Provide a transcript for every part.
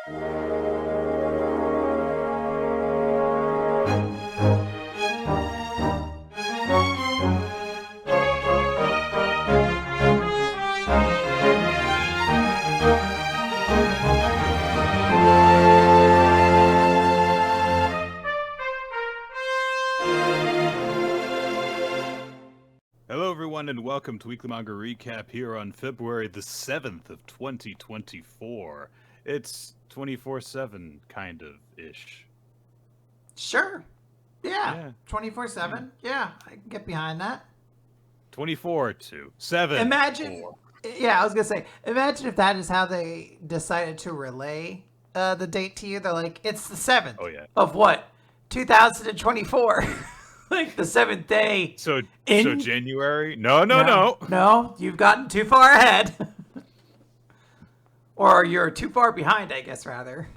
And welcome to Weekly Manga Recap here on February the 7th of 2024. It's 24/7 kind of ish. Sure. Yeah. 24/7. Yeah, I can get behind that. 24/7. Imagine. 4. Yeah, I was gonna say. Imagine if that is how they decided to relay the date to you. They're like, it's the 7th. Oh yeah. Of what? 2024. Like the 7th day. So January? No. You've gotten too far ahead. Or you're too far behind, I guess, rather.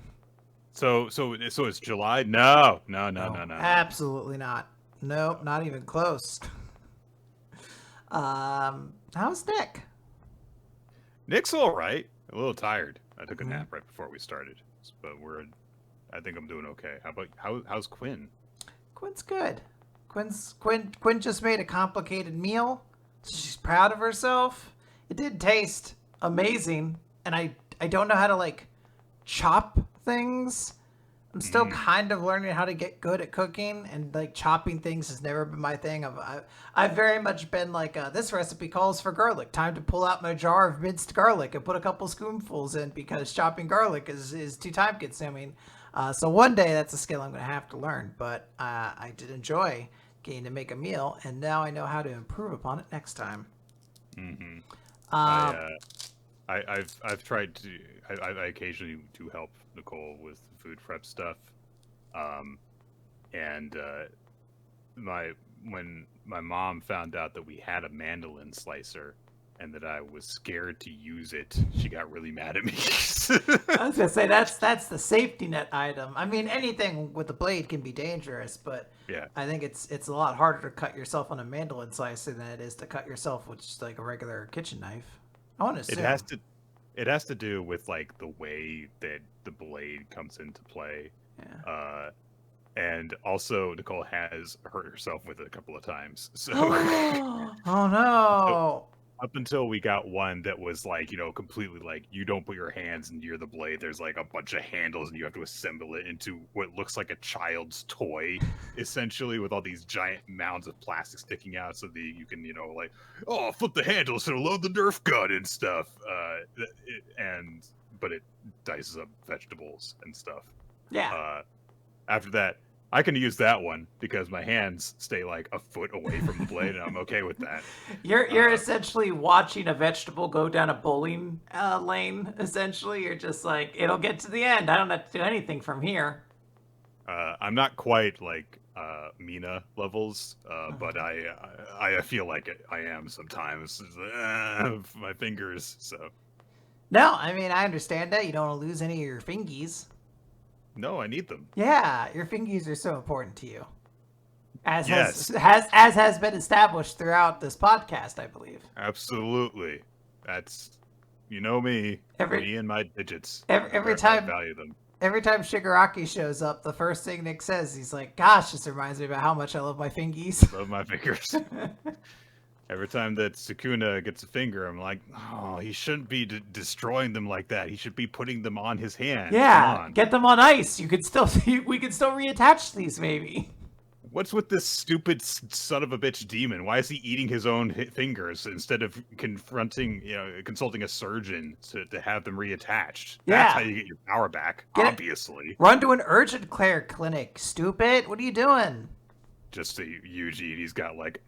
So it's July? No. Absolutely not. Nope, not even close. How's Nick? Nick's all right. A little tired. I took a nap right before we started, but I think I'm doing okay. How's Quinn? Quinn's good. Quinn just made a complicated meal. She's proud of herself. It did taste amazing, and I don't know how to like chop things. I'm still kind of learning how to get good at cooking, and like chopping things has never been my thing. I've very much been like, this recipe calls for garlic. Time to pull out my jar of minced garlic and put a couple spoonfuls in because chopping garlic is too time consuming. So one day that's a skill I'm going to have to learn, but I did enjoy getting to make a meal, and now I know how to improve upon it next time. I've tried to. I occasionally do help Nicole with food prep stuff, and when my mom found out that we had a mandolin slicer and that I was scared to use it, she got really mad at me. I was gonna say that's the safety net item. I mean, anything with a blade can be dangerous, but yeah, I think it's a lot harder to cut yourself on a mandolin slicer than it is to cut yourself with just like a regular kitchen knife. I want to assume it has to do with like the way that the blade comes into play. Yeah. And also Nicole has hurt herself with it a couple of times. So oh no. Up until we got one that was like, completely like you don't put your hands near the blade. There's like a bunch of handles and you have to assemble it into what looks like a child's toy, essentially, with all these giant mounds of plastic sticking out so that you can, flip the handles to load the Nerf gun and stuff. But it dices up vegetables and stuff. Yeah. After that, I can use that one because my hands stay like a foot away from the blade, and I'm okay with that. You're essentially watching a vegetable go down a bowling lane. Essentially, you're just like, it'll get to the end. I don't have to do anything from here. I'm not quite like Mina levels, but I feel like I am sometimes. My fingers, so. No, I mean I understand that you don't want to lose any of your fingies. No, I need them. Yeah, your fingies are so important to you. As has been established throughout this podcast, I believe. Absolutely. That's, me. Me and my digits. Every time I value them. Every time Shigaraki shows up, the first thing Nick says, he's like, gosh, this reminds me about how much I love my fingies. Love my fingers. Every time that Sukuna gets a finger, I'm like, oh, he shouldn't be destroying them like that. He should be putting them on his hand. Yeah, get them on ice. We could still reattach these, maybe. What's with this stupid son of a bitch demon? Why is he eating his own fingers instead of consulting a surgeon to have them reattached? Yeah. That's how you get your power back, obviously. Run to an urgent care clinic, stupid. What are you doing? Just to Eugene, he's got like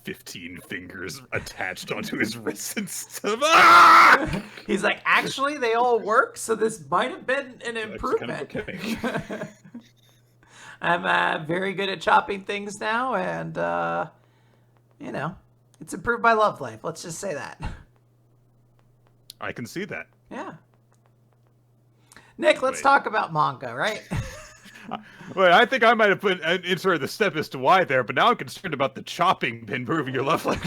15 fingers attached onto his wrists and stuff. Ah! He's like, actually, they all work, so this might have been an improvement. Kind of okay. I'm very good at chopping things now, and, it's improved my love life. Let's just say that. I can see that. Yeah. Nick, let's talk about manga, right? Wait, I think I might have inserted the step as to why there, but now I'm concerned about the chopping improving your love life.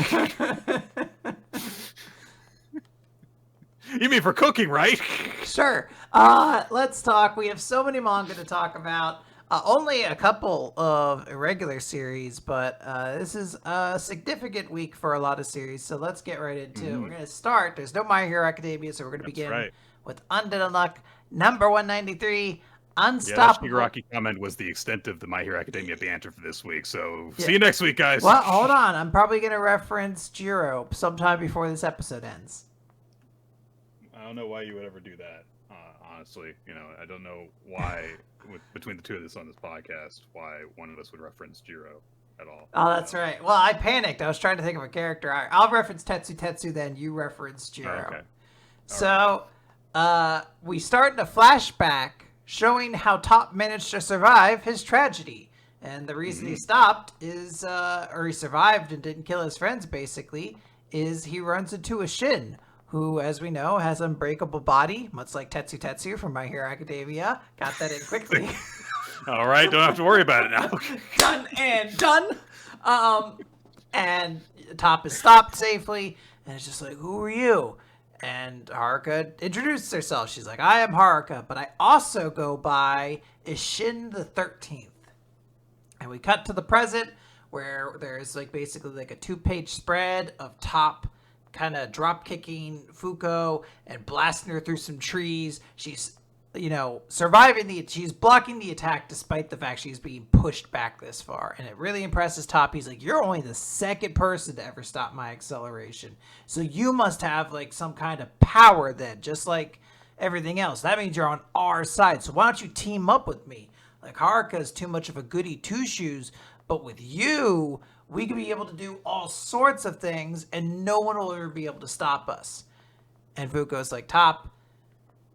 You mean for cooking, right? Sure. Let's talk. We have so many manga to talk about. Only a couple of irregular series, but this is a significant week for a lot of series, so let's get right into it. We're going to start. There's no My Hero Academia, so we're going to begin with Undead Unluck, number 193, Unstoppable. Yeah, that Shigaraki comment was the extent of the My Hero Academia banter for this week, so see you next week, guys. Well, hold on. I'm probably going to reference Jiro sometime before this episode ends. I don't know why you would ever do that, honestly. I don't know why, between the two of us on this podcast, why one of us would reference Jiro at all. Oh, that's right. Well, I panicked. I was trying to think of a character. I'll reference Tetsu, then you reference Jiro. Okay. So, we start in a flashback showing how Top managed to survive his tragedy. And the reason he stopped is, or he survived and didn't kill his friends, basically, is he runs into a Shin, who, as we know, has an unbreakable body, much like Tetsu from My Hero Academia. Got that in quickly. All right, don't have to worry about it now. Done and done. And Top is stopped safely, and it's just like, who are you? And Haruka introduces herself. She's like, I am Haruka, but I also go by Ishin the 13th. And we cut to the present, where there's basically a 2-page spread of Top kind of drop kicking Fuko and blasting her through some trees. She's surviving she's blocking the attack despite the fact she's being pushed back this far. And it really impresses Top. He's like, you're only the second person to ever stop my acceleration. So you must have some kind of power then, just like everything else. That means you're on our side. So why don't you team up with me? Haruka is too much of a goody two-shoes, but with you, we could be able to do all sorts of things and no one will ever be able to stop us. And Fuko's like, Top,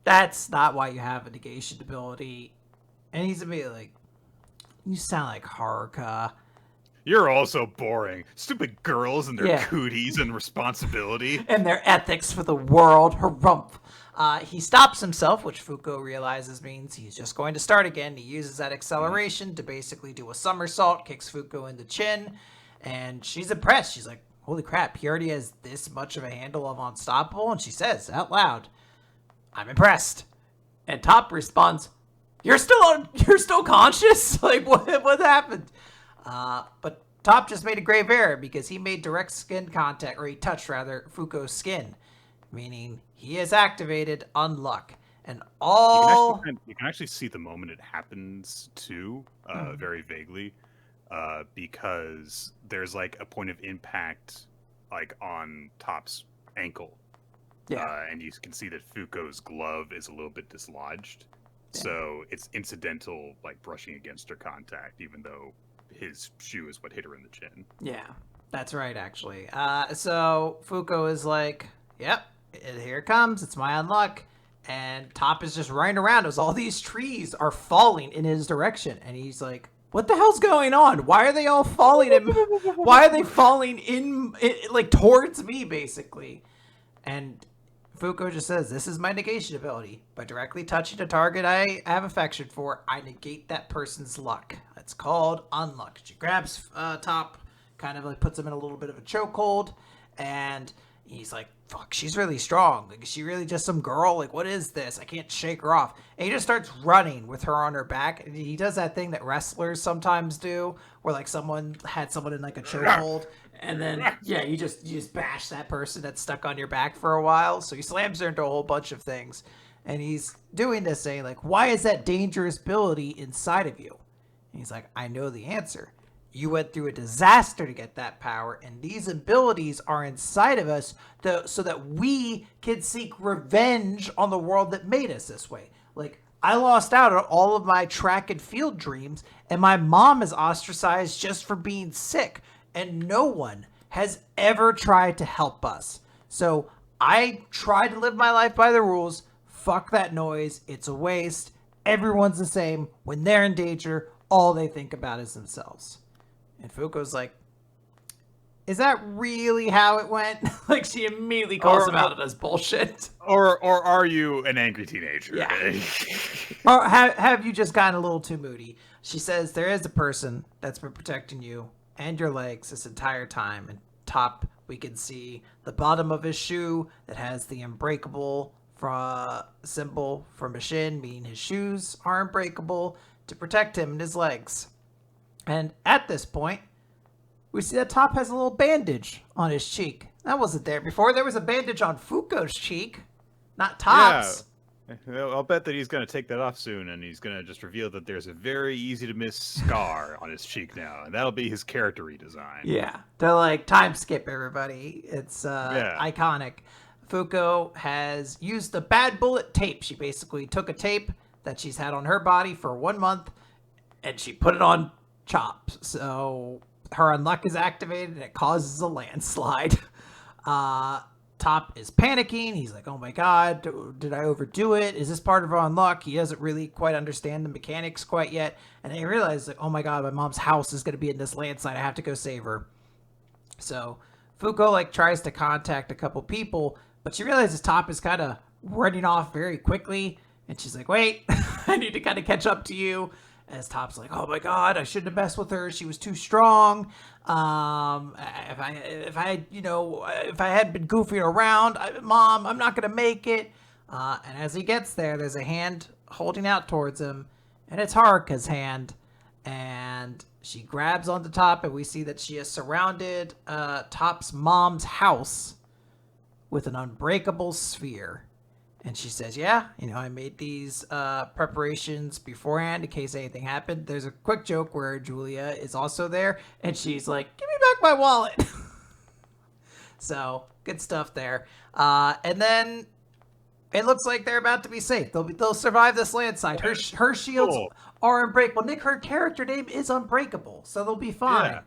that's not why you have a negation ability. And he's immediately like, you sound like Haruka. You're also boring. Stupid girls and their cooties and responsibility. And their ethics for the world. Harumph. He stops himself, which Fuko realizes means he's just going to start again. He uses that acceleration to basically do a somersault, kicks Fuko in the chin, and she's impressed. She's like, holy crap, he already has this much of a handle of Unstoppable? And she says out loud, I'm impressed. And Top responds, You're still conscious? What happened? But Top just made a grave error because he made direct skin contact, or he touched rather, Fuko's skin, meaning he has activated Unluck. And you can actually see the moment it happens too, very vaguely, because there's a point of impact on Top's ankle. Yeah. And you can see that Fuko's glove is a little bit dislodged. Yeah. So it's incidental, brushing against her contact, even though his shoe is what hit her in the chin. Yeah, that's right, actually. So Fuko is like, yep, here it comes. It's my Unluck. And Top is just running around as all these trees are falling in his direction. And he's like, what the hell's going on? Why are they all falling? Why are they falling in towards me, basically? And Fuko just says, this is my negation ability. By directly touching a target I have affection for, I negate that person's luck. It's called Unluck. She grabs Top, kind of puts him in a little bit of a chokehold, and he's like, fuck, she's really strong. Is she really just some girl? What is this? I can't shake her off. And he just starts running with her on her back. And he does that thing that wrestlers sometimes do, where someone had someone in a chokehold. And then, you just bash that person that's stuck on your back for a while. So he slams her into a whole bunch of things. And he's doing this saying, why is that dangerous ability inside of you? And he's like, I know the answer. You went through a disaster to get that power, and these abilities are inside of us so that we can seek revenge on the world that made us this way. I lost out on all of my track and field dreams, and my mom is ostracized just for being sick. And no one has ever tried to help us. So I tried to live my life by the rules. Fuck that noise. It's a waste. Everyone's the same. When they're in danger, all they think about is themselves. And Fuko's like, is that really how it went? She immediately calls him out on his bullshit. Or are you an angry teenager? Yeah. Or have you just gotten a little too moody? She says, there is a person that's been protecting you and your legs this entire time. And Top, we can see the bottom of his shoe that has the unbreakable symbol for Mashin, meaning his shoes are unbreakable to protect him and his legs. And at this point, we see that Top has a little bandage on his cheek. That wasn't there before. There was a bandage on Fuko's cheek, not Top's. Yeah. I'll bet that he's going to take that off soon, and he's going to just reveal that there's a very easy-to-miss scar on his cheek now, and that'll be his character redesign. Yeah. To, like, time skip everybody. It's iconic. Fuko has used the bad bullet tape. She basically took a tape that she's had on her body for 1 month, and she put it on Chop. So her unluck is activated, and it causes a landslide. Top is panicking. He's like, oh my god, did I overdo it? Is this part of her unluck? He doesn't really quite understand the mechanics quite yet. And then he realizes, like, oh my god, my mom's house is going to be in this landslide. I have to go save her. So Fuko, like, tries to contact a couple people, but she realizes Top is kind of running off very quickly. And she's like, wait, I need to kind of catch up to you. As Top's like, oh my god, I shouldn't have messed with her. She was too strong. If I had been goofing around, Mom, I'm not gonna make it. And as he gets there, there's a hand holding out towards him, and it's Haruka's hand. And she grabs onto Top, and we see that she has surrounded Top's mom's house with an unbreakable sphere. And she says, yeah, I made these preparations beforehand in case anything happened. There's a quick joke where Julia is also there, and she's like, give me back my wallet. So, good stuff there. And then it looks like they're about to be safe. They'll survive this landslide. Her shields are unbreakable. Nick, her character name is Unbreakable, so they'll be fine.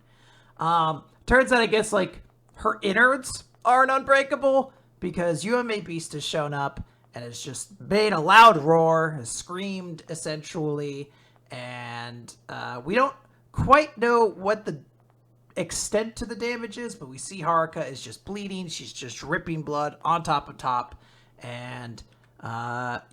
Yeah. Turns out, I guess, like, her innards aren't unbreakable because UMA Beast has shown up and has just made a loud roar, has screamed, essentially, and we don't quite know what the extent to the damage is, but we see Haruka is just bleeding. She's just dripping blood on top of Top, and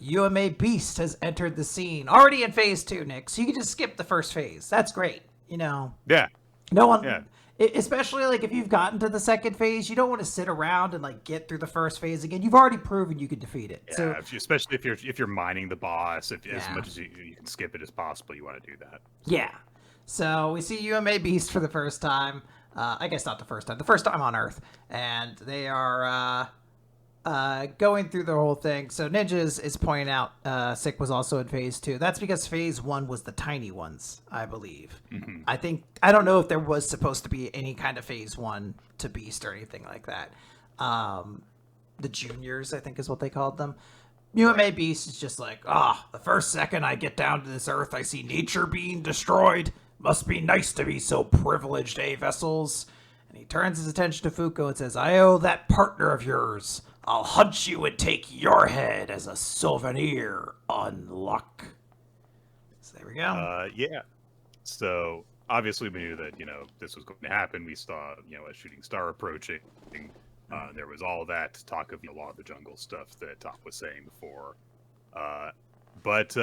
UMA Beast has entered the scene. Already in phase 2, Nick, so you can just skip the first phase. That's great, Yeah. No one... Yeah. Especially, like, if you've gotten to the second phase, you don't want to sit around and, like, get through the first phase again. You've already proven you can defeat it. Yeah, so, especially if you're mining the boss, as much as you can skip it as possible, you want to do that. Yeah. So we see UMA Beast for the first time. I guess not the first time. The first time on Earth. And they are going through the whole thing. So Ninja is pointing out Sick was also in phase 2. That's because phase 1 was the tiny ones, I believe. Mm-hmm. I don't know if there was supposed to be any kind of phase 1 to Beast or anything like that. The juniors, I think is what they called them. UMA Beast is just like, the first second I get down to this Earth, I see nature being destroyed. Must be nice to be so privileged, eh, Vessels? And he turns his attention to Fuko and says, I owe that partner of yours. I'll hunt you and take your head as a souvenir. Unluck. So there we go. Yeah. So obviously we knew that, this was going to happen. We saw, a shooting star approaching. There was all that talk of Law of the Jungle stuff that Top was saying before. But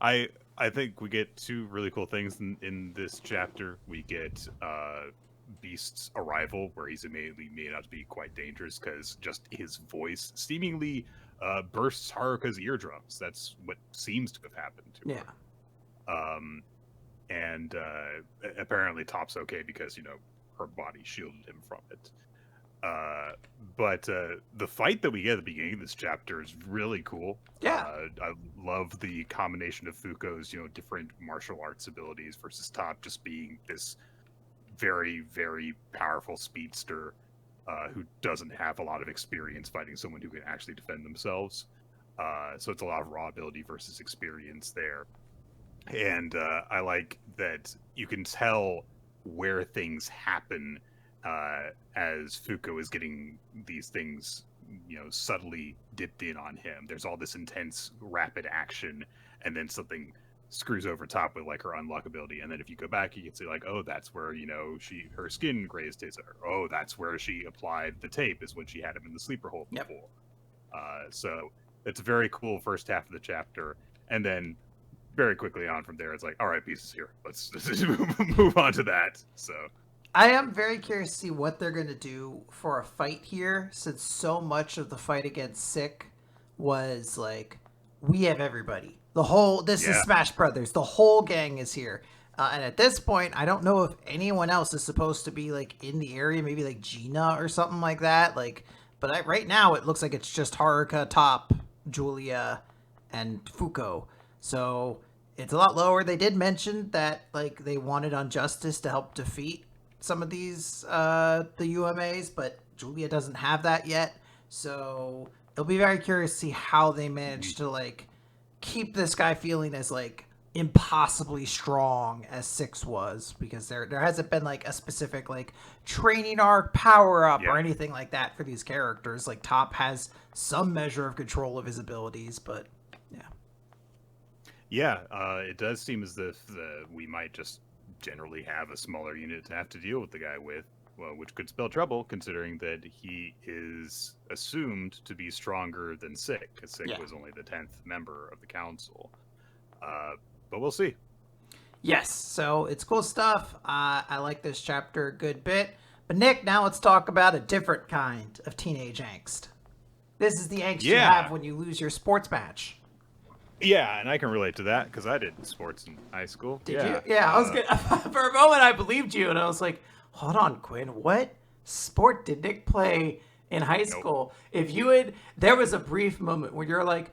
I think we get two really cool things in this chapter. We get Beast's arrival, where he's immediately made out to be quite dangerous because just his voice seemingly bursts Haruka's eardrums. That's what seems to have happened to her. And apparently Top's okay because, her body shielded him from it. But the fight that we get at the beginning of this chapter is really cool. Yeah. I love the combination of Fuko's, different martial arts abilities versus Top just being this very, very powerful speedster who doesn't have a lot of experience fighting someone who can actually defend themselves. So it's a lot of raw ability versus experience there. And I like that you can tell where things happen as Fuko is getting these things, subtly dipped in on him. There's all this intense, rapid action, and then something screws over Top with like her unlock ability. And then if you go back, you can see like, oh, that's where her skin grazed his. Oh, that's where she applied the tape, is when she had him in the sleeper hold before. So it's a very cool first half of the chapter, and then very quickly on from there, it's like, all right, Beast is here. Let's move on to that. So. I am very curious to see what they're going to do for a fight here, since so much of the fight against Sick was like, we have everybody. This is Yeah. Smash Brothers. The whole gang is here. And at this point, I don't know if anyone else is supposed to be like in the area, maybe like Gina or something like that. Like, but right now it looks like it's just Haruka, Top, Julia, and Fuko. So it's a lot lower. They did mention that like they wanted Unjustice to help defeat some of these the UMAs, but Julia doesn't have that yet. So it'll be very curious to see how they manage to like keep this guy feeling as like impossibly strong as Six was, because there hasn't been like a specific like training arc, power up, or anything like that for these characters. Like Top has some measure of control of his abilities, but it does seem as if we might just generally have a smaller unit to have to deal with the guy with, well, which could spell trouble considering that he is assumed to be stronger than Sick, because Sick was only the 10th member of the council. But we'll see. Yes, so it's cool stuff. I like this chapter a good bit. But Nick, now let's talk about a different kind of teenage angst. This is the angst you have when you lose your sports match. Yeah, and I can relate to that because I did sports in high school. Did you? Yeah, I was good. For a moment, I believed you, and I was like, hold on, Quinn, what sport did Nick play in high school? If you had, there was a brief moment where you're like,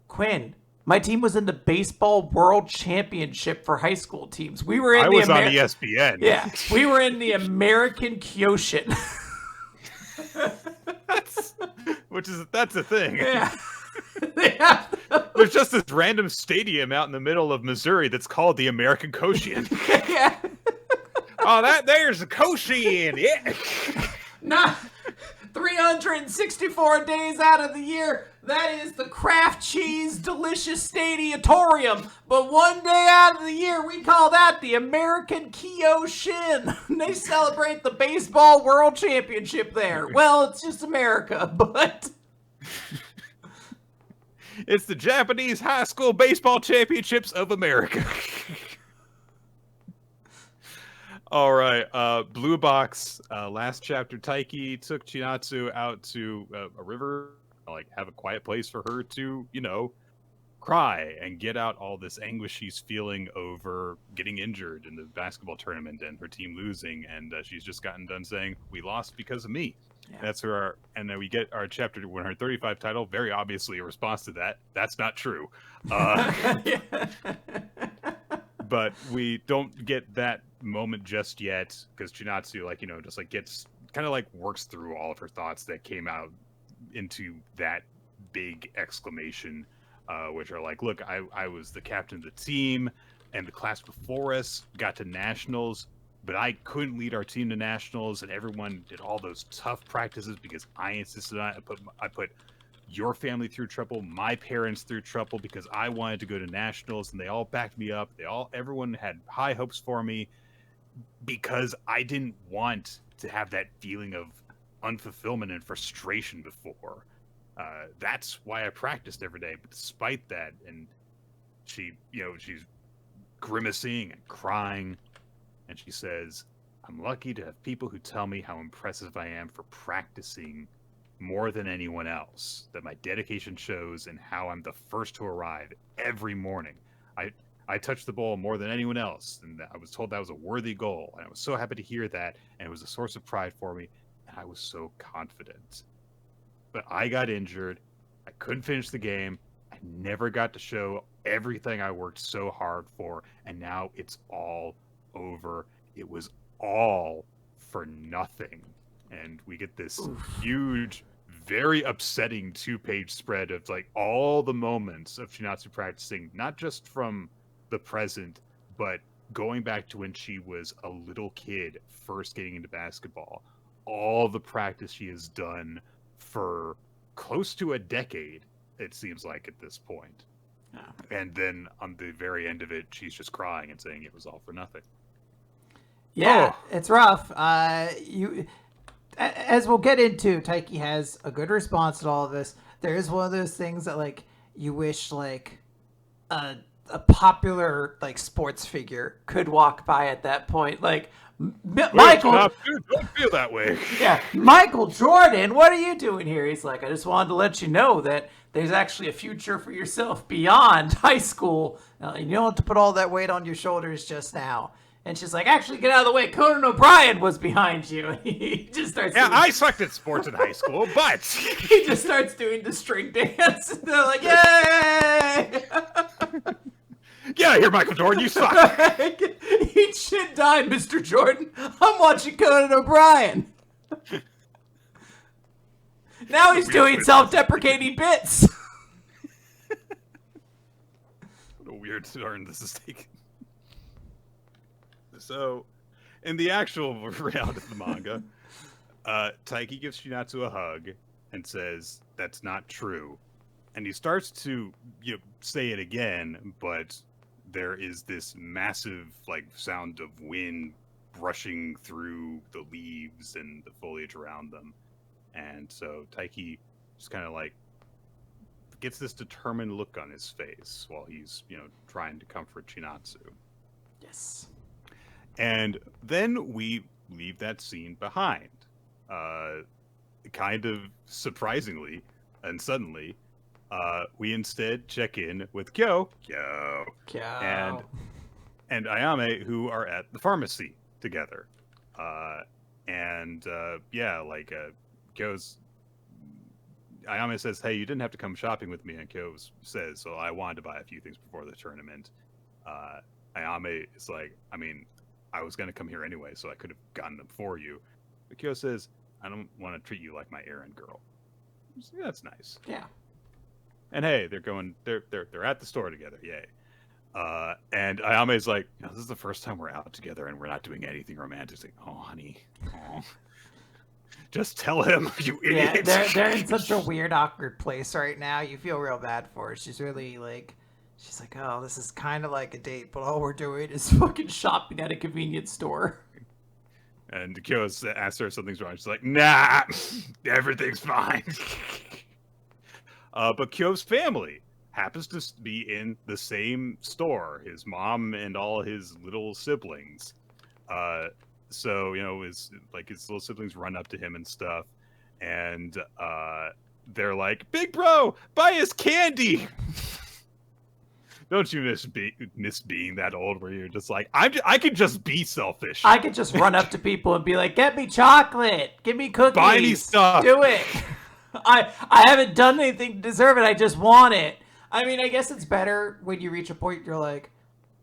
Quinn, my team was in the baseball world championship for high school teams. We were in I was on ESPN. Yeah, we were in the American Kyoshin. That's a thing. Yeah. There's just this random stadium out in the middle of Missouri that's called the American Koshin. Yeah. Oh, there's the Koshin. Yeah. Not 364 days out of the year. That is the Kraft Cheese Delicious Stadiatorium. But one day out of the year, we call that the American Kyoshin. They celebrate the baseball world championship there. Well, it's just America, but... It's the Japanese High School Baseball Championships of America. All right, Blue Box, last chapter, Taiki took Chinatsu out to a river, like have a quiet place for her to, cry and get out all this anguish she's feeling over getting injured in the basketball tournament and her team losing, and she's just gotten done saying, "We lost because of me." Yeah. That's and then we get our chapter 135 title, very obviously a response to that. That's not true. But we don't get that moment just yet, because Chinatsu, just gets kind of works through all of her thoughts that came out into that big exclamation, which are look, I was the captain of the team, and the class before us got to nationals, but I couldn't lead our team to nationals, and everyone did all those tough practices because I insisted on it. I put your family through trouble, my parents through trouble, because I wanted to go to nationals, and they all backed me up. Everyone had high hopes for me, because I didn't want to have that feeling of unfulfillment and frustration before. That's why I practiced every day. But despite that, and she's grimacing and crying, and she says, "I'm lucky to have people who tell me how impressive I am for practicing more than anyone else, that my dedication shows in how I'm the first to arrive every morning. I touched the ball more than anyone else, and I was told that was a worthy goal, and I was so happy to hear that, and it was a source of pride for me, and I was so confident. But I got injured, I couldn't finish the game, I never got to show everything I worked so hard for, and now it's all over. It was all for nothing." And we get this huge, very upsetting 2-page spread of all the moments of Chinatsu practicing, not just from the present, but going back to when she was a little kid first getting into basketball. All the practice she has done for close to a decade, it seems like at this point. Oh. And then on the very end of it, she's just crying and saying it was all for nothing. Yeah, It's rough. As we'll get into, Taiki has a good response to all of this. There is one of those things that you wish a popular sports figure could walk by at that point. Michael, don't feel that way. Yeah, Michael Jordan, what are you doing here? He's like, I just wanted to let you know that there's actually a future for yourself beyond high school. And you don't have to put all that weight on your shoulders just now. And she's like, actually, get out of the way. Conan O'Brien was behind you. And he just starts I sucked at sports in high school, but... he just starts doing the string dance. And they're like, yay! Get out of here, Michael Jordan, you suck! Eat shit, die, Mr. Jordan. I'm watching Conan O'Brien. Now he's doing self-deprecating bits. What a weird turn this is taking. So, in the actual round of the manga, Taiki gives Shinatsu a hug and says, "That's not true." And he starts to say it again, but there is this massive sound of wind brushing through the leaves and the foliage around them. And so Taiki just kind of gets this determined look on his face while he's, trying to comfort Shinatsu. Yes. And then we leave that scene behind. Kind of surprisingly and suddenly, we instead check in with Kyo and Ayame, who are at the pharmacy together. Kyo's... Ayame says, "Hey, you didn't have to come shopping with me," and Kyo says, "So I wanted to buy a few things before the tournament." Ayame is like, I was going to come here anyway, so I could have gotten them for you. But Kyo says, "I don't want to treat you like my errand girl." So, yeah, that's nice. Yeah. And hey, they're at the store together, yay. And Ayame's like, "This is the first time we're out together and we're not doing anything romantic." It's like, "Oh, honey. Oh. Just tell him, you idiot." Yeah, they're in such a weird, awkward place right now. You feel real bad for her. She's really she's like, "Oh, this is kind of like a date, but all we're doing is fucking shopping at a convenience store." And Kyo asks her if something's wrong. She's like, "Nah, everything's fine." But Kyo's family happens to be in the same store. His mom and all his little siblings. So, his little siblings run up to him and stuff. And they're like, "Big bro, buy us candy." Don't you miss being that old where you're just like, I could just be selfish. I could just run up to people and be like, "Get me chocolate. Give me cookies. Buy me stuff. Do it." I haven't done anything to deserve it. I just want it. I guess it's better when you reach a point you're like,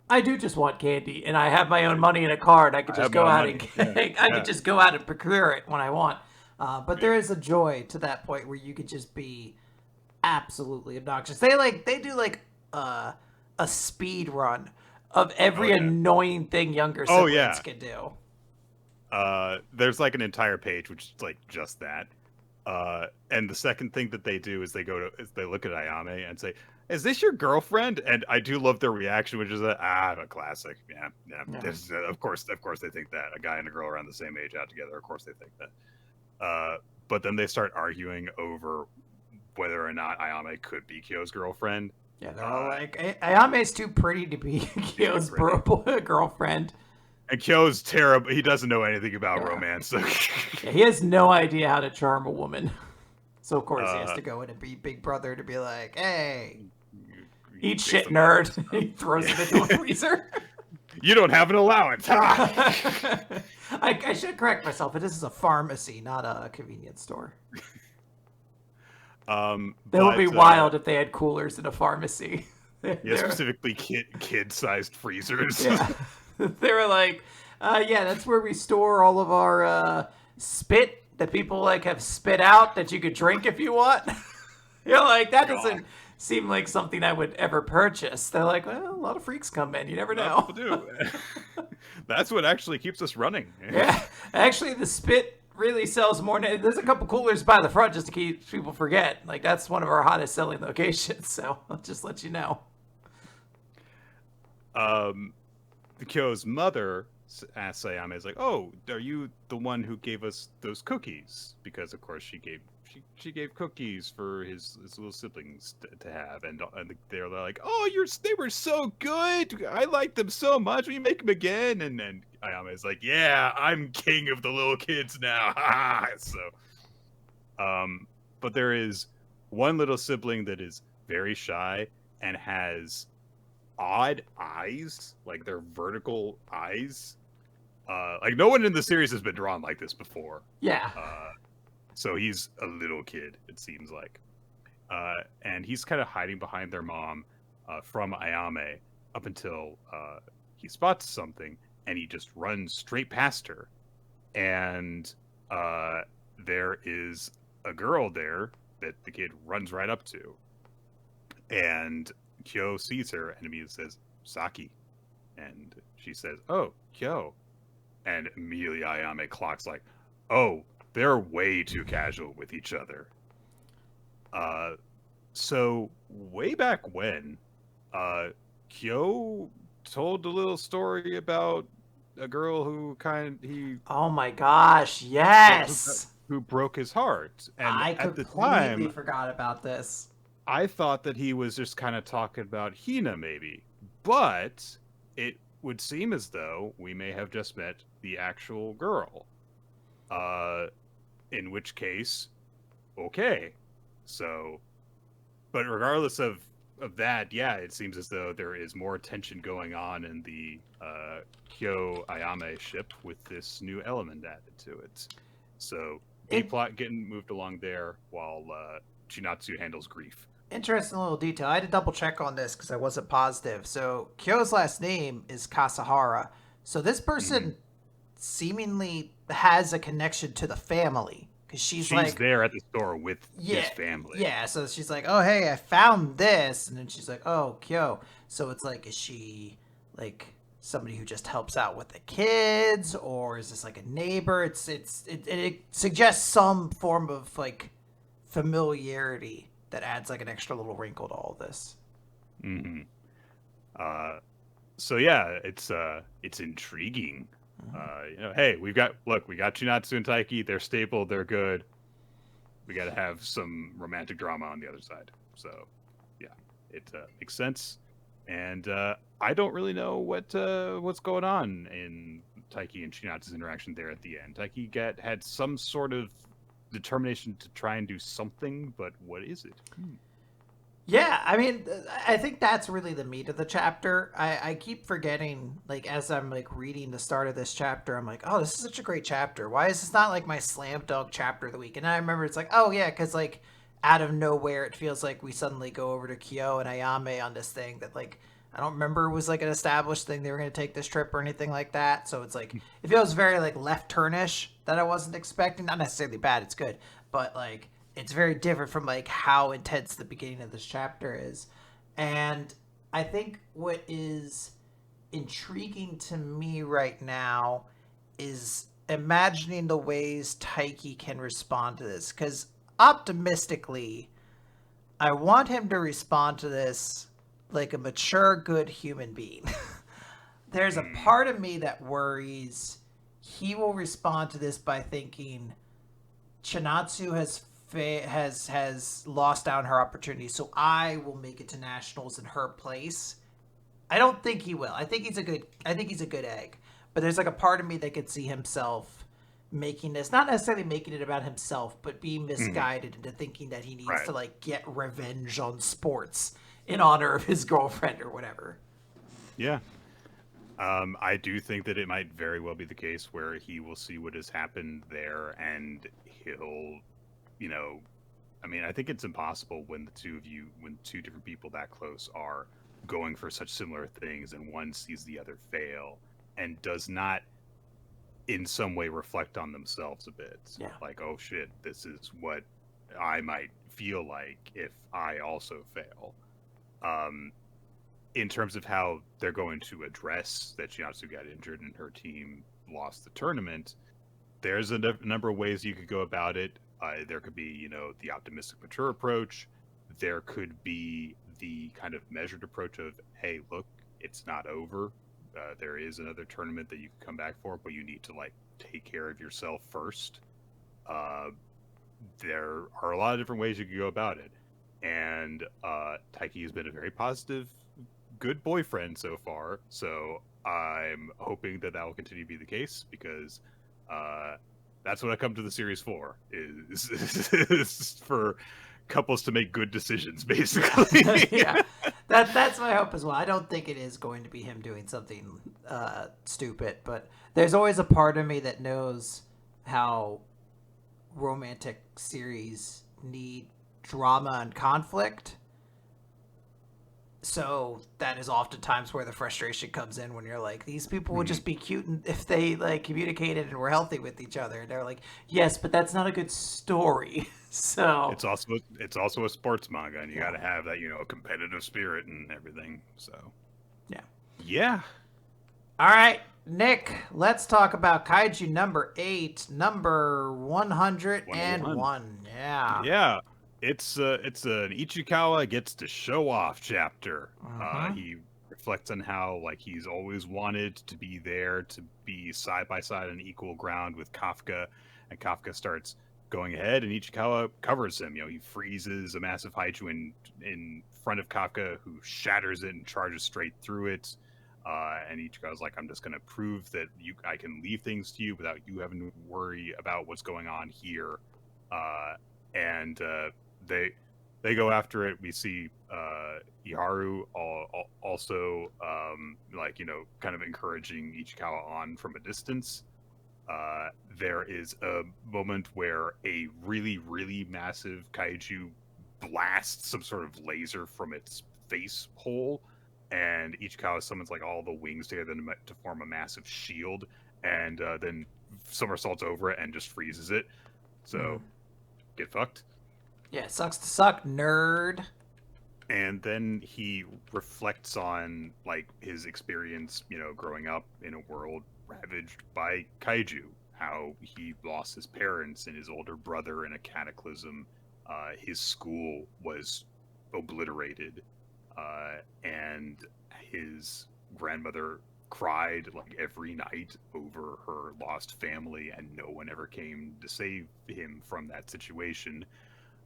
I do just want candy, and I have my own money in a card. I could just go out and could just go out and procure it when I want. But there is a joy to that point where you could just be absolutely obnoxious. They do a speed run of every annoying thing younger siblings can do. There's an entire page which is just that. And the second thing that they do is they look at Ayame and say, "Is this your girlfriend?" And I do love their reaction, which is a classic. Yeah. This, of course they think that. A guy and a girl around the same age out together, of course they think that. But then they start arguing over whether or not Ayame could be Kyo's girlfriend. Yeah, they're all like, Ayame's too pretty to be Kyo's girlfriend. And Kyo's terrible. He doesn't know anything about romance. So. Yeah, he has no idea how to charm a woman. So, of course, he has to go in and be Big Brother to be like, "Hey, eat shit, nerd." He throws it into a freezer. You don't have an allowance. I should correct myself. This is a pharmacy, not a convenience store. That would be wild if they had coolers in a pharmacy. Specifically kid-sized freezers. Yeah. They were like, that's where we store all of our spit that people have spit out that you could drink if you want. You're like, that doesn't seem like something I would ever purchase. They're like, well, a lot of freaks come in. You never know. People do. That's what actually keeps us running. Yeah, actually, the spit really sells more. There's a couple coolers by the front just to keep people forget. That's one of our hottest selling locations. So I'll just let you know. Kyo's mother asks Ayame, is like, "Oh, are you the one who gave us those cookies?" Because of course she gave cookies for his little siblings to have, and they're like, "Oh, they were so good. I like them so much. Will you make them again?" And Ayame is like, "Yeah, I'm king of the little kids now." So, but there is one little sibling that is very shy and has odd eyes, like they're vertical eyes. Like no one in the series has been drawn like this before. Yeah. So he's a little kid, it seems like. And he's kind of hiding behind their mom from Ayame up until he spots something and he just runs straight past her. And there is a girl there that the kid runs right up to. And Kyo sees her and immediately says, Saki. And she says, oh, Kyo. And immediately Ayame clocks like, oh, they're way too casual with each other. So way back when, Kyo told a little story about a girl who Oh my gosh, yes! who broke his heart. And I at the completely time, forgot about this. I thought that he was just kind of talking about Hina, maybe. But it would seem as though we may have just met the actual girl. In which case, okay. So, but regardless of that, yeah, it seems as though there is more tension going on in the Kyo Ayame ship with this new element added to it. So, plot getting moved along there while Chinatsu handles grief. Interesting little detail. I had to double check on this because I wasn't positive. So Kyo's last name is Kasahara. So this person seemingly has a connection to the family because she's like there at the store with his family. Yeah, so she's like, oh hey, I found this, and then she's like, oh Kyo. So it's like, is she like somebody who just helps out with the kids, or is this like a neighbor? It suggests some form of like familiarity that adds like an extra little wrinkle to all this. Mm-hmm. So yeah, it's intriguing. Hey, we got Chinatsu and Taiki. They're stable. They're good. We got to have some romantic drama on the other side. So, yeah, it makes sense. And I don't really know what's going on in Taiki and Chinatsu's interaction there at the end. Taiki had some sort of determination to try and do something, but what is it? Yeah, I mean, I think that's really the meat of the chapter. I keep forgetting, like, as I'm, like, reading the start of this chapter, I'm like, oh, this is such a great chapter. Why is this not, like, my slam dunk chapter of the week? And I remember it's like, oh, yeah, because, like, out of nowhere, it feels like we suddenly go over to Kyo and Ayame on this thing that, like, I don't remember was, like, an established thing they were going to take this trip or anything like that. So it's, like, it feels very, like, left turnish that I wasn't expecting. Not necessarily bad, it's good. But, like, it's very different from like how intense the beginning of this chapter is. And I think what is intriguing to me right now is imagining the ways Taiki can respond to this. Because optimistically, I want him to respond to this like a mature, good human being. There's a part of me that worries he will respond to this by thinking Chinatsu has lost out on her opportunity, so I will make it to nationals in her place. I don't think he will. I think he's a good egg. But there's like a part of me that could see himself making this, not necessarily making it about himself, but being misguided into thinking that he needs to like get revenge on sports in honor of his girlfriend or whatever. Yeah. I do think that it might very well be the case where he will see what has happened there and he'll, I mean, I think it's impossible when when two different people that close are going for such similar things and one sees the other fail and does not in some way reflect on themselves a bit. Yeah. Like, oh shit, this is what I might feel like if I also fail. In terms of how they're going to address that Chinatsu got injured and her team lost the tournament, there's a number of ways you could go about it. There could be, the optimistic, mature approach. There could be the kind of measured approach of, hey, look, it's not over. There is another tournament that you can come back for, but you need to, like, take care of yourself first. There are a lot of different ways you could go about it. And Taiki has been a very positive, good boyfriend so far. So I'm hoping that will continue to be the case because that's what I come to the series for, is for couples to make good decisions, basically. Yeah, that's my hope as well. I don't think it is going to be him doing something stupid, but there's always a part of me that knows how romantic series need drama and conflict. So that is oftentimes where the frustration comes in when you're like, these people would just be cute if they like communicated and were healthy with each other. And they're like, yes, but that's not a good story. So it's also a sports manga, and you got to have that, a competitive spirit and everything. So yeah. All right, Nick, let's talk about Kaiju number 8, number 101. Yeah. It's an Ichikawa gets to show off chapter. He reflects on how he's always wanted to be there, to be side by side on equal ground with Kafka, and Kafka starts going ahead, and Ichikawa covers him. He freezes a massive Haichu in front of Kafka, who shatters it and charges straight through it. And Ichikawa's like, I'm just going to prove that I can leave things to you without you having to worry about what's going on here. And they go after it. We see Iharu also kind of encouraging Ichikawa on from a distance. There is a moment where a really, really massive kaiju blasts some sort of laser from its face hole, and Ichikawa summons all the wings together to form a massive shield, and then somersaults over it and just freezes it. So get fucked. Yeah, sucks to suck, nerd. And then he reflects on his experience, growing up in a world ravaged by kaiju, how he lost his parents and his older brother in a cataclysm. His school was obliterated, and his grandmother cried every night over her lost family, and no one ever came to save him from that situation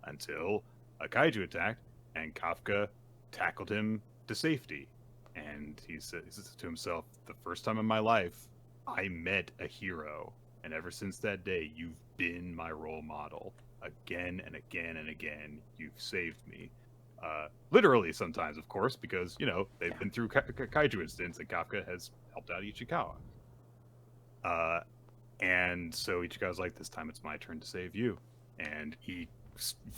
until a kaiju attacked, and Kafka tackled him to safety. And he says to himself, the first time in my life I met a hero, and ever since that day you've been my role model. Again and again and again you've saved me. Literally sometimes, of course, because they've been through kaiju incidents, and Kafka has helped out Ichikawa. And so Ichikawa's like, this time it's my turn to save you. And he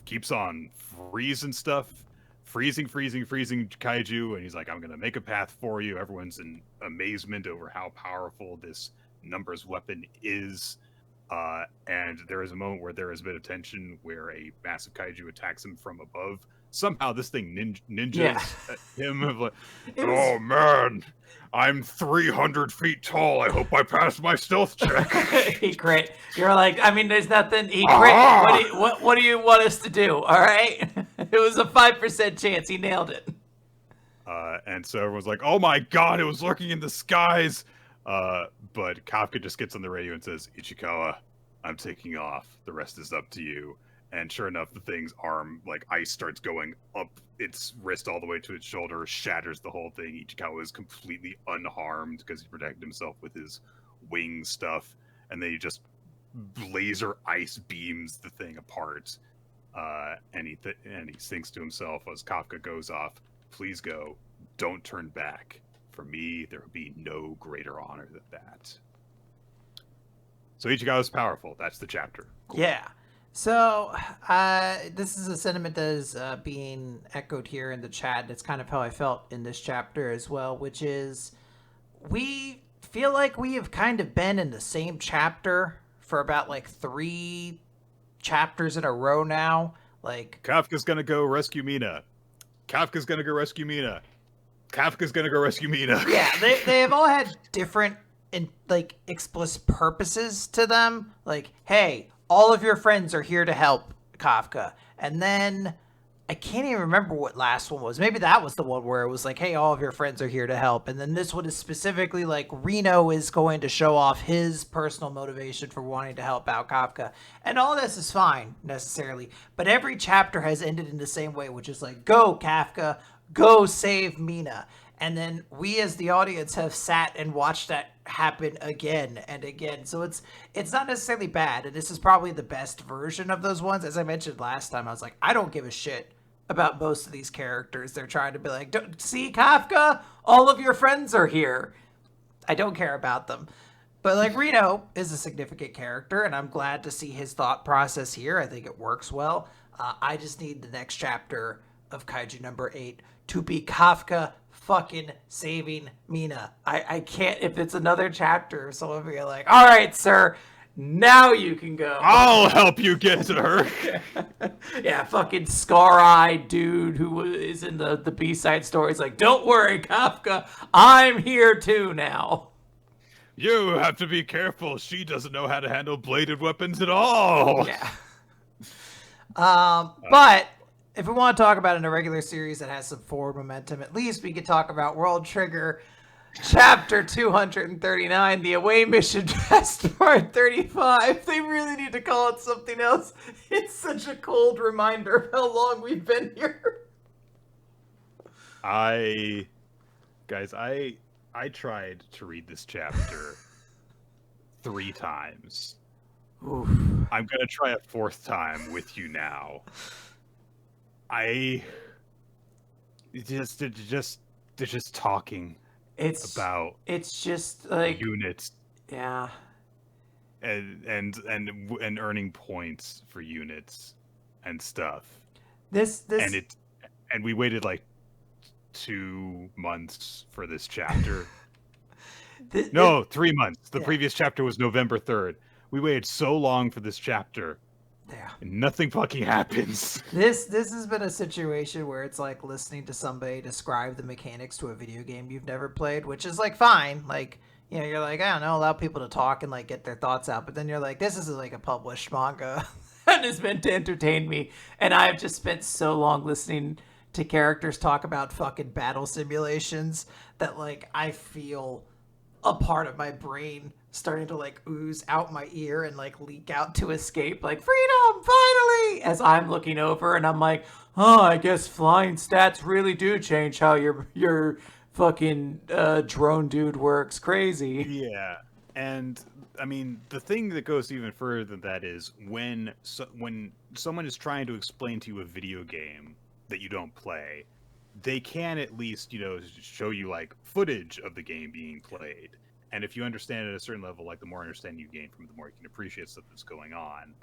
keeps on freezing kaiju, and he's like, I'm gonna make a path for you. Everyone's in amazement over how powerful this numbers weapon is, and there is a moment where there is a bit of tension where a massive kaiju attacks him from above. Somehow this thing ninjas him of oh man, I'm 300 feet tall. I hope I passed my stealth check. He crit. You're like, I mean, there's nothing. He crit. What do you want us to do? All right. It was a 5% chance. He nailed it. And so everyone's like, oh my god, it was lurking in the skies. But Kafka just gets on the radio and says, Ichikawa, I'm taking off. The rest is up to you. And sure enough, the thing's arm, ice starts going up its wrist all the way to its shoulder, shatters the whole thing. Ichikawa is completely unharmed because he protected himself with his wing stuff. And then he just laser ice beams the thing apart. And he thinks to himself as Kafka goes off, please go, don't turn back. For me, there would be no greater honor than that. So Ichikawa is powerful. That's the chapter. Cool. Yeah. So, this is a sentiment that is being echoed here in the chat. It's kind of how I felt in this chapter as well, which is we feel like we have kind of been in the same chapter for about 3 chapters in a row now. Kafka's gonna go rescue Mina. Kafka's gonna go rescue Mina. Kafka's gonna go rescue Mina. Yeah, they have all had different and explicit purposes to them. Hey, all of your friends are here to help Kafka. And then I can't even remember what last one was. Maybe that was the one where it was hey, all of your friends are here to help. And then this one is specifically Reno is going to show off his personal motivation for wanting to help out Kafka. And all this is fine, necessarily. But every chapter has ended in the same way, which is go, Kafka, go save Mina. And then we as the audience have sat and watched that happen again and again. So it's not necessarily bad. And this is probably the best version of those ones. As I mentioned last time, I was like, I don't give a shit about most of these characters. They're trying to be like, don't see Kafka, all of your friends are here. I don't care about them. But like Reno is a significant character, and I'm glad to see his thought process here. I think it works well. I just need the next chapter of Kaiju number 8 to be Kafka fucking saving Mina. I can't, if it's another chapter, some of you are like, all right, sir, now you can go. I'll help you get to her. Yeah, fucking scar-eyed dude who is in the B-side story is like, don't worry, Kafka, I'm here too now. You have to be careful. She doesn't know how to handle bladed weapons at all. Yeah. But if we want to talk about an irregular series that has some forward momentum, at least we could talk about World Trigger Chapter 239, the Away Mission Test Part 35. They really need to call it something else. It's such a cold reminder of how long we've been here. I tried to read this chapter 3 times. Oof. I'm gonna try a 4th time with you now. They're just talking about it's just like units, yeah, and earning points for units and stuff. This and we waited like 2 months for this chapter. 3 months. The previous chapter was November 3rd. We waited so long for this chapter. Yeah. And nothing fucking happens. This has been a situation where it's like listening to somebody describe the mechanics to a video game you've never played, which is like fine. Like, you know, you're like, I don't know, allow people to talk and like get their thoughts out. But then you're like, this is like a published manga that is meant to entertain me. And I've just spent so long listening to characters talk about fucking battle simulations that like I feel a part of my brain starting to like ooze out my ear and like leak out to escape, like freedom finally, as I'm looking over and I'm like, oh, I guess flying stats really do change how your fucking drone dude works. Crazy. Yeah. And I mean, the thing that goes even further than that is when someone is trying to explain to you a video game that you don't play, they can at least, you know, show you like footage of the game being played. And if you understand at a certain level, like the more understanding you gain from it, the more you can appreciate stuff that's going on.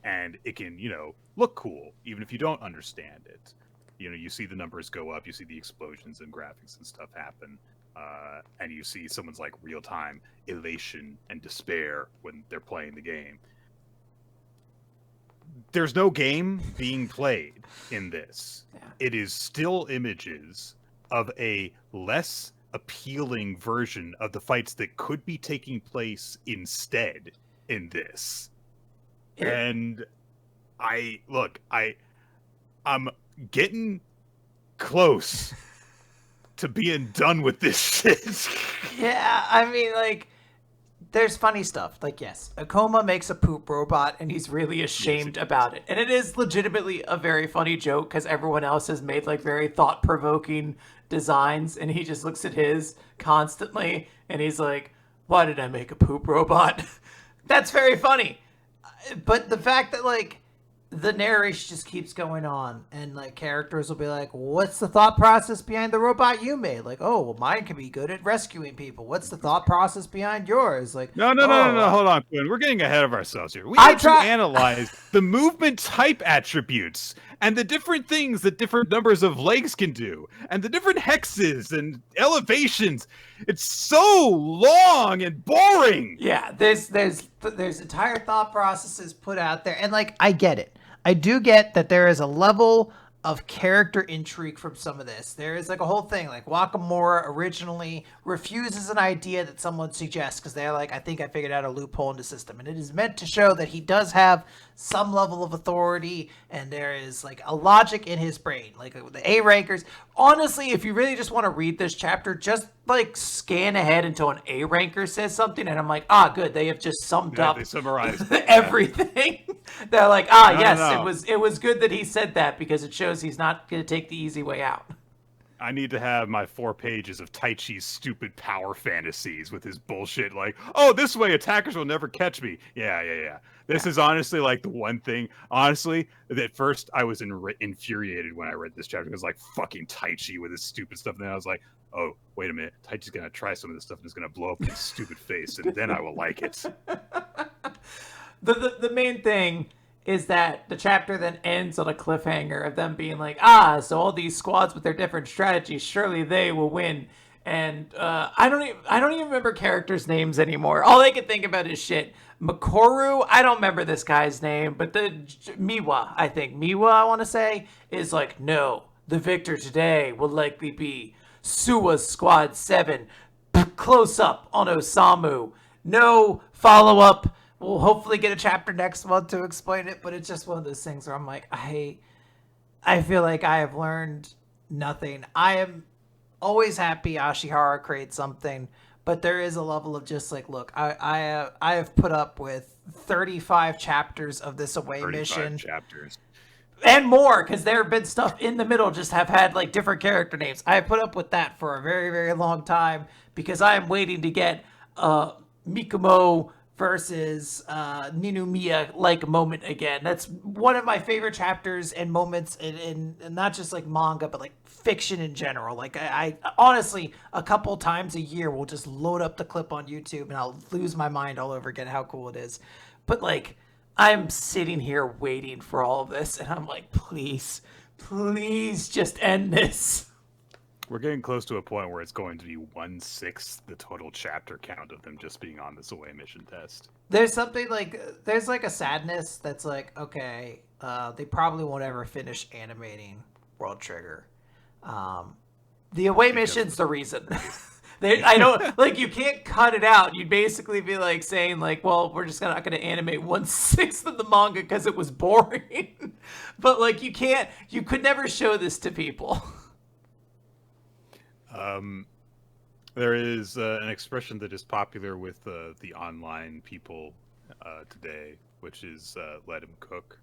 And it can, you know, look cool, even if you don't understand it. You know, you see the numbers go up, you see the explosions and graphics and stuff happen. And you see someone's like real-time elation and despair when they're playing the game. There's no game being played in this. Yeah. It is still images of a less appealing version of the fights that could be taking place instead in this. Yeah. And I'm getting close to being done with this shit. Yeah, I mean, like, there's funny stuff. Like, yes, Akoma makes a poop robot, and he's really ashamed about it. And it is legitimately a very funny joke, because everyone else has made, like, very thought-provoking designs, and he just looks at his constantly, and he's like, why did I make a poop robot? That's very funny. But the fact that, like, the narration just keeps going on, and like characters will be like, what's the thought process behind the robot you made? Like, oh, well, mine can be good at rescuing people. What's the thought process behind yours? Like, no, hold on, Quinn. We're getting ahead of ourselves here. We need to analyze the movement type attributes and the different things that different numbers of legs can do, and the different hexes and elevations. It's so long and boring. Yeah, there's entire thought processes put out there, and like, I get it. I do get that there is a level of character intrigue from some of this. There is like a whole thing, like Wakamura originally refuses an idea that someone suggests because they're like, I think I figured out a loophole in the system. And it is meant to show that he does have some level of authority and there is like a logic in his brain. Like the A rankers, honestly, if you really just want to read this chapter, just like scan ahead until an A ranker says something and I'm like, good, they have just summed up they summarized everything. They're like, yes, no. It was good that he said that because it shows he's not going to take the easy way out. I need to have my 4 pages of Taichi's stupid power fantasies with his bullshit like, oh, this way attackers will never catch me. Yeah. This is honestly like the one thing, honestly, that at first I was infuriated when I read this chapter. It was like fucking Taichi with his stupid stuff. And then I was like, oh, wait a minute. Taichi's going to try some of this stuff and it's going to blow up in his stupid face. And then I will like it. The main thing is that the chapter then ends on a cliffhanger of them being like, so all these squads with their different strategies, surely they will win. And I don't even remember characters' names anymore. All I can think about is shit. Makoru, I don't remember this guy's name, but the Miwa, I want to say, is like, no, the victor today will likely be Suwa's Squad 7. Close up on Osamu. No follow-up. We'll hopefully get a chapter next month to explain it, but it's just one of those things where I'm like, I feel like I have learned nothing. I am always happy Ashihara creates something, but there is a level of just like, look, I have put up with 35 chapters of this away mission. Chapters. And more, because there have been stuff in the middle just have had like different character names. I have put up with that for a very, very long time because I am waiting to get Mikumo versus Ninomiya like moment again. That's one of my favorite chapters and moments in not just like manga, but like fiction in general. Like I honestly, a couple times a year will just load up the clip on YouTube and I'll lose my mind all over again how cool it is. But like, I'm sitting here waiting for all of this and I'm like, please just end this. We're getting close to a point where it's going to be 1/6 the total chapter count of them just being on this away mission test. There's something like, there's like a sadness that's like, okay, they probably won't ever finish animating World Trigger. The away mission's the reason. I don't, like, you can't cut it out. You'd basically be like saying like, well, we're just not going to animate 1/6 of the manga because it was boring. But like, you could never show this to people. There is an expression that is popular with the online people today, which is let him cook.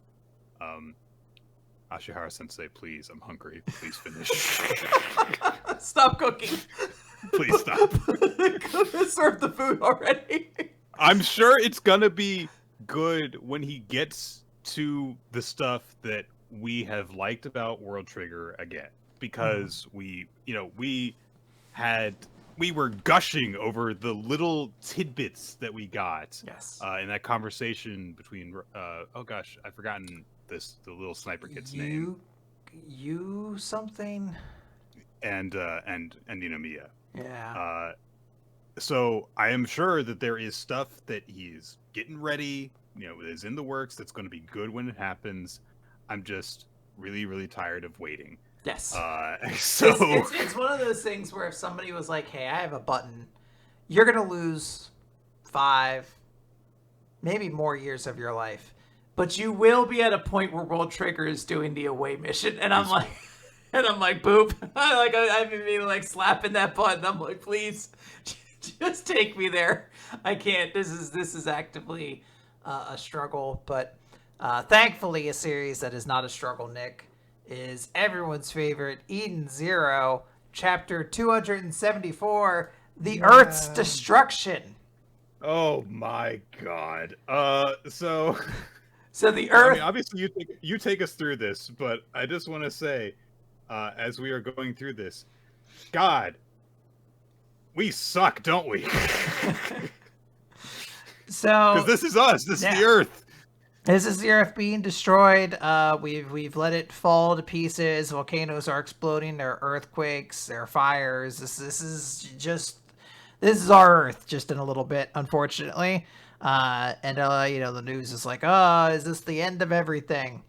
Ashihara Sensei, please, I'm hungry. Please finish. Stop cooking. Please stop. Serve the food already. I'm sure it's gonna be good when he gets to the stuff that we have liked about World Trigger again. Because we were gushing over the little tidbits that we got. Yes. In that conversation between oh gosh, I've forgotten the little sniper kid's name. You something. And Ninomiya. Yeah. So I am sure that there is stuff that he's getting ready, is in the works that's going to be good when it happens. I'm just really, really tired of waiting. Yes. So it's one of those things where if somebody was like, hey, I have a button, you're going to lose 5, maybe more years of your life, but you will be at a point where World Trigger is doing the away mission. And I'm like, boop. I've been like slapping that button. I'm like, please just take me there. I can't, this is actively a struggle, but thankfully a series that is not a struggle, Nick, is everyone's favorite Eden Zero, chapter 274, The Earth's Destruction. Oh my god. So the Earth... I mean, obviously you take us through this, but I just want to say, as we are going through this, God, we suck, don't we? So... Because this is us. This is the Earth. This is the Earth being destroyed. We've let it fall to pieces. Volcanoes are exploding. There are earthquakes. There are fires. This is our Earth, just in a little bit, unfortunately. The news is like, is this the end of everything?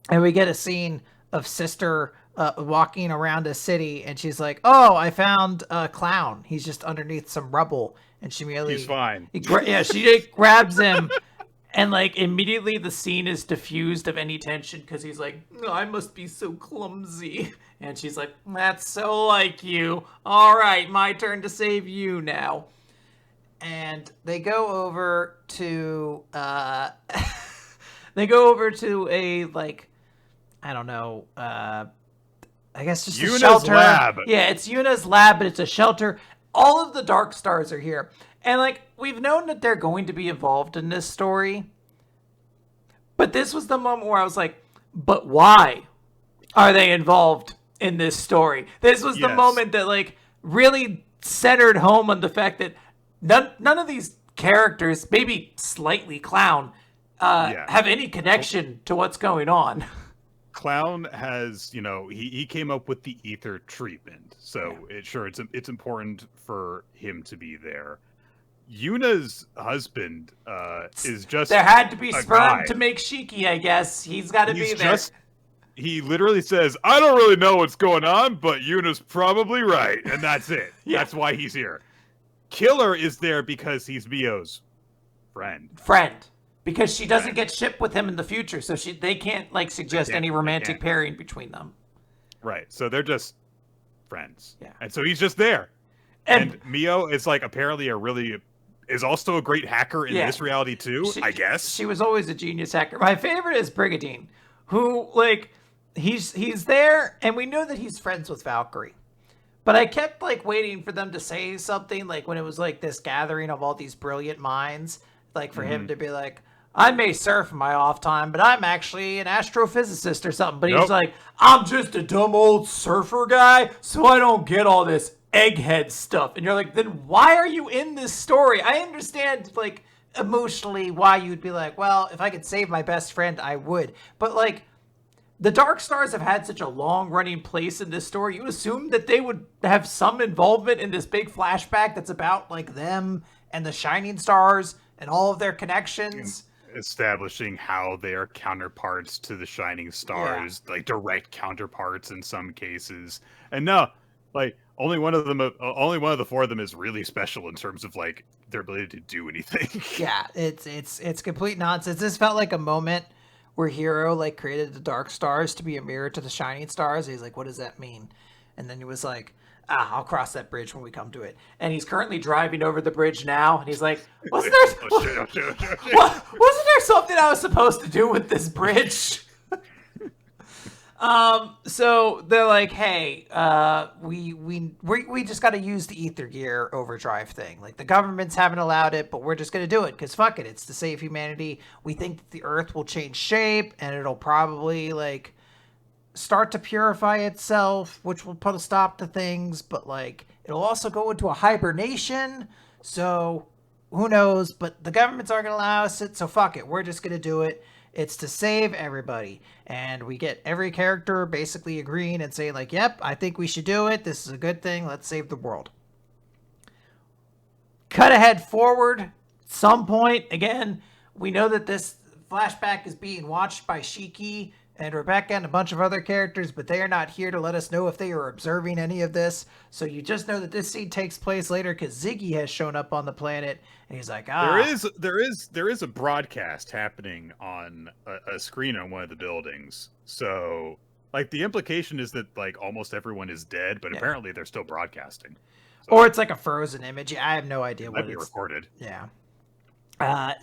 And we get a scene of Sister walking around a city, and she's like, "Oh, I found a clown. He's just underneath some rubble." And she immediately, he's fine. She grabs him. And, like, immediately the scene is diffused of any tension because he's like, oh, I must be so clumsy. And she's like, that's so like you. All right, my turn to save you now. And they go over to, a, like, I don't know, I guess just a Yuna's shelter. lab. Yeah, it's Yuna's lab, but it's a shelter. All of the Dark Stars are here. And, like, we've known that they're going to be involved in this story. But this was the moment where I was like, but why are they involved in this story? This was the moment that, like, really centered home on the fact that none of these characters, maybe slightly Clown, have any connection to what's going on. Clown has, he came up with the ether treatment, so it's important for him to be there. Yuna's husband is just there had to be sperm guy. to make Shiki, I guess. He's got to be there. He literally says, I don't really know what's going on, but Yuna's probably right, and that's it. That's why he's here. Killer is there because he's Mio's friend. Because she doesn't get shipped with him in the future, so they can't like suggest any romantic pairing between them. Right. So they're just friends. Yeah. And so he's just there. And Mio is like apparently is also a great hacker in this reality too, I guess. She was always a genius hacker. My favorite is Brigadine, who like he's there, and we know that he's friends with Valkyrie. But I kept like waiting for them to say something, like when it was like this gathering of all these brilliant minds, like for him to be like, I may surf in my off time, but I'm actually an astrophysicist or something. But he's like, I'm just a dumb old surfer guy, so I don't get all this egghead stuff. And you're like, then why are you in this story? I understand, like, emotionally why you'd be like, well, if I could save my best friend, I would. But, like, the Dark Stars have had such a long-running place in this story. You would assume that they would have some involvement in this big flashback that's about, like, them and the Shining Stars and all of their connections. Establishing how they are counterparts to the Shining Stars, like direct counterparts in some cases. And no, like only one of the four of them is really special in terms of like their ability to do anything. Yeah, it's complete nonsense. This felt like a moment where Hero like created the Dark Stars to be a mirror to the Shining Stars. He's like, what does that mean? And then he was like, I'll cross that bridge when we come to it. And he's currently driving over the bridge now, and he's like, wasn't there something I was supposed to do with this bridge? So they're like, hey, we just got to use the ether gear overdrive thing. Like the governments haven't allowed it, but we're just going to do it because fuck it. It's to save humanity. We think that the earth will change shape and it'll probably like start to purify itself, which will put a stop to things, but like it'll also go into a hibernation, so who knows, but the governments aren't gonna allow us it, so fuck it, we're just gonna do it. It's to save everybody. And we get every character basically agreeing and saying like, yep, I think we should do it, this is a good thing, let's save the world. Cut ahead forward at some point. Again, we know that this flashback is being watched by Shiki and Rebecca and a bunch of other characters, but they are not here to let us know if they are observing any of this. So you just know that this scene takes place later because Ziggy has shown up on the planet, and he's like, There is a broadcast happening on a screen on one of the buildings. So, like, the implication is that like almost everyone is dead, but apparently they're still broadcasting. So, or it's like a frozen image. I have no idea what it might be recorded. Yeah.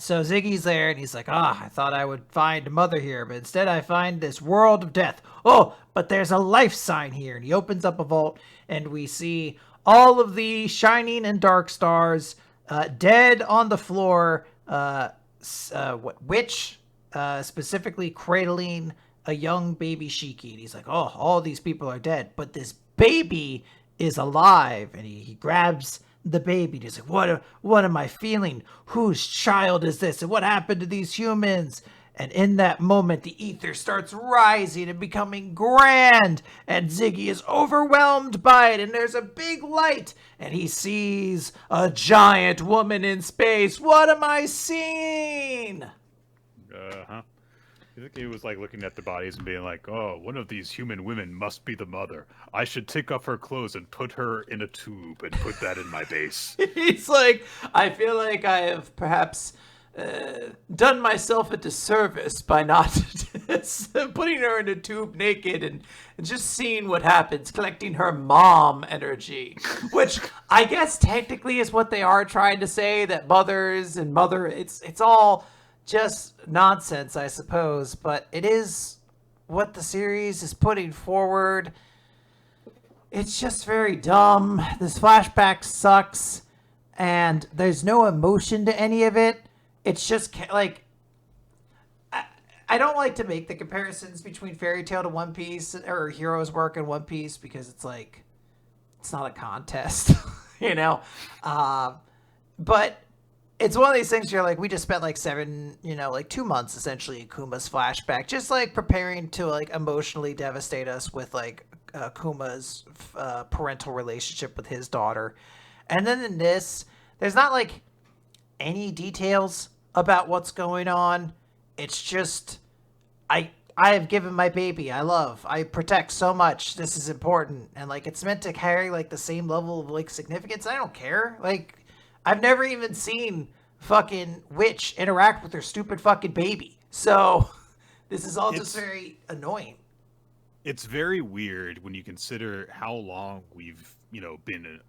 So Ziggy's there, and he's like, I thought I would find Mother here, but instead I find this world of death. Oh, but there's a life sign here. And he opens up a vault, and we see all of the Shining and Dark Stars dead on the floor. Witch specifically cradling a young baby Shiki. And he's like, oh, all these people are dead, but this baby is alive. And he grabs the baby. He's like, what am I feeling? Whose child is this? And what happened to these humans? And in that moment, the ether starts rising and becoming grand. And Ziggy is overwhelmed by it. And there's a big light. And he sees a giant woman in space. What am I seeing? I think he was like looking at the bodies and being like, oh, one of these human women must be the mother. I should take off her clothes and put her in a tube and put that in my base. He's like, I feel like I have perhaps done myself a disservice by not putting her in a tube naked and just seeing what happens, collecting her mom energy, which I guess technically is what they are trying to say, that mothers and it's all just nonsense, I suppose, but it is what the series is putting forward. It's just very dumb. This flashback sucks, and there's no emotion to any of it. It's just like I don't like to make the comparisons between Fairy Tail to One Piece or Hero's work and One Piece because it's like it's not a contest, you know. But it's one of these things where like we just spent like 2 months essentially in Kuma's flashback, just like preparing to like emotionally devastate us with like Kuma's parental relationship with his daughter. And then in this, there's not like any details about what's going on. It's just I have given my baby I love, I protect so much, this is important, and like it's meant to carry like the same level of like significance. I don't care. Like I've never even seen fucking Witch interact with her stupid fucking baby. So this is all just very annoying. It's very weird when you consider how long we've, been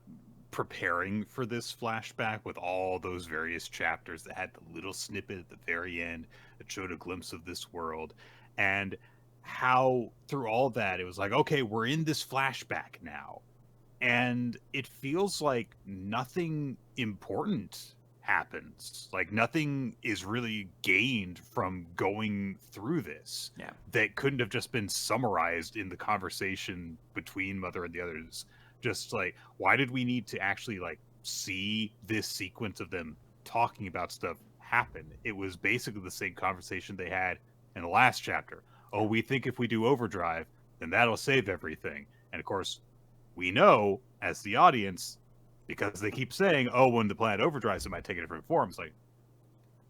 preparing for this flashback with all those various chapters that had the little snippet at the very end that showed a glimpse of this world, and how through all that it was like, okay, we're in this flashback now, and it feels like nothing important happens. Like nothing is really gained from going through this. Yeah. That couldn't have just been summarized in the conversation between Mother and the others. Just like, why did we need to actually like see this sequence of them talking about stuff happen? It was basically the same conversation they had in the last chapter. Oh, we think if we do overdrive, then that'll save everything. And of course, we know as the audience, because they keep saying, oh, when the planet overdrives, it might take a different form. It's like,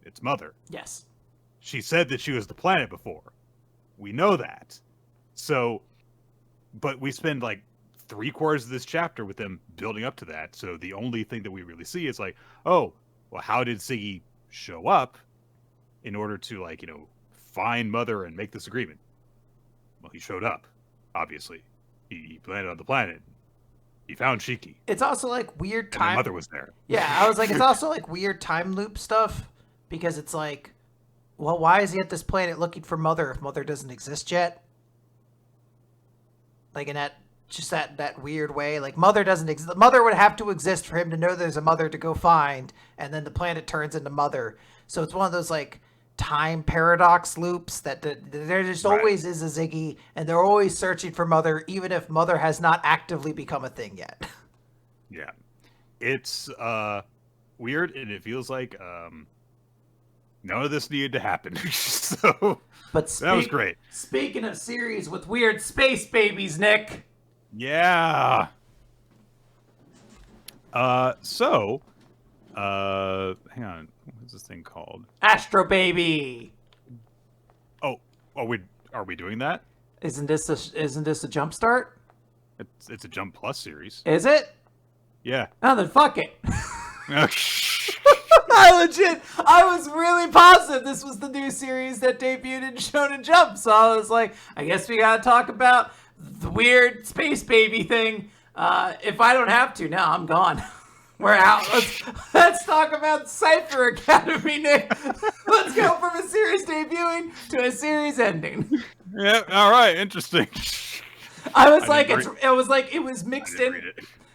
it's Mother. Yes. She said that she was the planet before. We know that. So, but we spend like 3/4 of this chapter with them building up to that. So the only thing that we really see is like, oh, well, how did Siggy show up in order to like, find Mother and make this agreement? Well, he showed up, obviously. He landed on the planet. He found Shiki. It's also like weird time. And Mother was there. Yeah, I was like, it's also like weird time loop stuff because it's like, well, why is he at this planet looking for Mother if Mother doesn't exist yet? Like in that weird way, like Mother doesn't exist. Mother would have to exist for him to know there's a Mother to go find, and then the planet turns into Mother. So it's one of those like time paradox loops that there just always is a Ziggy, and they're always searching for Mother, even if Mother has not actively become a thing yet. Yeah, it's weird, and it feels like none of this needed to happen. So, but that was great. Speaking of series with weird space babies, Nick. Yeah. So, hang on. What's this thing called? Astro Baby. Oh, are we doing that? Isn't this a jump start? It's a Jump Plus series. Is it? Yeah. Oh, then fuck it. I was really positive this was the new series that debuted in Shonen Jump, so I was like, I guess we gotta talk about the weird space baby thing. If I don't have to, now I'm gone. We're out. Let's talk about Cipher Academy, Nick. Let's go from a series debuting to a series ending. Yeah. All right. Interesting. It was mixed in.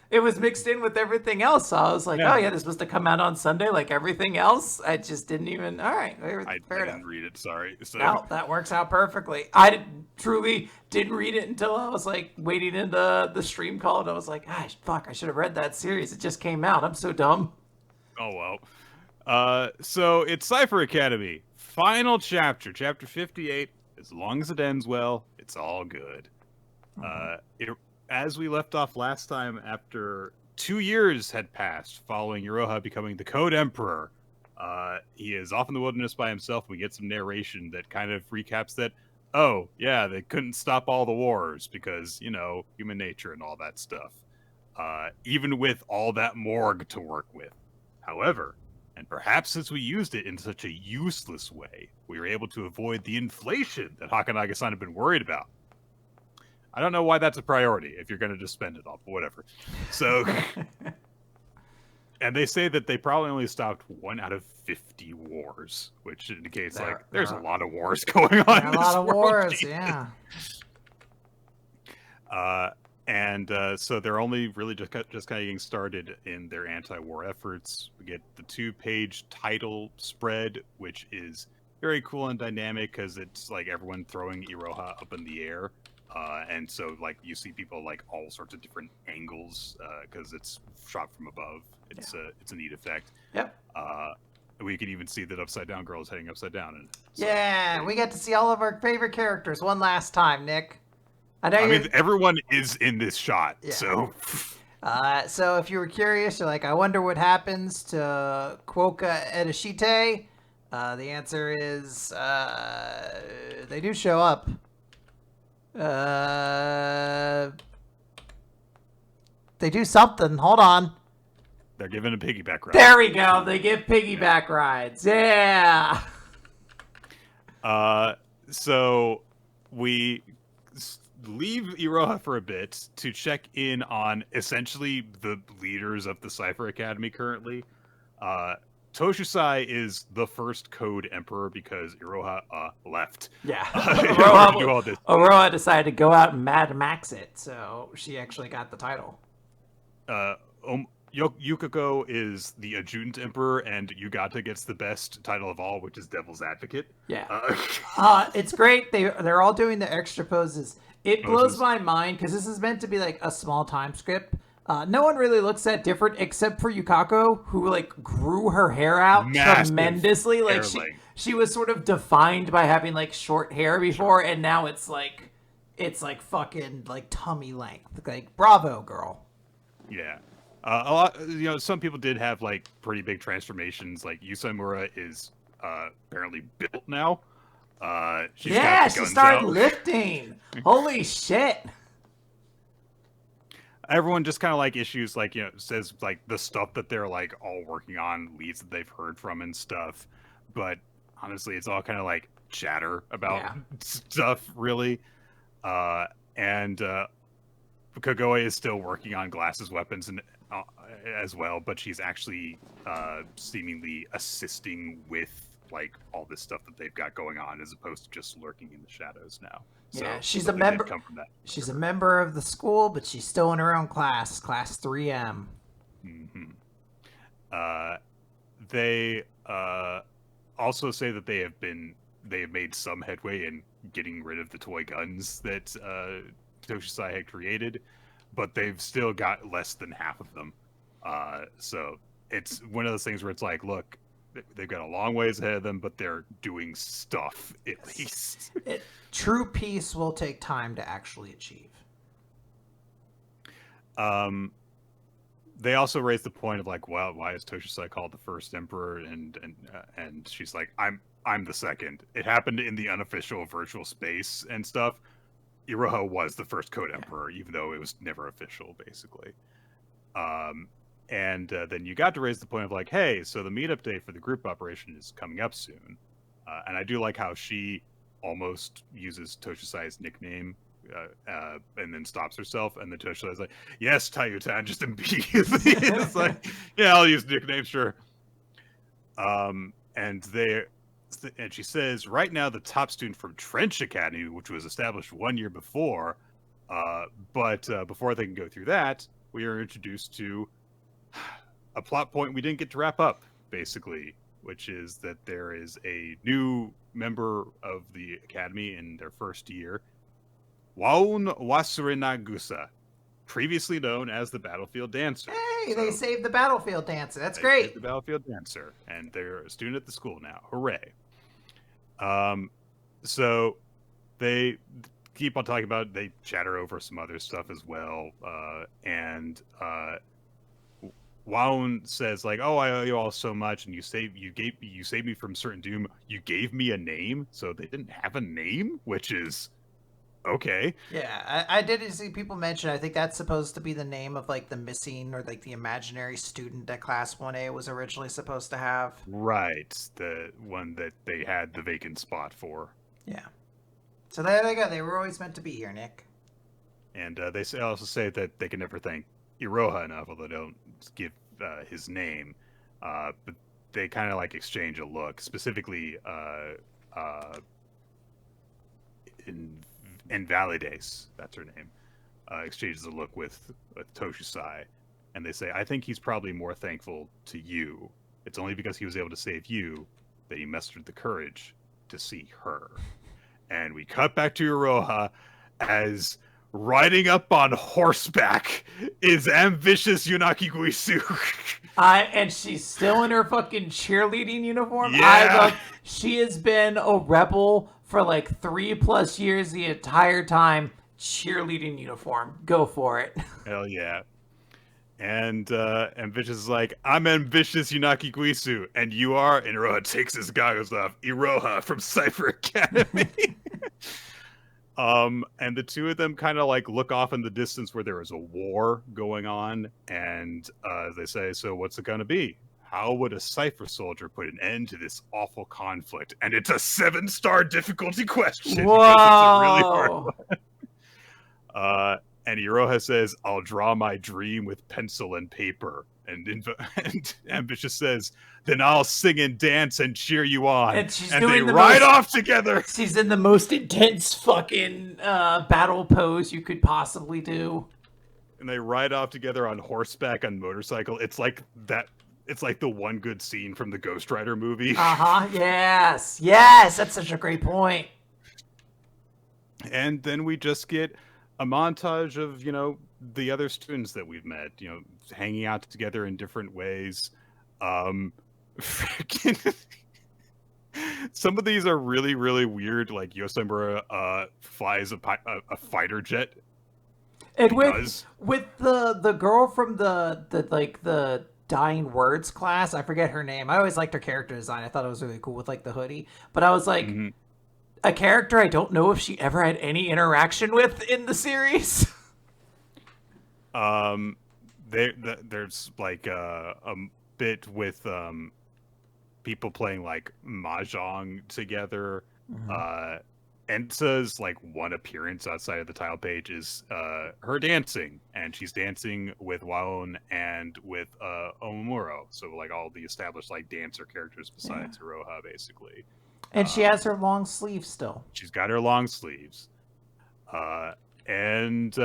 It was mixed in with everything else. So I was like, oh yeah, this was to come out on Sunday like everything else. I just didn't even. All right, I didn't read it. Sorry. So. No, that works out perfectly. I truly didn't read it until I was like waiting in the stream call, and I was like, gosh, fuck, I should have read that series. It just came out. I'm so dumb. Oh well. So it's Cipher Academy, final chapter, chapter 58. As long as it ends well, it's all good. As we left off last time, after 2 years had passed following Iroha becoming the Code Emperor, he is off in the wilderness by himself. We get some narration that kind of recaps that, oh, yeah, they couldn't stop all the wars because, human nature and all that stuff. Even with all that morgue to work with. However, and perhaps since we used it in such a useless way, we were able to avoid the inflation that Hakanage-san had been worried about. I don't know why that's a priority if you're going to just spend it all, but whatever. So, and they say that they probably only stopped 1 out of 50 wars, which indicates there's a lot of wars going on. A lot of wars, yeah. And so they're only really just kind of getting started in their anti-war efforts. We get the 2-page title spread, which is very cool and dynamic because it's like everyone throwing Iroha up in the air. And so like you see people like all sorts of different angles because it's shot from above. It's a neat effect. Yep. We can even see that Upside Down Girl is heading upside down. And so, yeah, we get to see all of our favorite characters one last time, Nick. I mean, everyone is in this shot, yeah. so. So if you were curious, you're like, I wonder what happens to Kwoka Edashite. The answer is they do show up. They do something. Hold on. They're giving a piggyback ride. There we go. They give piggyback rides. Yeah. So we leave Iroha for a bit to check in on essentially the leaders of the Cipher Academy currently. Toshusai is the first Code Emperor because Iroha left. Yeah. Iroha decided to go out and Mad Max it, so she actually got the title. Yukiko is the Adjutant Emperor, and Yugata gets the best title of all, which is Devil's Advocate. Yeah. It's great. They're all doing the extra poses. It blows my mind because this is meant to be like a small time script. No one really looks that different except for Yukako, who like grew her hair out tremendously. Like she was sort of defined by having like short hair before, and now it's like fucking like tummy length. Like bravo, girl. Yeah. A lot, some people did have like pretty big transformations. Like Yusamura is apparently built now. She started lifting. Holy shit! Everyone just kind of like issues like says like the stuff that they're like all working on, leads that they've heard from and stuff. But honestly, it's all kind of like chatter about stuff, really. And Kagoe is still working on Glass's weapons and as well, but she's actually seemingly assisting with like all this stuff that they've got going on, as opposed to just lurking in the shadows now. So she's a member. She's a member of the school, but she's still in her own class 3M. Mm-hmm. They also say that they have made some headway in getting rid of the toy guns that Toshusai had created, but they've still got less than half of them. So it's one of those things where it's like, look, they've got a long ways ahead of them, but they're doing stuff at least. True peace will take time to actually achieve. They also raised the point of like, well, why is Toshusai called the first emperor? And she's like, I'm the second. It happened in the unofficial virtual space and stuff. Iroha was the first Code Emperor, even though it was never official, basically. And then you got to raise the point of like, hey, so the meetup day for the group operation is coming up soon. And I do like how she almost uses Toshusai's nickname and then stops herself. And then Toshusai's like, yes, Tayutan, just immediately. It's like, yeah, I'll use the nickname, sure. And she says, right now, the top student from Trench Academy, which was established 1 year before, but before they can go through that, we are introduced to a plot point we didn't get to wrap up, basically, which is that there is a new member of the academy in their first year, Waun Wasurenagusa, previously known as the Battlefield Dancer. Hey, they saved the Battlefield Dancer. That's great. Saved the Battlefield Dancer, and they're a student at the school now. Hooray. So they keep on talking about, they chatter over some other stuff as well. And Waun says like, oh, I owe you all so much, and you saved me from certain doom. You gave me a name, so they didn't have a name, which is okay. Yeah, I did see people mention, I think that's supposed to be the name of like the missing or like the imaginary student that Class 1A was originally supposed to have. Right, the one that they had the vacant spot for. Yeah. So there they go. They were always meant to be here, Nick. And they also say that they can never thank Iroha enough, although they don't give his name. But they kind of like exchange a look, specifically Invalides, that's her name. exchanges a look with Toshusai, and they say, I think he's probably more thankful to you. It's only because he was able to save you that he mustered the courage to see her. And we cut back to Iroha as riding up on horseback is ambitious Yunaki Guisu. And she's still in her fucking cheerleading uniform. Yeah. She has been a rebel for like 3+ years the entire time. Cheerleading uniform. Go for it. Hell yeah. And Ambitious is like, I'm ambitious Yunaki Guisu, and you are? And Iroha takes his goggles off. Iroha from Cipher Academy. And the two of them kind of like look off in the distance where there is a war going on, and they say, so what's it gonna be? How would a Cipher soldier put an end to this awful conflict? And it's a 7-star difficulty question. Whoa! Because it's a really hard one. And Iroha says, I'll draw my dream with pencil and paper. And Ambitious says, then I'll sing and dance and cheer you on. And they ride off together. She's in the most intense fucking battle pose you could possibly do. And they ride off together on horseback on motorcycle. It's like that. It's like the one good scene from the Ghost Rider movie. Yes. Yes. That's such a great point. And then we just get a montage of, the other students that we've met, hanging out together in different ways. Some of these are really, really weird. Like Yosamura flies a fighter jet. And with the girl from the Dying Words class, I forget her name. I always liked her character design. I thought it was really cool with like the hoodie. But I was like, a character I don't know if she ever had any interaction with in the series. There's like a bit with people playing like mahjong together. Ensa's like one appearance outside of the title page is her dancing, and she's dancing with Waon and with Omamuro, so like all the established like dancer characters besides Iroha, basically. And she has her long sleeves still. She's got her long sleeves. It's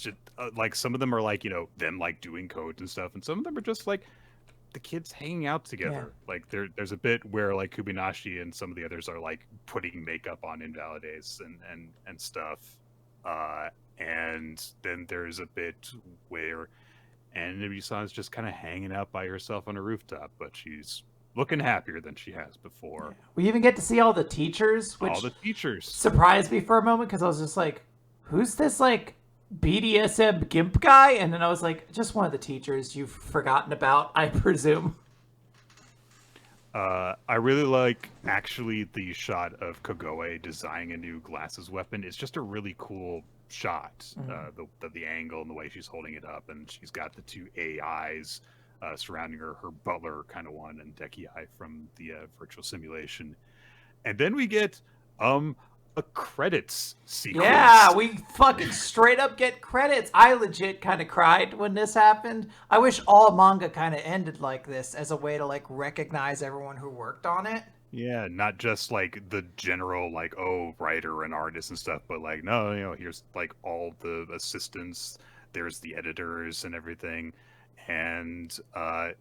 just like some of them are like, them like doing codes and stuff, and some of them are just like the kids hanging out together. Like there's a bit where like Kubinashi and some of the others are like putting makeup on Invalidates and stuff. And then there's a bit where Nibisan is just kind of hanging out by herself on a rooftop, but she's looking happier than she has before. We even get to see all the teachers, which surprised me for a moment because I was just like, who's this like BDSM gimp guy? And then I was like, just one of the teachers you've forgotten about, I presume. I really like actually the shot of Kogoe designing a new glasses weapon. It's just a really cool shot. The angle and the way she's holding it up, and she's got the two AIs surrounding her butler kind of one, and Dekii from the virtual simulation. And then we get a credits sequence. Yeah, we fucking straight up get credits. I legit kind of cried when this happened. I wish all manga kind of ended like this as a way to like recognize everyone who worked on it. Yeah, not just like the general like, oh, writer and artist and stuff, but like, no, here's like all the assistants, there's the editors and everything. And I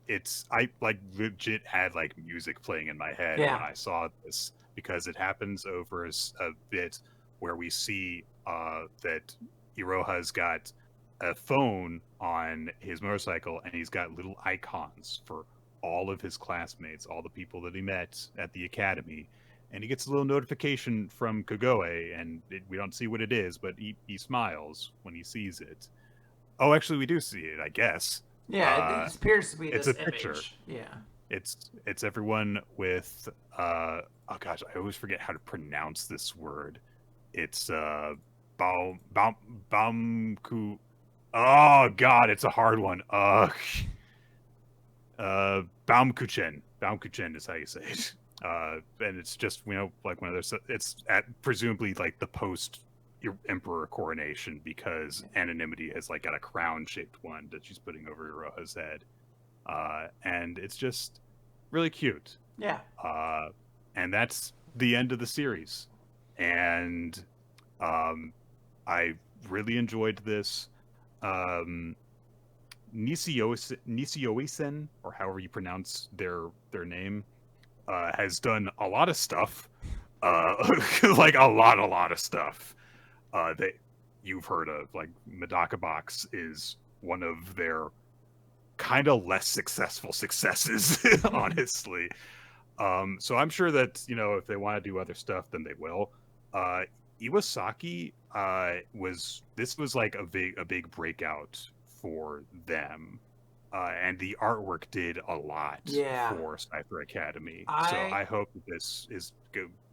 like legit had like music playing in my head when I saw this, because it happens over a bit where we see that Iroha's got a phone on his motorcycle, and he's got little icons for all of his classmates, all the people that he met at the academy. And he gets a little notification from Kogoe, and we don't see what it is, but he smiles when he sees it. Oh, actually, we do see it, I guess. Yeah, it appears to be it's this a picture. Image. Yeah. It's everyone with oh gosh, I always forget how to pronounce this word. It's Baumku. Oh god, it's a hard one. Baumkuchen. Baumkuchen is how you say it. And it's just, like one of those, it's at presumably like the post emperor coronation, because Anonymity has like got a crown shaped one that she's putting over Iroha's head. And it's just really cute. Yeah. And that's the end of the series. And I really enjoyed this. Nisioisen, or however you pronounce their name, has done a lot of stuff. Like a lot of stuff. That you've heard of. Like Medaka Box is one of their kind of less successful successes, honestly. So I'm sure that, you know, if they want to do other stuff, then they will. Iwasaki this was like a big breakout for them. And the artwork did a lot for Cipher Academy. So I hope that this is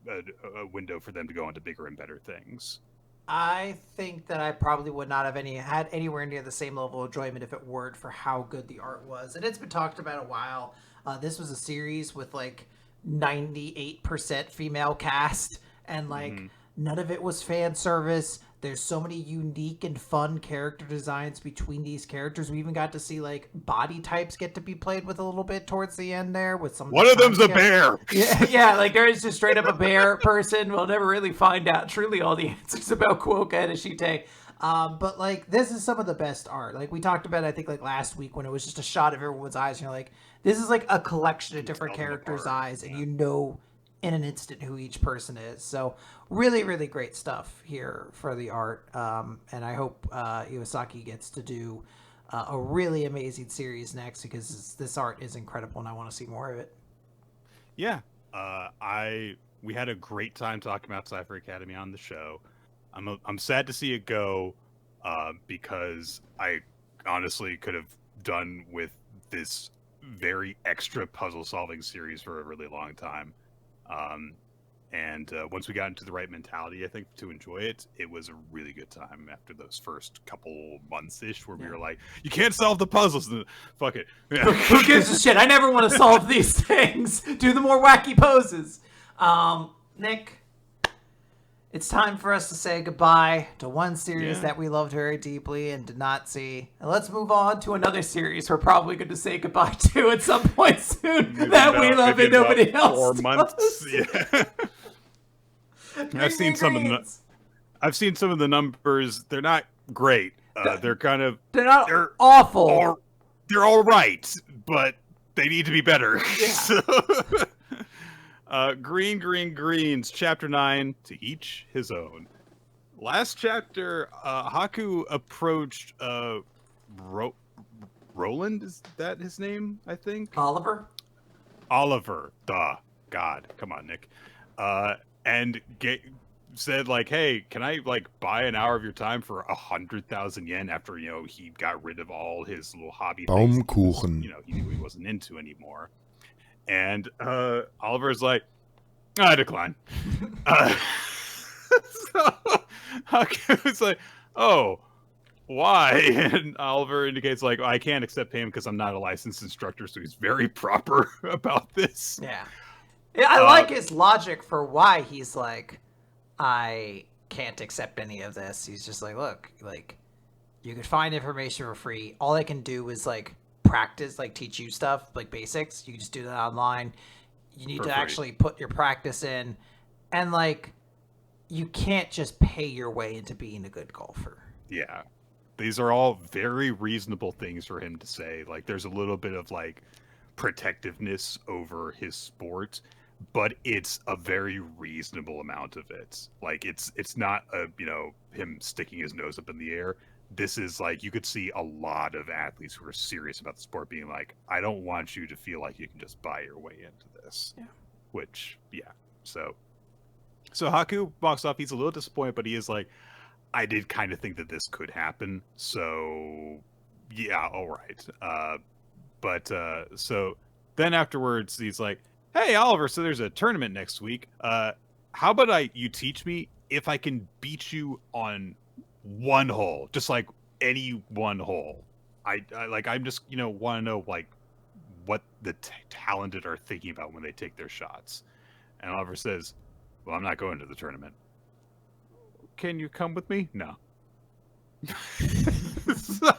a window for them to go into bigger and better things. I think that I probably would not have had anywhere near the same level of enjoyment if it weren't for how good the art was. And it's been talked about a while. This was a series with like 98% female cast, and like none of it was fan service. There's so many unique and fun character designs between these characters. We even got to see like body types get to be played with a little bit towards the end there with some. One of them's a bear. Yeah, like there is just straight up a bear person. We'll never really find out truly all the answers about Kuoka and Ashite. But like this is some of the best art. Like we talked about, I think like last week when it was just a shot of everyone's eyes, and you're like, this is like a collection of different characters' eyes, and you know in an instant who each person is. So really, really great stuff here for the art. And I hope Iwasaki gets to do a really amazing series next, because this art is incredible and I want to see more of it. Yeah. We had a great time talking about Cipher Academy on the show. I'm sad to see it go, because I honestly could have done with this very extra puzzle solving series for a really long time. And once we got into the right mentality, I think, to enjoy it, it was a really good time after those first couple months-ish where we were like, you can't solve the puzzles. Fuck it. Yeah. Who gives a shit? I never want to solve these things. Do the more wacky poses. Nick, it's time for us to say goodbye to one series that we loved very deeply and did not see. And let's move on to another series we're probably going to say goodbye to at some point soon that we love and nobody else 4 months. Yeah. I've seen some of the numbers. They're not great. They're not awful. They're all right, but they need to be better. Yeah. So, Greens, Chapter 9, To Each His Own. Last chapter, Haku approached Roland, is that his name, I think? Oliver. Duh. God. Come on, Nick. And said, like, hey, can I, like, buy an hour of your time for 100,000 yen after, you know, he got rid of all his little hobby things Baumkuchen. You know, he knew he wasn't into anymore. And Oliver's like, I decline. So Haku's like, oh, why? And Oliver indicates, like, I can't accept payment because I'm not a licensed instructor, so he's very proper about this. Yeah, I like his logic for why he's like, I can't accept any of this. He's just like, look, like, you could find information for free. All I can do is, like, practice, like, teach you stuff, like, basics. You can just do that online. You need to actually put your practice in. And, like, you can't just pay your way into being a good golfer. Yeah. These are all very reasonable things for him to say. Like, there's a little bit of, like, protectiveness over his sport, but it's a very reasonable amount of it. Like, it's not him sticking his nose up in the air. This is like, you could see a lot of athletes who are serious about the sport being like, I don't want you to feel like you can just buy your way into this. Yeah. Which, yeah. So Haku walks off. He's a little disappointed, but he is like, I did kind of think that this could happen. So yeah, all right. So then afterwards, he's like, hey, Oliver, so there's a tournament next week. How about you teach me if I can beat you on one hole, just like any one hole. I I'm just, want to know, like, what the talented are thinking about when they take their shots. And Oliver says, well, I'm not going to the tournament. Can you come with me? No. So,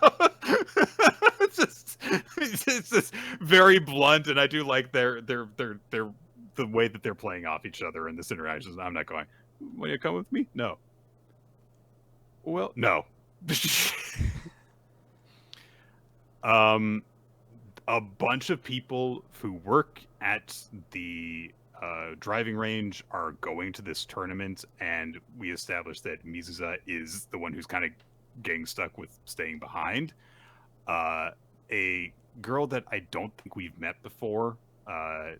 it's just very blunt, and I do like their the way that they're playing off each other in this interaction. I'm not going. Will you come with me? No. Well, no. um, a bunch of people who work at the driving range are going to this tournament, and we established that Mizusa is the one who's kind of getting stuck with staying behind. A girl that I don't think we've met before,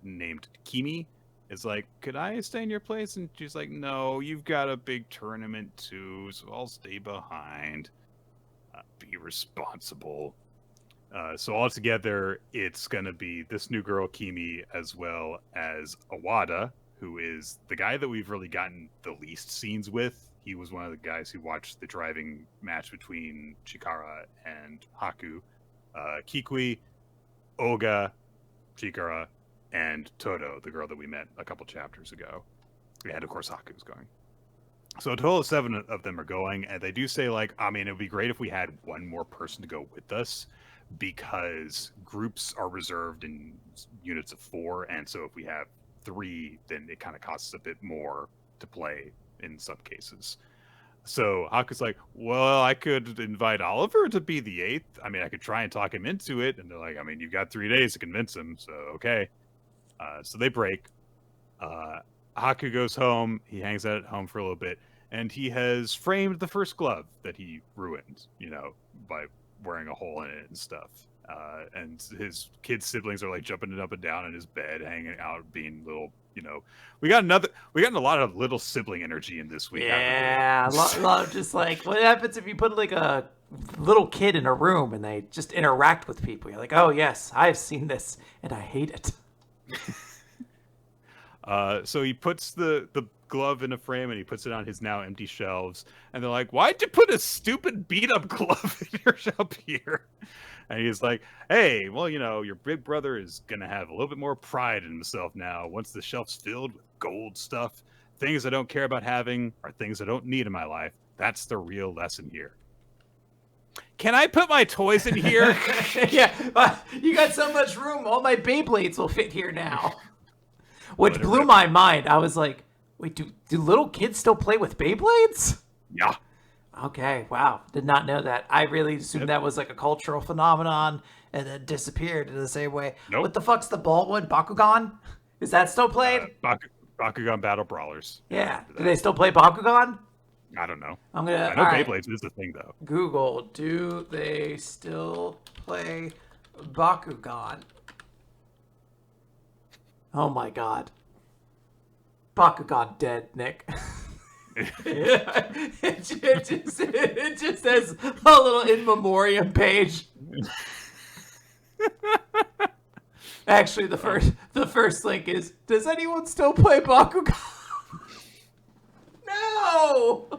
named Kimi, is like, could I stay in your place? And she's like, no, you've got a big tournament too, so I'll stay behind. Be responsible. So altogether, it's going to be this new girl, Kimi, as well as Awada, who is the guy that we've really gotten the least scenes with. He was one of the guys who watched the driving match between Chikara and Haku. Kikui, Oga, Chikara, and Todo, the girl that we met a couple chapters ago. And of course, Haku's going. So a total of 7 of them are going, and they do say, like, I mean, it would be great if we had one more person to go with us, because groups are reserved in units of 4, and so if we have 3, then it kind of costs a bit more to play in some cases. So Haku's like, well, I could invite Oliver to be the 8th. I mean, I could try and talk him into it. And they're like, I mean, you've got 3 days to convince him, so okay. So they break. Haku goes home. He hangs out at home for a little bit, and he has framed the first glove that he ruined, by wearing a hole in it and stuff. And his kid siblings are like jumping up and down in his bed, hanging out, being little, we got a lot of little sibling energy in this week. Yeah, a lot of just like, what happens if you put like a little kid in a room and they just interact with people? You're like, oh yes, I've seen this and I hate it. So he puts the glove in a frame and he puts it on his now empty shelves, and they're like, why'd you put a stupid beat up glove in your shelf here? And he's like, hey, well, your big brother is gonna have a little bit more pride in himself now once the shelf's filled with gold stuff. Things I don't care about having are things I don't need in my life. That's the real lesson here. Can I put my toys in here? Yeah, you got so much room, all my Beyblades will fit here now. Which blew my mind. I was like, wait, do little kids still play with Beyblades? Yeah. Okay, wow. Did not know that. I really assumed that was like a cultural phenomenon and then disappeared in the same way. Nope. What the fuck's the ball one? Bakugan? Is that still played? Bakugan Battle Brawlers. Yeah. Do they still play Bakugan? I don't know. I know Beyblades is the thing, though. Google, do they still play Bakugan? Oh my god. Bakugan dead, Nick. it just has a little in memoriam page. Actually, the first link is, does anyone still play Bakugan? No!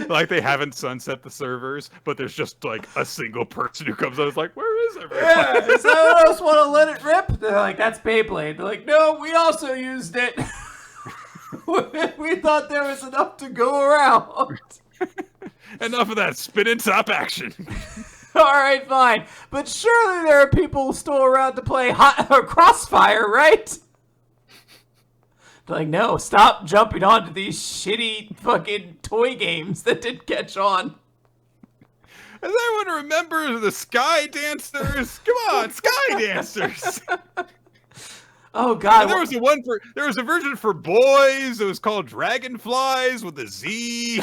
Like they haven't sunset the servers, but there's just like a single person who comes out and is like, where is everyone? Yeah, does anyone else want to let it rip? They're like, that's Beyblade. They're like, no, we also used it. We thought there was enough to go around. Enough of that spin and top action. All right, fine. But surely there are people still around to play Crossfire, right? They're like, no, stop jumping onto these shitty fucking toy games that didn't catch on. Does anyone remember the Sky Dancers? Come on, Sky Dancers! Oh god! And there was a version for boys. It was called Dragonflies with a Z.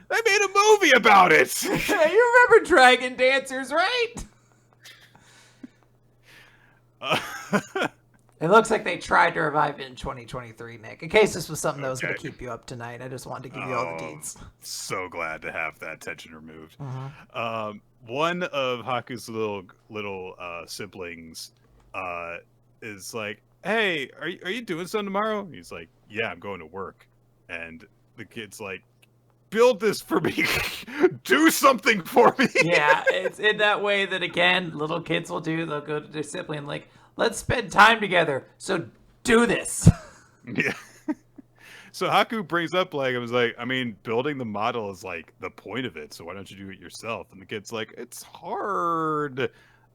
They made a movie about it. Yeah, you remember Dragon Dancers, right? It looks like they tried to revive it in 2023, Nick. In case this was something that was going to keep you up tonight, I just wanted to give you all the deeds. So glad to have that tension removed. Mm-hmm. One of Haku's little siblings is like, hey, are you doing something tomorrow? He's like, yeah, I'm going to work. And the kid's like, build this for me. Do something for me. Yeah, it's in that way that, again, little kids will do. They'll go to their sibling like, let's spend time together. So do this. Yeah. So Haku brings up, like, I was like, I mean, building the model is like the point of it. So why don't you do it yourself? And the kid's like, it's hard.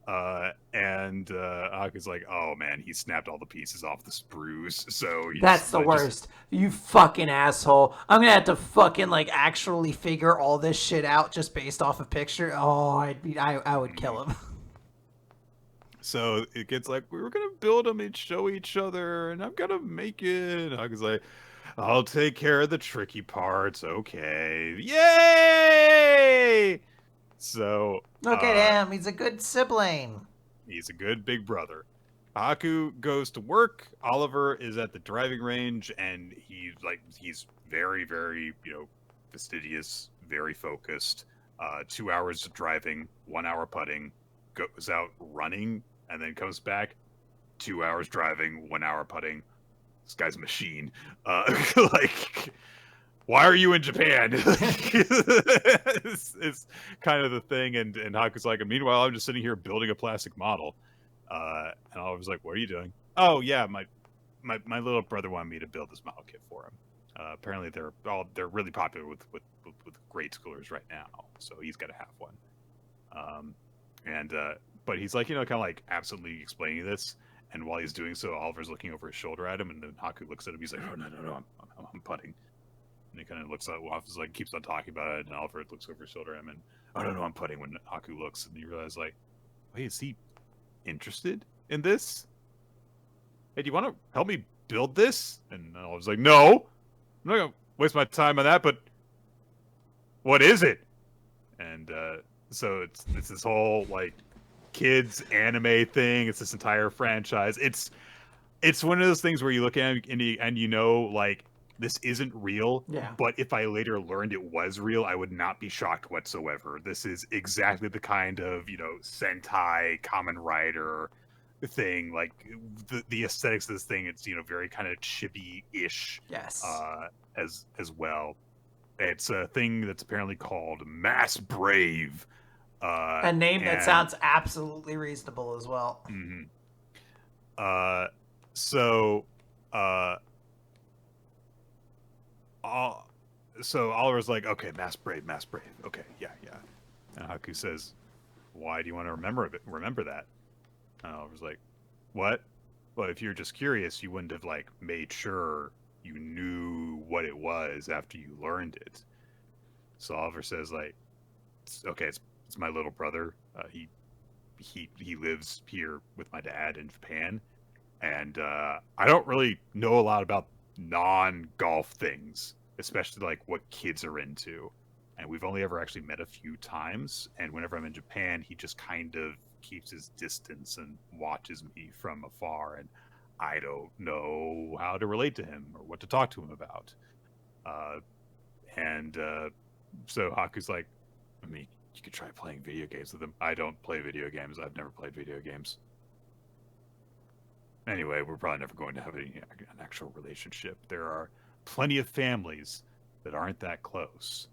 And And Haku's like, oh man, he snapped all the pieces off the sprues. So That's the worst. You fucking asshole. I'm gonna have to fucking like actually figure all this shit out just based off a picture. Oh, I would kill him. So it gets like, we were gonna build them and show each other, and I'm gonna make it. And Haku's like, I'll take care of the tricky parts. Okay, yay! So Look at him. He's a good sibling. he's a good big brother. Haku goes to work. Oliver is at the driving range, and he's very, very, fastidious, very focused. 2 hours of driving, 1 hour putting, goes out running, and then comes back. 2 hours driving, 1 hour putting. This guy's a machine. Like, why are you in Japan? it's kind of the thing. And Haku's like, meanwhile, I'm just sitting here building a plastic model. And I was like, what are you doing? Oh yeah, my little brother wanted me to build this model kit for him. Apparently they're really popular with grade schoolers right now, so he's got to have one. But he's like, kind of like absently explaining this, and while he's doing so, Oliver's looking over his shoulder at him, and then Haku looks at him. He's like, oh no, I'm putting. And he kind of looks at Waffles, like keeps on talking about it, and Oliver looks over his shoulder at him, and oh no, I'm putting. When Haku looks, and you realize like, wait, is he interested in this? Hey, do you want to help me build this? And I was like, no, I'm not gonna waste my time on that. But what is it? And so it's this whole like kids anime thing. It's this entire franchise. It's one of those things where you look at it and like, this isn't real. Yeah. But if I later learned it was real, I would not be shocked whatsoever. This is exactly the kind of, Sentai, Kamen Rider thing. Like, the aesthetics of this thing, it's, very kind of chibi-ish. Yes. As well. It's a thing that's apparently called Mass Brave. A name that sounds absolutely reasonable as well. Mm-hmm. So Oliver's like, okay, Mass Brave. Okay, yeah. And Haku says, why do you want to remember that? And Oliver's like, what? Well, if you're just curious, you wouldn't have like made sure you knew what it was after you learned it. So Oliver says like, it's my little brother. He lives here with my dad in Japan, and I don't really know a lot about non-golf things, especially like what kids are into. And we've only ever actually met a few times, and whenever I'm in Japan, he just kind of keeps his distance and watches me from afar, and I don't know how to relate to him or what to talk to him about. So Haku's like, you could try playing video games with him. I don't play video games. I've never played video games. Anyway, we're probably never going to have an actual relationship. There are plenty of families that aren't that close.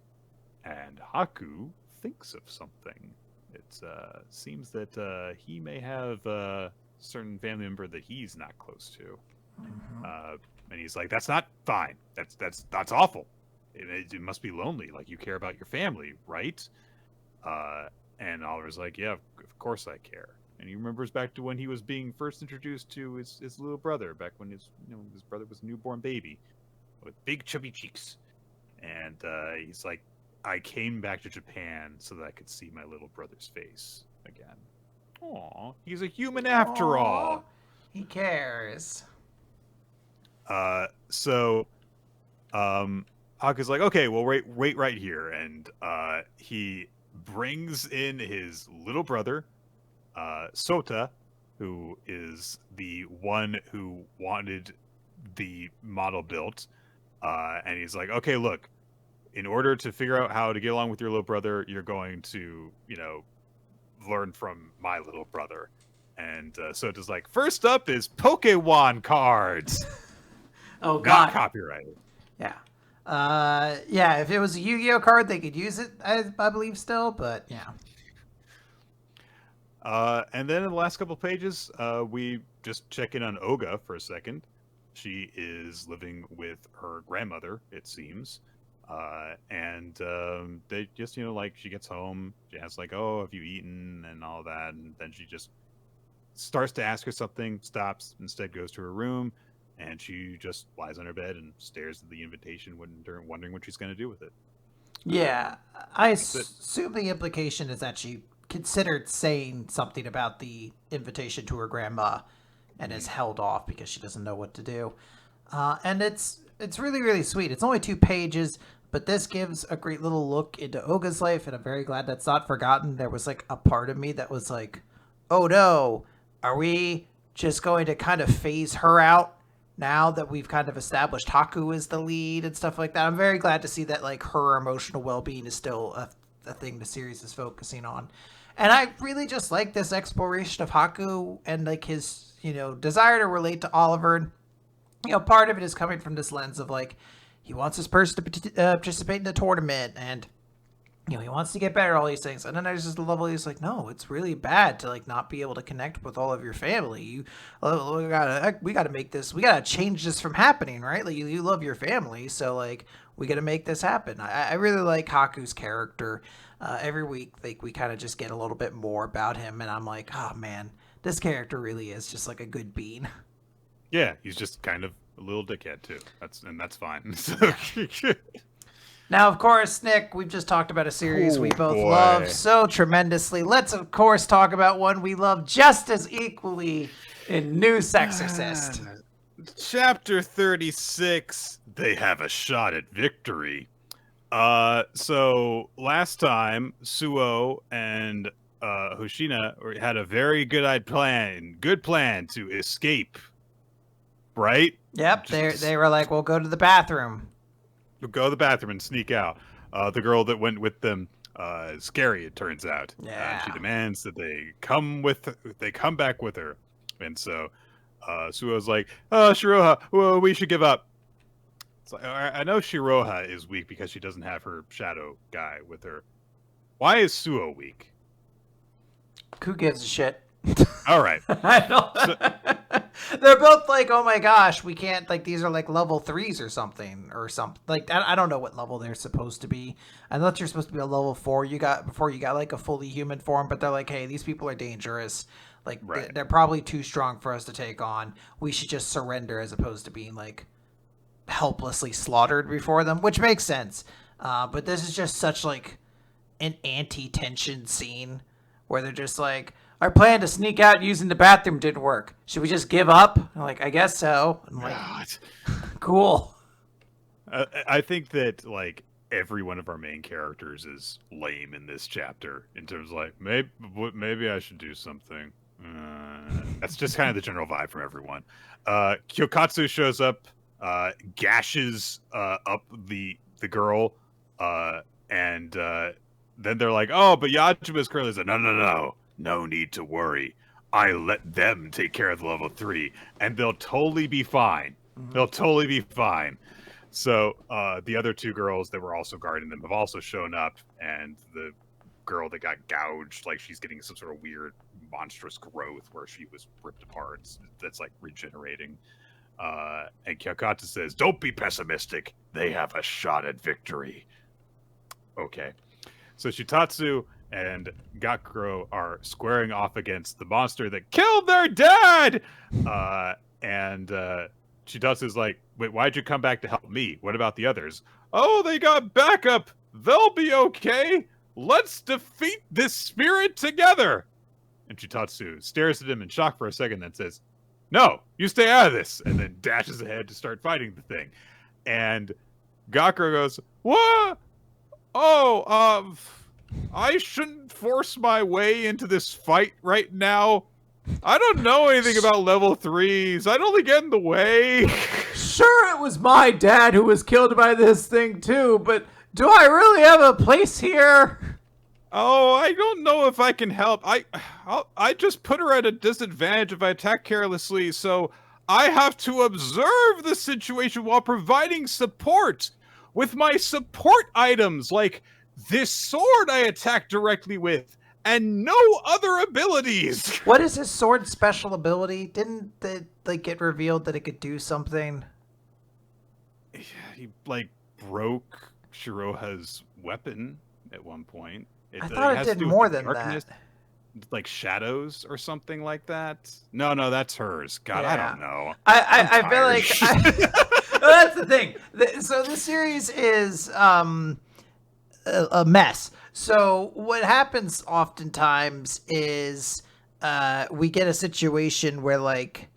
And Haku thinks of something. It seems that he may have a certain family member that he's not close to. Mm-hmm. And he's like, that's not fine. That's awful. It must be lonely. Like, you care about your family, right? And Oliver's like, yeah, of course I care. And he remembers back to when he was being first introduced to his little brother, back when his brother was a newborn baby with big chubby cheeks. And he's like, I came back to Japan so that I could see my little brother's face again. Aw, he's a human after all. He cares. So Haku's like, okay, well, wait right here. And he brings in his little brother, Sota, who is the one who wanted the model built. And he's like, okay, look, in order to figure out how to get along with your little brother, you're going to, learn from my little brother. And Sota's like, first up is Pokemon cards. Oh, God. Not copyrighted. Yeah. Yeah, if it was a Yu-Gi-Oh card, they could use it, I believe, still, but yeah. And then in the last couple of pages, we just check in on Oga for a second. She is living with her grandmother, it seems. And they just, like, she gets home, she asks, like, oh, have you eaten, and all that, and then she just starts to ask her something, stops, instead goes to her room, and she just lies on her bed and stares at the invitation, wondering what she's going to do with it. Yeah, I That's it. assume the implication is that she considered saying something about the invitation to her grandma and is held off because she doesn't know what to do. And it's really, really sweet. It's only 2 pages, but this gives a great little look into Oga's life, and I'm very glad that's not forgotten. There was like a part of me that was like, oh no, are we just going to kind of phase her out now that we've kind of established Haku as the lead and stuff like that? I'm very glad to see that like her emotional well-being is still a thing the series is focusing on. And I really just like this exploration of Haku and like his, desire to relate to Oliver. And, part of it is coming from this lens of like, he wants this person to participate in the tournament, and he wants to get better, all these things. And then there's this level he's like, no, it's really bad to like not be able to connect with all of your family. We gotta make this, we gotta change this from happening, right? Like you love your family, so like we gotta make this happen. I really like Haku's character. Every week, like we kind of just get a little bit more about him, and I'm like, oh man, this character really is just like a good bean. Yeah, he's just kind of a little dickhead too. That's fine. So, Now, of course, Nick, we've just talked about a series we both boy. love so tremendously. Let's, of course, talk about one we love just as equally in New Exorcist. Chapter 36, they have a shot at victory. So last time, Suo and Hoshina had a very good plan to escape, right? Yep, they were like, we'll go to the bathroom. We'll go to the bathroom and sneak out. The girl that went with them, scary, it turns out. Yeah. She demands that they come back with her. And so Suo's like, oh, Shiroha, well, we should give up. It's like, I know Shiroha is weak because she doesn't have her shadow guy with her. Why is Suo weak? Who gives a shit? All right. I don't. They're both like, oh my gosh, we can't, like, these are like level 3s or something. Like, I don't know what level they're supposed to be. I thought you're supposed to be a level 4 before you got like a fully human form, but they're like, hey, these people are dangerous. Like, right. they're probably too strong for us to take on. We should just surrender as opposed to being like helplessly slaughtered before them, which makes sense. But this is just such like an anti-tension scene where they're just like, our plan to sneak out using the bathroom didn't work. Should we just give up? I'm like, I guess so. I'm like, cool. I think that like every one of our main characters is lame in this chapter in terms of like, maybe I should do something. That's just kind of the general vibe from everyone. Kyokatsu shows up, gashes up the girl, and then they're like, oh, but Yajima's currently said, no need to worry. I let them take care of the level 3, and they'll totally be fine. They'll totally be fine. So the other 2 girls that were also guarding them have also shown up, and the girl that got gouged, like she's getting some sort of weird monstrous growth where she was ripped apart that's like regenerating. And Kyokata says, don't be pessimistic. They have a shot at victory. Okay. So Shitatsu and Gakuro are squaring off against the monster that killed their dad! And Shitatsu's like, wait, why'd you come back to help me? What about the others? Oh, they got backup! They'll be okay! Let's defeat this spirit together! And Shitatsu stares at him in shock for a second, then says, no, you stay out of this! And then dashes ahead to start fighting the thing. And Gakuro goes, what? Oh, I shouldn't force my way into this fight right now. I don't know anything about level 3s. I'd only get in the way. Sure, it was my dad who was killed by this thing too, but do I really have a place here? Oh, I don't know if I can help. I just put her at a disadvantage if I attack carelessly, so I have to observe the situation while providing support with my support items, like this sword I attack directly with, and no other abilities. What is his sword special ability? Didn't it like get revealed that it could do something? He like broke Shiroha's weapon at one point. I thought it did more than that. like shadows or something like that. No, that's hers. God, I Yeah. don't know. I feel I'm like tired. well, that's the thing. So the series is a mess. So what happens oftentimes is we get a situation where like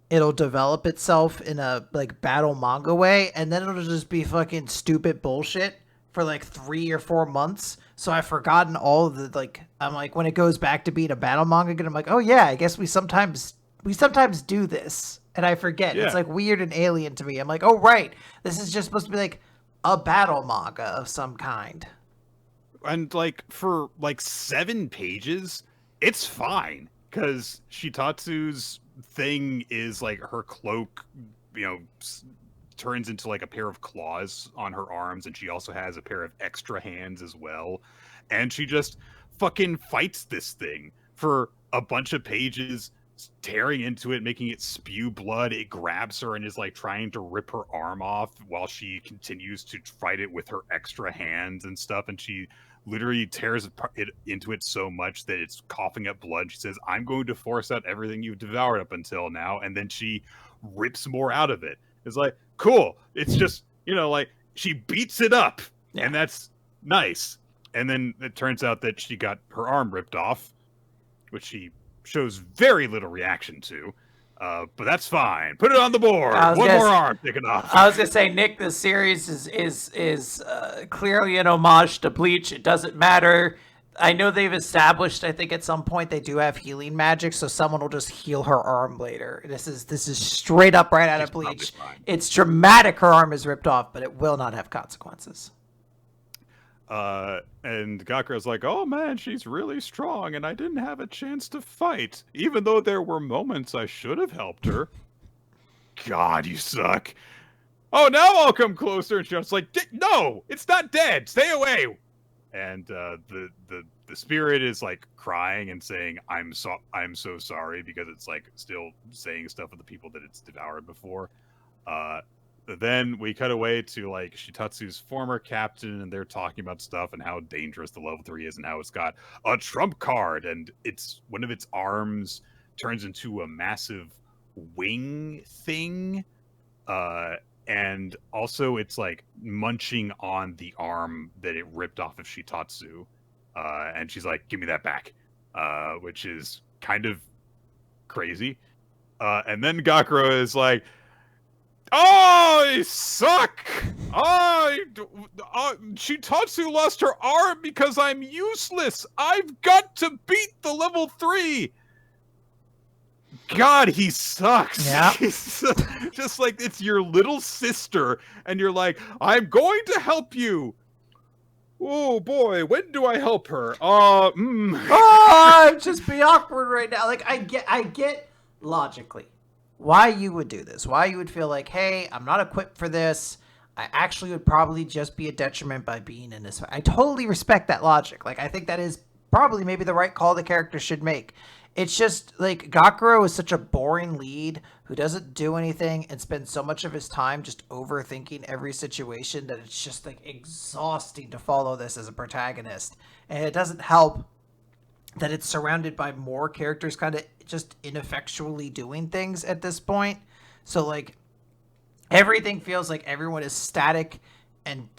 it'll develop itself in a like battle manga way, and then it'll just be fucking stupid bullshit for like 3 or 4 months. So I've forgotten all of the like. I'm like when it goes back to being a battle manga again, I'm like, oh yeah, I guess we sometimes do this, and I forget. It's Yeah. like weird and alien to me. I'm like, oh right, this is just supposed to be like a battle manga of some kind. And like for like 7 pages, it's fine because Shitatsu's thing is like her cloak, you know, turns into like a pair of claws on her arms, and she also has a pair of extra hands as well. And she just fucking fights this thing for a bunch of pages, tearing into it, making it spew blood. It grabs her and is like trying to rip her arm off while she continues to fight it with her extra hands and stuff. And she literally tears it into it so much that it's coughing up blood. She says, I'm going to force out everything you've devoured up until now. And then she rips more out of it. It's like, cool. It's just, like she beats it up. Yeah. And that's nice. And then it turns out that she got her arm ripped off, which she shows very little reaction to. But that's fine. Put it on the board. One more arm taken off. I was gonna say, Nick, the series is clearly an homage to Bleach. It doesn't matter. I know they've established. I think at some point they do have healing magic, so someone will just heal her arm later. This is straight up right out of Bleach. It's dramatic. Her arm is ripped off, but it will not have consequences. And Gakuro's like, oh man, she's really strong, and I didn't have a chance to fight, even though there were moments I should have helped her. God, you suck. Oh, now I'll come closer. And she's like, no, it's not dead. Stay away. And the spirit is like crying and saying, I'm so sorry, because it's like still saying stuff with the people that it's devoured before. Then we cut away to like Shitatsu's former captain, and they're talking about stuff and how dangerous the level 3 is and how it's got a trump card, and it's one of its arms turns into a massive wing thing. And also it's like munching on the arm that it ripped off of Shitatsu. And she's like, give me that back. Which is kind of crazy. And then Gakuro is like, oh, you suck! Shitatsu lost her arm because I'm useless! I've got to beat the level 3! God, he sucks! Yeah. Just like, it's your little sister, and you're like, I'm going to help you! Oh boy, when do I help her? Just be awkward right now. Like, I get logically why you would do this, why you would feel like, hey, I'm not equipped for this. I actually would probably just be a detriment by being in this. I totally respect that logic. Like, I think that is probably maybe the right call the character should make. It's just like Gakuro is such a boring lead who doesn't do anything and spends so much of his time just overthinking every situation that it's just like exhausting to follow this as a protagonist. And it doesn't help that it's surrounded by more characters kind of just ineffectually doing things at this point. So like everything feels like everyone is static and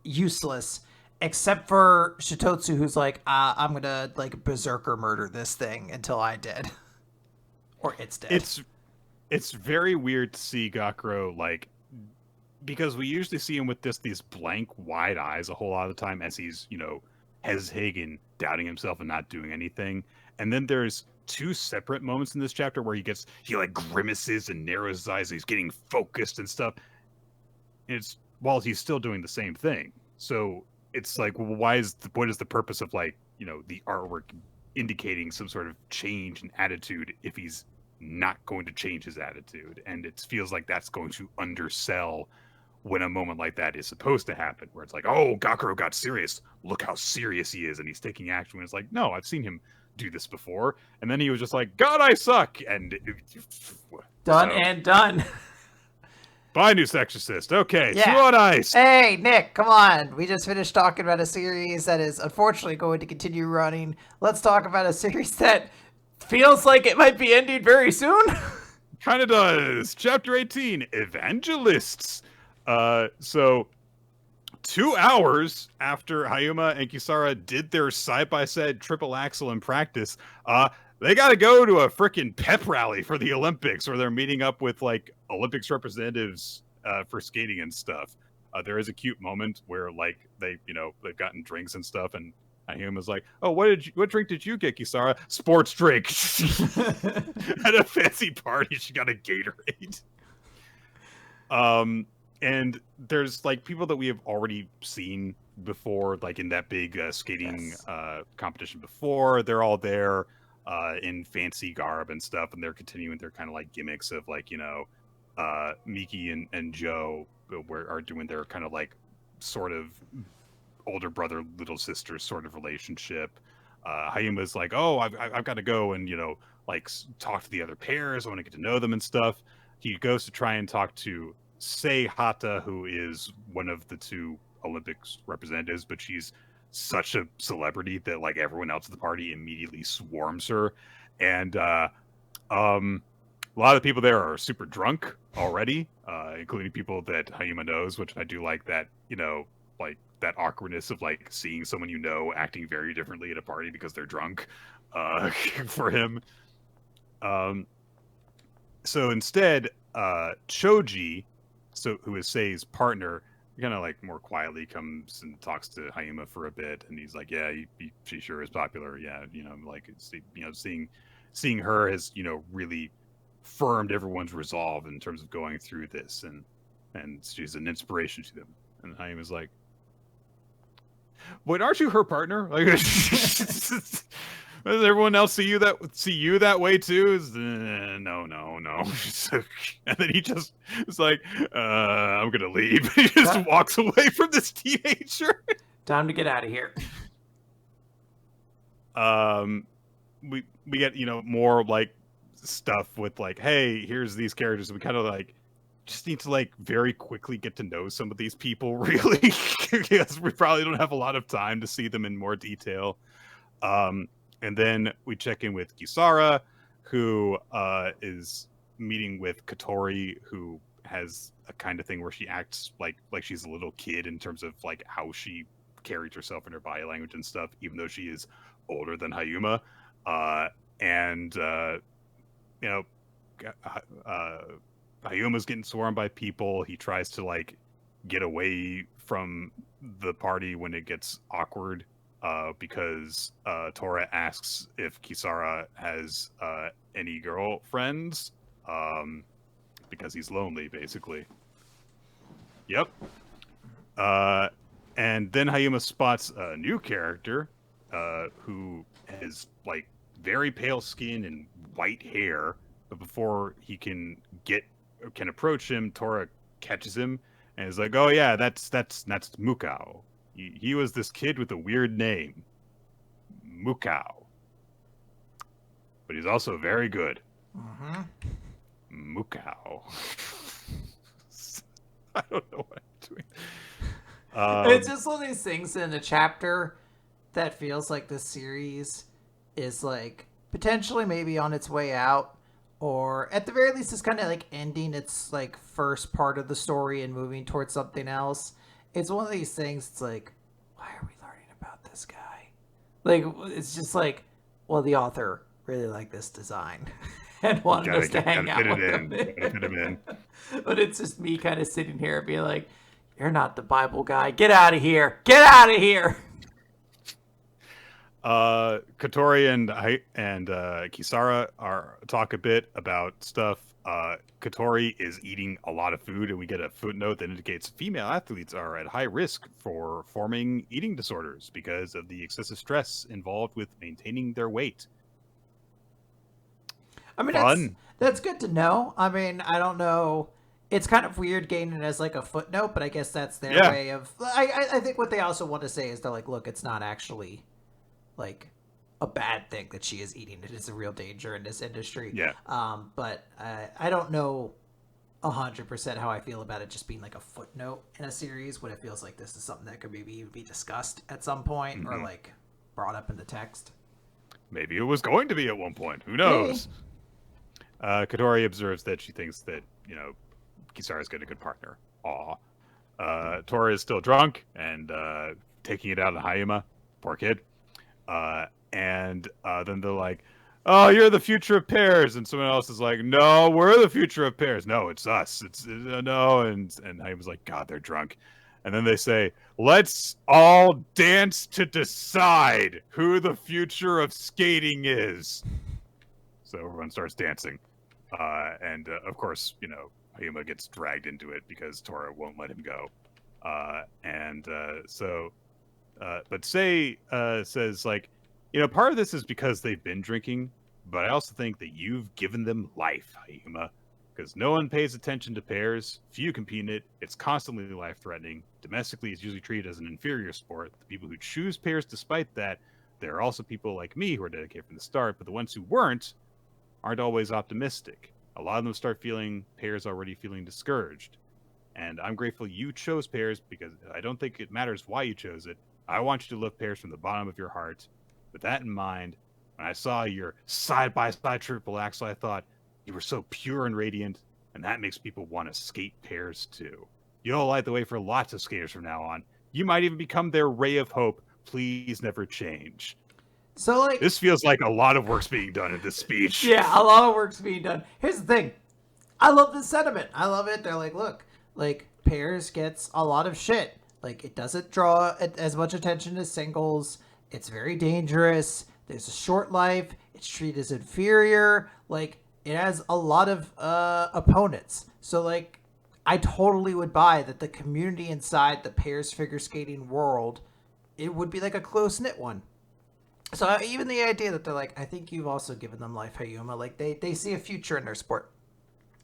useless except for Shitotsu, who's like, I'm gonna like berserker murder this thing until I dead. Or it's dead. It's very weird to see Gakuro, like, because we usually see him with these blank wide eyes a whole lot of the time as he's, hesitating, doubting himself and not doing anything. And then there's 2 separate moments in this chapter where he like grimaces and narrows his eyes, and he's getting focused and stuff. It's while he's still doing the same thing. So it's like, well, what is the purpose of like, the artwork indicating some sort of change in attitude if he's not going to change his attitude? And it feels like that's going to undersell when a moment like that is supposed to happen, where it's like, oh, Gakuro got serious. Look how serious he is, and he's taking action. When it's like, no, I've seen him do this before. And then he was just like, God, I suck. And done. Fine, new Exorcist. Okay, Yeah. 2 on ice. Hey, Nick, come on. We just finished talking about a series that is unfortunately going to continue running. Let's talk about a series that feels like it might be ending very soon. Kind of does. Chapter 18, Evangelists. So 2 hours after Hayuma and Kisara did their side-by-side triple axel in practice, they got to go to a freaking pep rally for the Olympics, where they're meeting up with like Olympics representatives for skating and stuff. There is a cute moment where like they've gotten drinks and stuff, and Hayuma's like, "Oh, what drink did you get, Kisara? Sports drink." At a fancy party, she got a Gatorade. And there's like people that we have already seen before, like in that big skating competition before. They're all there in fancy garb and stuff, and they're continuing their kind of like gimmicks of like, Miki and Joe are doing their kind of like sort of older brother, little sister sort of relationship. Hayuma's like, oh, I've got to go and, like talk to the other pairs. I want to get to know them and stuff. He goes to try and talk to Sei Hata, who is one of the 2 Olympics representatives, but she's such a celebrity that like everyone else at the party immediately swarms her. And a lot of the people there are super drunk already, including people that Hayuma knows, which I do like that, like that awkwardness of like seeing someone acting very differently at a party because they're drunk for him. So instead, Choji, who is Sei's partner, kind of like more quietly comes and talks to Hayuma for a bit, and he's like, "Yeah, she sure is popular. Yeah, like it's, seeing her has really firmed everyone's resolve in terms of going through this, and she's an inspiration to them." And Hayuma's like, "Wait, aren't you her partner? Like, does everyone else see you that way too?" No. And then he just is like, "I'm gonna leave." He just walks away from this teenager. Time to get out of here. We get more like stuff with like, hey, here's these characters. We kind of like just need to like very quickly get to know some of these people, really, because we probably don't have a lot of time to see them in more detail. And then we check in with Kisara, who is meeting with Katori, who has a kind of thing where she acts like she's a little kid in terms of like how she carries herself in her body language and stuff, even though she is older than Hayuma. Hayuma's getting swarmed by people. He tries to like get away from the party when it gets awkward, because Tora asks if Kisara has any girlfriends, because he's lonely, basically. Yep. And then Hayuma spots a new character who has like very pale skin and white hair, but before he can approach him, Tora catches him and is like, "Oh yeah, that's Mukao. He was this kid with a weird name, Mukao. But he's also very good." Mm-hmm. Mukao. I don't know what I'm doing. It's just one of these things in a chapter that feels like this series is like potentially maybe on its way out, or at the very least it's kind of like ending its like first part of the story and moving towards something else. It's one of these things, it's like, why are we learning about this guy? Like, it's just like, well, the author really liked this design and wanted us to hang out with him. But it's just me kind of sitting here and being like, you're not the Bible guy. Get out of here. Get out of here. Katori and Kisara talk a bit about stuff. Katori is eating a lot of food, and we get a footnote that indicates female athletes are at high risk for forming eating disorders because of the excessive stress involved with maintaining their weight. I mean, that's good to know. I mean, I don't know. It's kind of weird getting it as like a footnote, but I guess that's their way of. I think what they also want to say is they're like, look, it's not actually like a bad thing that she is eating. It is a real danger in this industry. Yeah. But I don't know 100% how I feel about it just being like a footnote in a series when it feels like this is something that could maybe even be discussed at some point or like brought up in the text. Maybe it was going to be at one point. Who knows? Katori observes that she thinks that, Kisara's got a good partner. Aw. Tora is still drunk and taking it out on Hayama. Poor kid. And then they're like, oh, you're the future of pairs. And someone else is like, no, we're the future of pairs. No, it's us. It's no. And Hayama's like, God, they're drunk. And then they say, let's all dance to decide who the future of skating is. So everyone starts dancing. And of course, Hayama gets dragged into it because Tora won't let him go. But Sei says, like, part of this is because they've been drinking, but I also think that you've given them life, Hayama. Because no one pays attention to pairs. Few compete in it. It's constantly life-threatening. Domestically, it's usually treated as an inferior sport. The people who choose pairs despite that, there are also people like me who are dedicated from the start, but the ones who weren't aren't always optimistic. A lot of them start feeling pairs already feeling discouraged. And I'm grateful you chose pairs because I don't think it matters why you chose it. I want you to love pairs from the bottom of your heart. With that in mind, when I saw your side-by-side triple axel, I thought you were so pure and radiant, and that makes people want to skate pairs too. You'll light the way for lots of skaters from now on. You might even become their ray of hope. Please never change. So, like, this feels like a lot of work's being done in this speech. Yeah, a lot of work's being done. Here's the thing. I love this sentiment. I love it. They're like, look, like, pairs gets a lot of shit. Like, it doesn't draw as much attention as singles. It's very dangerous. There's a short life. It's treated as inferior. Like, it has a lot of opponents. So, like, I totally would buy that the community inside the pairs figure skating world, it would be like a close-knit one. So even the idea that they're like, I think you've also given them life, Hayama. Like, they see a future in their sport.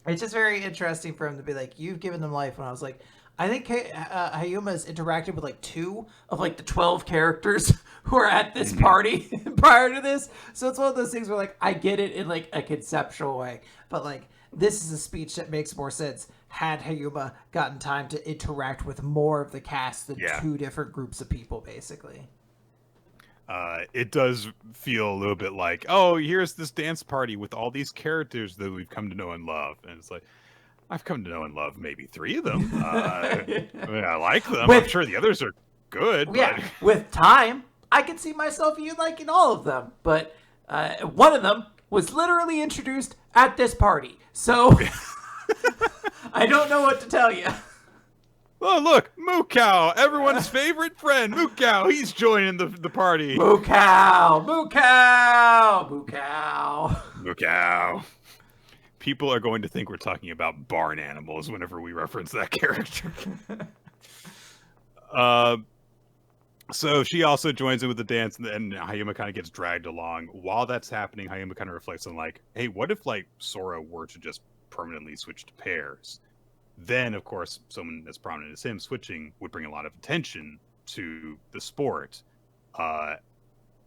It's just very interesting for him to be like, you've given them life. And I was like, I think Hayama has interacted with like 2 of like the 12 characters who are at this party prior to this. So it's one of those things where like, I get it in like a conceptual way. But like, this is a speech that makes more sense had Hayama gotten time to interact with more of the cast than 2 different groups of people, basically. It does feel a little bit like, oh, here's this dance party with all these characters that we've come to know and love. And it's like, I've come to know and love maybe 3 of them. I mean, I like them. I'm sure the others are good. Yeah, but with time, I could see myself even liking all of them. But one of them was literally introduced at this party. So I don't know what to tell you. Oh, look, Mukau, everyone's favorite friend, Mukau. He's joining the party. Mukau. People are going to think we're talking about barn animals whenever we reference that character. So she also joins in with the dance, and Hayama kind of gets dragged along. While that's happening, Hayama kind of reflects on like, hey, what if like Sora were to just permanently switch to pairs? Then, of course, someone as prominent as him switching would bring a lot of attention to the sport. But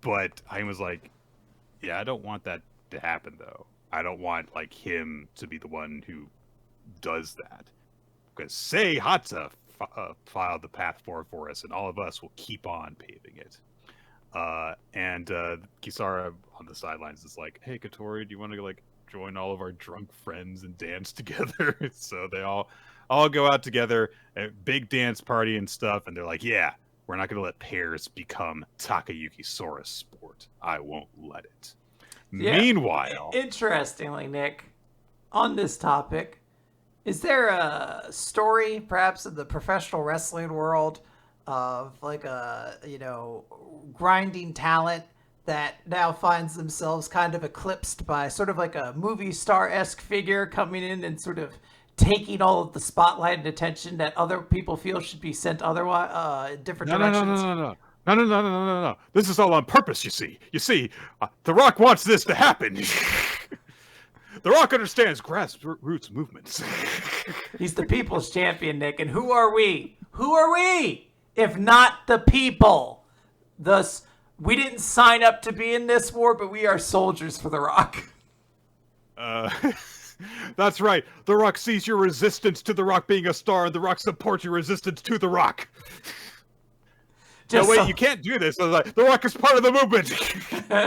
Hayama's like, yeah, I don't want that to happen, though. I don't want like him to be the one who does that. Because Sei Hata filed the path forward for us, and all of us will keep on paving it. And Kisara on the sidelines is like, hey, Katori, do you want to like join all of our drunk friends and dance together? So they all go out together, a big dance party and stuff, and they're like, yeah, we're not going to let pairs become Takayuki Sora's sport. I won't let it. Yeah. Meanwhile... Interestingly, Nick, on this topic, is there a story, perhaps, in the professional wrestling world of, like, a, grinding talent that now finds themselves kind of eclipsed by sort of like a movie star-esque figure coming in and sort of taking all of the spotlight and attention that other people feel should be sent otherwise, different directions? No. This is all on purpose, you see. The Rock wants this to happen. The Rock understands grassroots movements. He's the people's champion, Nick, and who are we? Who are we, if not the people? Thus, we didn't sign up to be in this war, but we are soldiers for the Rock. That's right. The Rock sees your resistance to the Rock being a star, and the Rock supports your resistance to the Rock. No, wait, you can't do this. I was like, the Rock is part of the movement.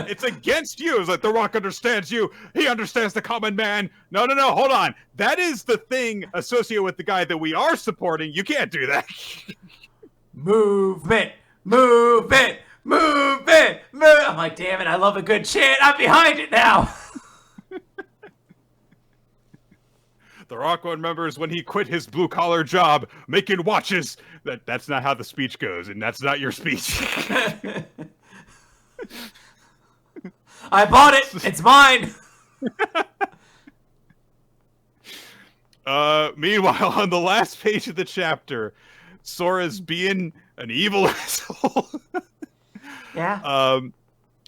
It's against you. It's like, the Rock understands you. He understands the common man. No, hold on. That is the thing associated with the guy that we are supporting. You can't do that. Movement. I'm like, damn it, I love a good chant. I'm behind it now. The Rock remembers when he quit his blue-collar job making watches. That's not how the speech goes, and that's not your speech. I bought it. It's mine. Meanwhile, on the last page of the chapter, Sora's being an evil asshole. Yeah.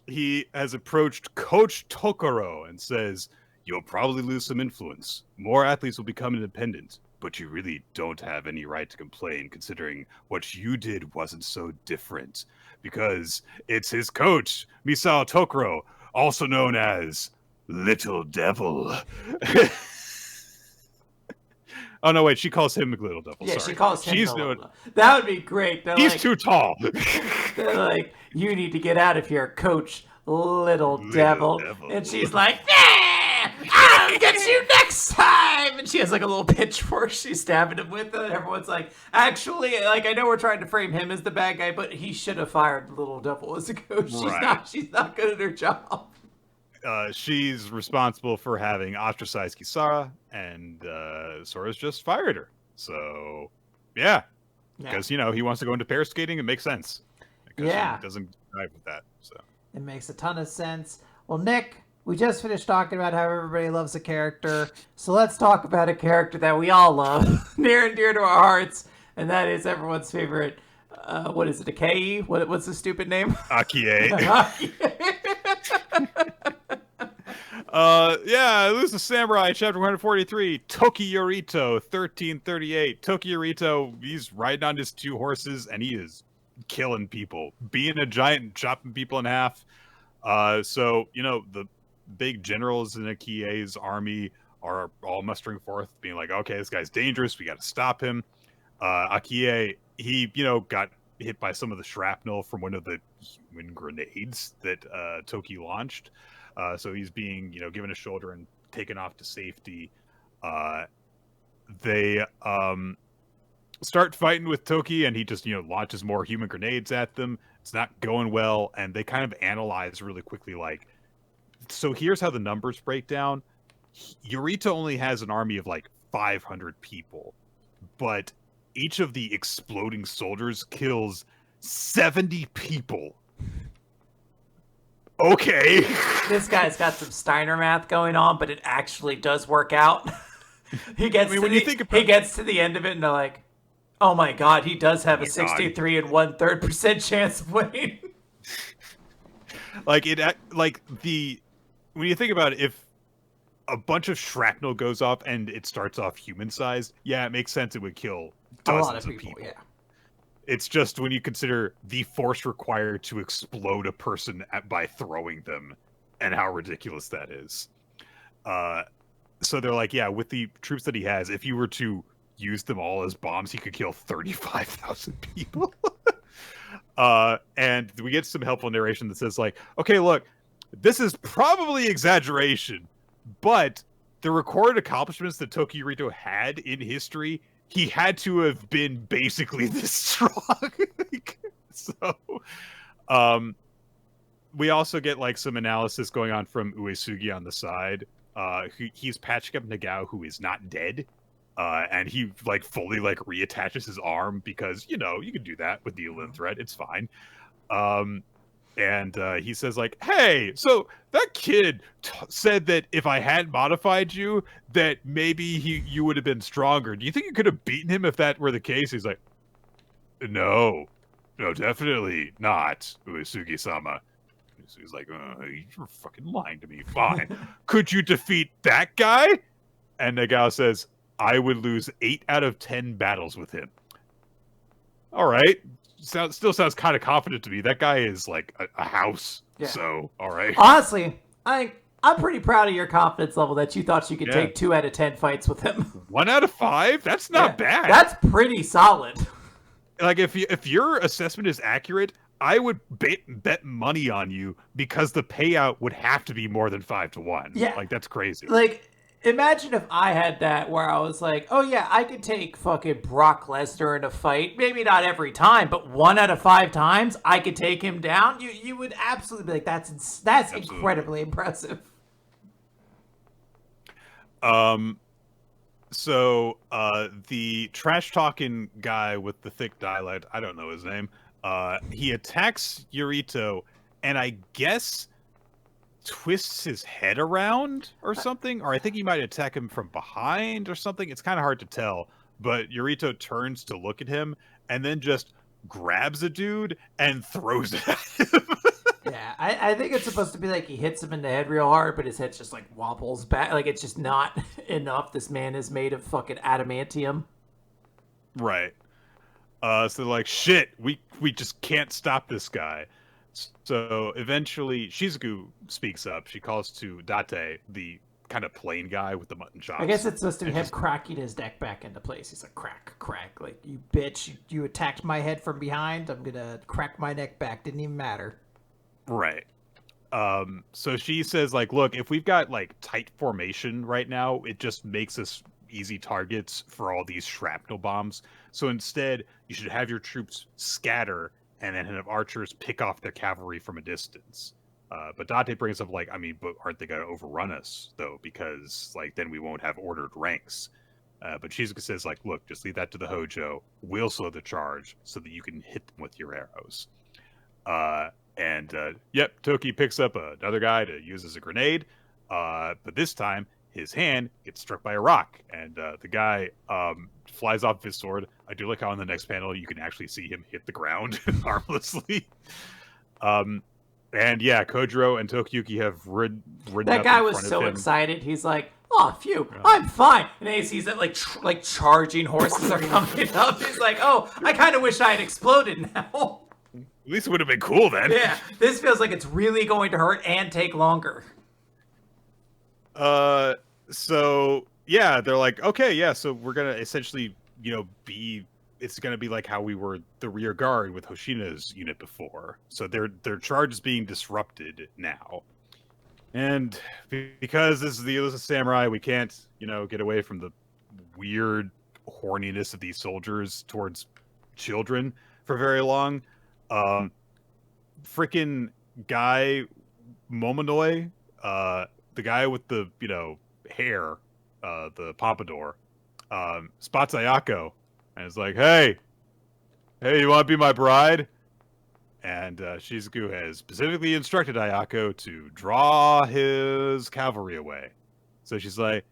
He has approached Coach Tohru and says, "You'll probably lose some influence. More athletes will become independent, but you really don't have any right to complain considering what you did wasn't so different. Because it's his coach, Misao Tohru, also known as Little Devil." Oh, no, wait, she calls him Little Devil. Yeah, sorry. she calls him Little Devil. That would be great. He's too tall. They're like, you need to get out of here, Coach Little Devil. And she's like, yeah, I'll get you next time. And she has like a little pitchfork she's stabbing him with. And everyone's like, actually, like, I know we're trying to frame him as the bad guy, but he should have fired Little Devil as a coach. She's not good at her job. She's responsible for having ostracized Kisara, and Sora's just fired her. So, yeah. Because, he wants to go into pair skating. It makes sense. Because she doesn't drive with that. So it makes a ton of sense. Well, Nick, we just finished talking about how everybody loves a character. So let's talk about a character that we all love, near and dear to our hearts, and that is everyone's favorite. What is it, Akei? What's the stupid name? Akie. Elusive Samurai, chapter 143, Toki Yorito, 1338. Toki Yorito, he's riding on his two horses, and he is killing people. Being a giant and chopping people in half. So, the big generals in Akie's army are all mustering forth, being like, okay, this guy's dangerous, we gotta stop him. Akie, he, got hit by some of the shrapnel from one of the human grenades that Toki launched. So he's being, given a shoulder and taken off to safety. They start fighting with Toki, and he just, launches more human grenades at them. It's not going well, and they kind of analyze really quickly, like, so here's how the numbers break down. Yorito only has an army of, 500 people, but each of the exploding soldiers kills 70 people. Okay. This guy's got some Steiner math going on, but it actually does work out. He gets to the end of it, and they're like, "Oh my god, he does have a 63 and 1/3% chance of winning." When you think about it, if a bunch of shrapnel goes off and it starts off human-sized, yeah, it makes sense. It would kill dozens of people. Yeah. It's just when you consider the force required to explode a person by throwing them and how ridiculous that is. So they're like, yeah, with the troops that he has, if you were to use them all as bombs, he could kill 35,000 people. And we get some helpful narration that says, okay, look, this is probably exaggeration, but the recorded accomplishments that Toki Yorito had in history, he had to have been basically this strong. So, we also get some analysis going on from Uesugi on the side. He's patching up Nagao, who is not dead, and he fully reattaches his arm because you can do that with the Elin threat. It's fine. And he says hey, so that kid said that if I hadn't modified you, that maybe you would have been stronger. Do you think you could have beaten him if that were the case? He's like, no, definitely not, Uesugi-sama. He's like, you're fucking lying to me. Fine. Could you defeat that guy? And Nagao says, I would lose 8 out of 10 battles with him. All right. Still sounds kind of confident to me. That guy is a house. Yeah. So, all right. Honestly, I I'm pretty proud of your confidence level that you thought you could take 2 out of 10 fights with him. 1 out of 5? That's not bad. That's pretty solid. Like, if your assessment is accurate, I would bet money on you because the payout would have to be more than 5-1. Yeah. Like, that's crazy. Like, imagine if I had that where I was like, oh yeah, I could take fucking Brock Lesnar in a fight. Maybe not every time, but 1 out of 5 times I could take him down. You would absolutely be like, that's incredibly impressive. So, the trash-talking guy with the thick dialect, I don't know his name, he attacks Yurito, and I guess twists his head around or something, or I think he might attack him from behind or something. It's kind of hard to tell, but Yurito turns to look at him, and then just grabs a dude and throws it at him. Yeah, I think it's supposed to be like he hits him in the head real hard, but his head just like wobbles back. Like it's just not enough. This man is made of fucking adamantium. Right. So like, shit, we just can't stop this guy. So eventually Shizuku speaks up. She calls to Date, the kind of plain guy with the mutton chops. I guess it's supposed to be him cracking his neck back into place. He's like, crack, crack. Like, you bitch, you attacked my head from behind. I'm gonna crack my neck back. Didn't even matter. Right. So she says, like, look, if we've got, like, tight formation right now, it just makes us easy targets for all these shrapnel bombs. So instead, you should have your troops scatter and then have archers pick off their cavalry from a distance. But Date brings up, like, I mean, but aren't they going to overrun us, though? Because, like, then we won't have ordered ranks. But Shizuka says, like, look, just leave that to the Hojo. We'll slow the charge so that you can hit them with your arrows. Yep, Toki picks up another guy to use as a grenade. But this time, his hand gets struck by a rock. And the guy flies off his sword. I do like how in the next panel, you can actually see him hit the ground harmlessly. And yeah, Kojiro and Tokiyuki have ridden that up guy in was front so of him. Excited. He's like, oh, phew, I'm fine. And then he sees that like charging horses are coming up. He's like, oh, I kind of wish I had exploded now. At least it would have been cool then. Yeah, this feels like it's really going to hurt and take longer. So yeah, they're like, okay, yeah, so we're gonna essentially, it's gonna be like how we were the rear guard with Hoshina's unit before. So their charge is being disrupted now. And because this is the Elusive Samurai, we can't, get away from the weird horniness of these soldiers towards children for very long. Freaking guy Momonoi, the guy with the, hair, the pompadour, spots Ayako and is like, hey, you want to be my bride? And Shizuku has specifically instructed Ayako to draw his cavalry away. So she's like,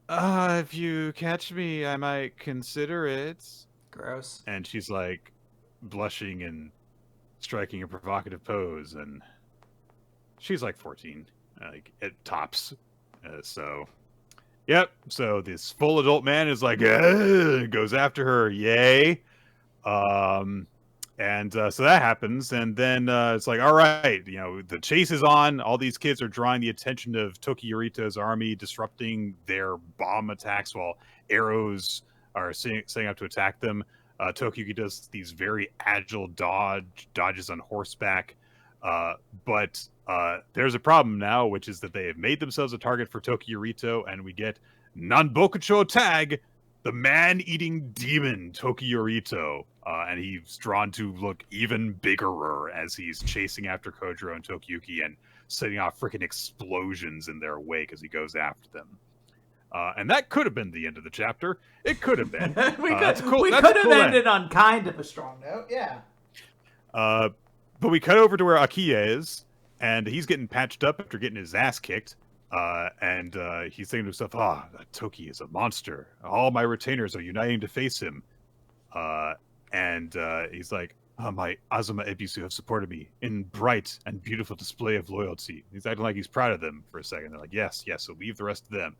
if you catch me, I might consider it. Gross. And she's like, blushing and striking a provocative pose, and she's like 14, like at tops. So this full adult man is like, goes after her, yay. So that happens, and then it's like, all right, the chase is on. All these kids are drawing the attention of Toki Yurito's army, disrupting their bomb attacks while arrows are setting up to attack them. Tokiyuki does these very agile dodges on horseback, but there's a problem now, which is that they have made themselves a target for Toki Yurito, and we get Nanbokucho Tag, the man-eating demon Toki Yurito, and he's drawn to look even bigger as he's chasing after Kojiro and Tokiyuki and setting off freaking explosions in their wake as he goes after them. And that could have been the end of the chapter. It could have been. we could have ended on kind of a strong note, yeah. But we cut over to where Akiya is, and he's getting patched up after getting his ass kicked. And he's thinking to himself, Toki is a monster. All my retainers are uniting to face him. And he's like, my Azuma Ebisu have supported me in bright and beautiful display of loyalty. He's acting like he's proud of them for a second. They're like, yes, so leave the rest of them.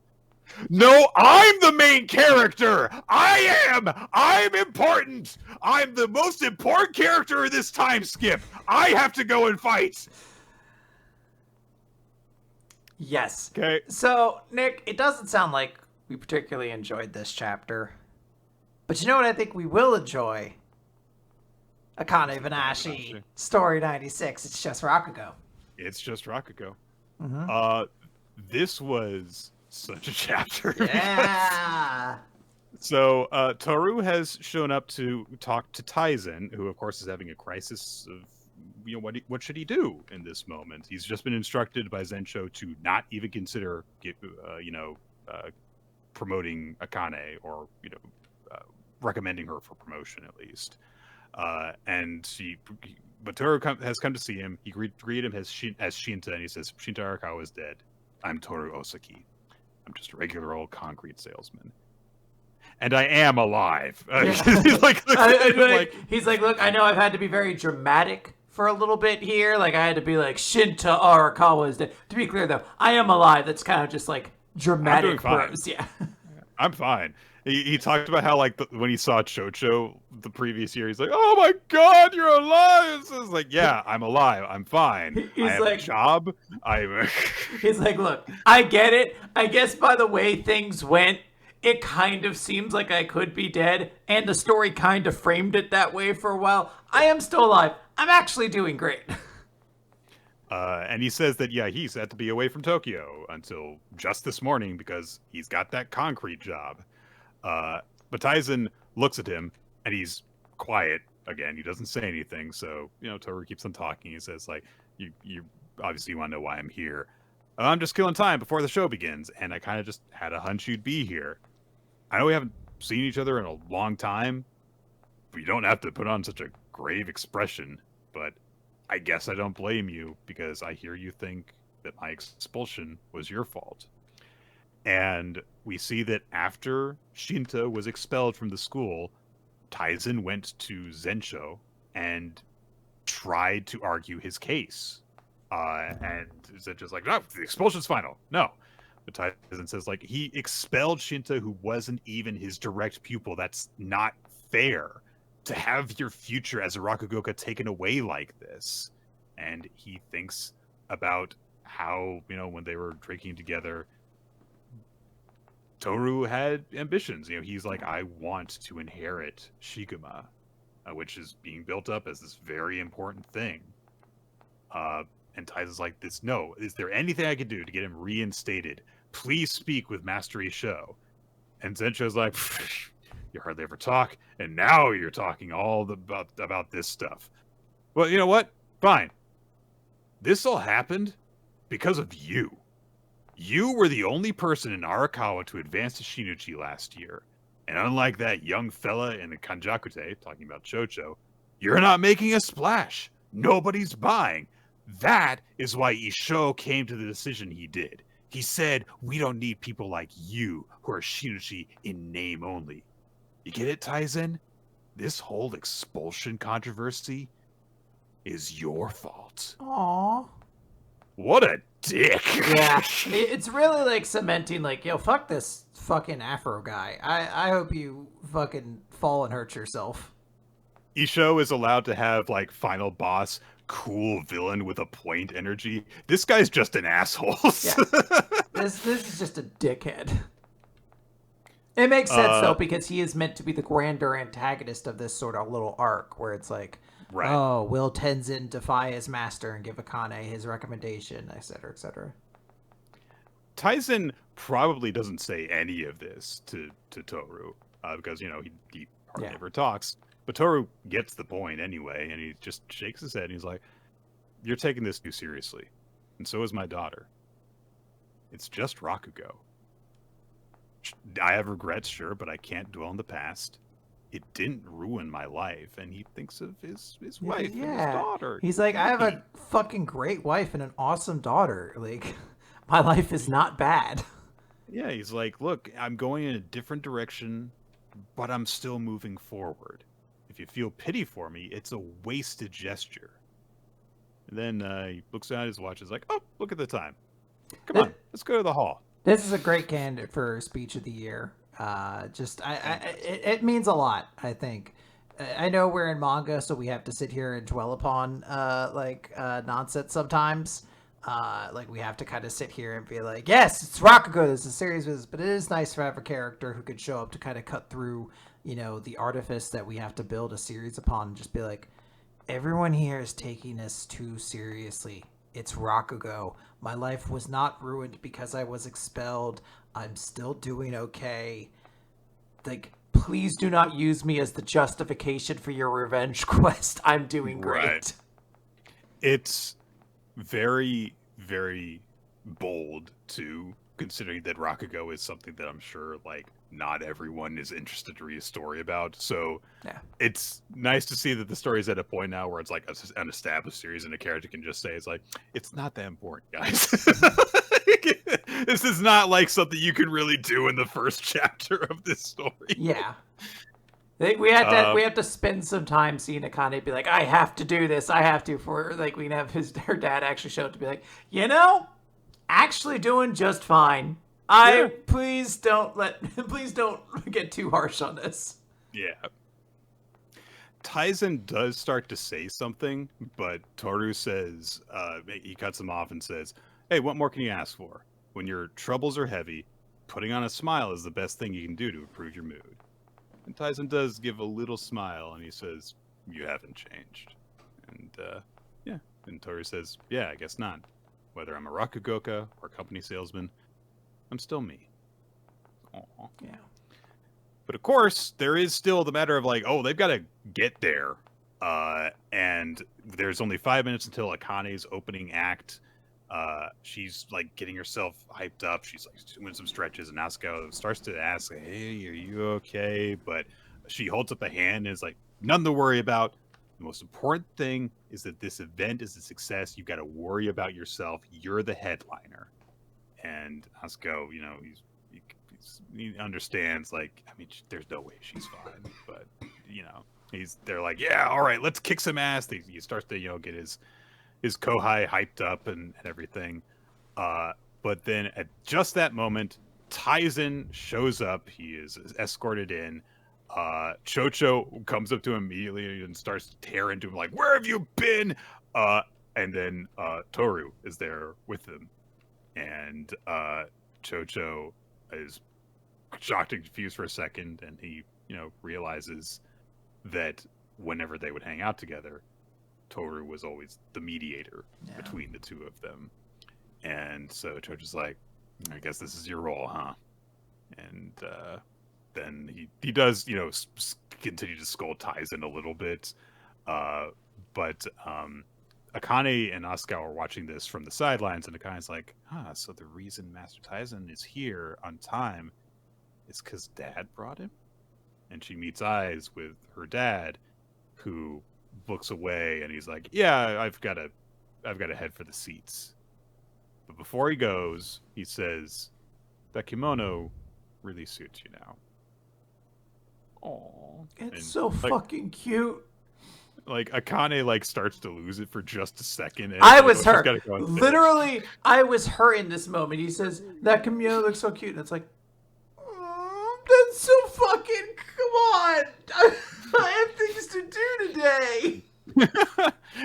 No, I'm the main character! I'm important! I'm the most important character in this time skip! I have to go and fight! Yes. Okay. So, Nick, it doesn't sound like we particularly enjoyed this chapter. But you know what I think we will enjoy? Akane-banashi, story 96. It's just Rakugo. It's just Rakugo. Mm-hmm. This was such a chapter. Yeah. So Tohru has shown up to talk to Taizen, who of course is having a crisis of what should he do in this moment. He's just been instructed by Zensho to not even consider promoting Akane or recommending her for promotion at least. But Tohru has come to see him. He greeted him as Shinta, and he says, "Shinta Arakawa is dead. I'm Tohru Osaki. I'm just a regular old concrete salesman. And I am alive." He's like, look, I know I've had to be very dramatic for a little bit here. Like, I had to be like, Shinta Arakawa is dead. To be clear, though, I am alive. That's kind of just like dramatic prose. Yeah. I'm fine. He talked about how, like, when he saw Chocho the previous year, he's like, "Oh my God, you're alive!" It's like, yeah, I'm alive. I'm fine. I have a job. He's like, look, I get it. I guess by the way things went, it kind of seems like I could be dead, and the story kind of framed it that way for a while. I am still alive. I'm actually doing great. And he says that, yeah, he's had to be away from Tokyo until just this morning because he's got that concrete job. But Taizen looks at him, and he's quiet again. He doesn't say anything, so, Tohru keeps on talking. He says, like, you obviously want to know why I'm here. I'm just killing time before the show begins, and I kind of just had a hunch you'd be here. I know we haven't seen each other in a long time, but you don't have to put on such a grave expression, but I guess I don't blame you, because I hear you think that my expulsion was your fault. And we see that after Shinta was expelled from the school, Taizen went to Zensho and tried to argue his case. And Zensho's like, "No, the expulsion's final." No. But Taizen says, like, he expelled Shinta, who wasn't even his direct pupil. That's not fair to have your future as a Rakugoka taken away like this. And he thinks about how, when they were drinking together, Tohru had ambitions. He's like, I want to inherit Shikuma, which is being built up as this very important thing. And Taizen's like, no, is there anything I could do to get him reinstated? Please speak with Master Isho. And Zensho's like, you hardly ever talk, and now you're talking all about this stuff. Well, you know what? Fine. This all happened because of you. You were the only person in Arakawa to advance to Shinichi last year. And unlike that young fella in the Kanjakute, talking about Chocho, you're not making a splash. Nobody's buying. That is why Isho came to the decision he did. He said, we don't need people like you who are Shinichi in name only. You get it, Taizen? This whole expulsion controversy is your fault. Aww. What a dick. Yeah. It's really like cementing, like, yo, fuck this fucking Afro guy. I hope you fucking fall and hurt yourself. Isho is allowed to have, like, final boss, cool villain with a point energy. This guy's just an asshole. Yeah. This is just a dickhead. It makes sense, though, because he is meant to be the grander antagonist of this sort of little arc where it's like, right. Oh, will Tenzin defy his master and give Akane his recommendation, etc., etc. Taizen probably doesn't say any of this to Tohru, because, he hardly ever talks. But Tohru gets the point anyway, and he just shakes his head, and he's like, you're taking this too seriously, and so is my daughter. It's just Rakugo. I have regrets, sure, but I can't dwell on the past. It didn't ruin my life, and he thinks of his wife and his daughter. He's like, I have a fucking great wife and an awesome daughter. Like, my life is not bad. Yeah, he's like, look, I'm going in a different direction, but I'm still moving forward. If you feel pity for me, it's a wasted gesture. And then he looks down at his watch and is like, oh, look at the time. Come on, let's go to the hall. This is a great candidate for Speech of the Year. It means a lot, I think. I know we're in manga, so we have to sit here and dwell upon nonsense sometimes. Like we have to kind of sit here and be like, yes, it's Rakugo, this is serious business, but it is nice to have a character who could show up to kind of cut through, you know, the artifice that we have to build a series upon and just be like, everyone here is taking this too seriously. It's Rakugo. My life was not ruined because I was expelled. I'm still doing okay. Like, please do not use me as the justification for your revenge quest. I'm doing great. Right. It's very, very bold too, considering that Rakugo is something that I'm sure like not everyone is interested to read a story about. So Yeah. it's nice to see that the story is at a point now where it's like an established series and a character can just say, it's like, it's not that important, guys. This is not like something you can really do in the first chapter of this story. Yeah. We have to spend some time seeing Akane be like, I have to do this. I have to, for like we can have her dad actually show up to be like, you know, actually doing just fine. Please don't get too harsh on this. Yeah. Taizen does start to say something, but Tohru says, he cuts him off and says, hey, what more can you ask for? When your troubles are heavy, putting on a smile is the best thing you can do to improve your mood. And Taizen does give a little smile, and he says, you haven't changed. And, yeah. And Tohru says, yeah, I guess not. Whether I'm a rakugoka or company salesman, I'm still me. Aww. Yeah. But of course, there is still the matter of like, oh, they've got to get there. And there's only 5 minutes until Akane's opening act. She's like getting herself hyped up. She's like doing some stretches, and Asuka starts to ask, hey, are you okay? But she holds up a hand and is like, nothing to worry about. The most important thing is that this event is a success. You got to worry about yourself. You're the headliner. And Asuka, you know, he understands, like, I mean, there's no way she's fine, but you know, they're like, yeah, all right, let's kick some ass. He starts to, you know, get his kohai hyped up and everything. But then at just that moment, Taizen shows up. He is escorted in. Chocho comes up to him immediately and starts to tear into him, like, where have you been? And then Tohru is there with him. And Chocho is shocked and confused for a second, and he, you know, realizes that whenever they would hang out together, Tohru was always the mediator between the two of them. And so Chocho's like, I guess this is your role, huh? And then he does, you know, continue to scold Taizen a little bit. But Akane and Asuka are watching this from the sidelines, and Akane's like, so the reason Master Taizen is here on time is because Dad brought him? And she meets eyes with her dad, who looks away, and he's like, yeah, I've got to head for the seats. But before he goes, he says, that kimono really suits you now. Aww. It's so fucking cute. Like, Akane, like, starts to lose it for just a second. And I was her. Literally, I was her in this moment. He says, that kimono looks so cute. And it's like, that's so fucking, come on. I have things to do today.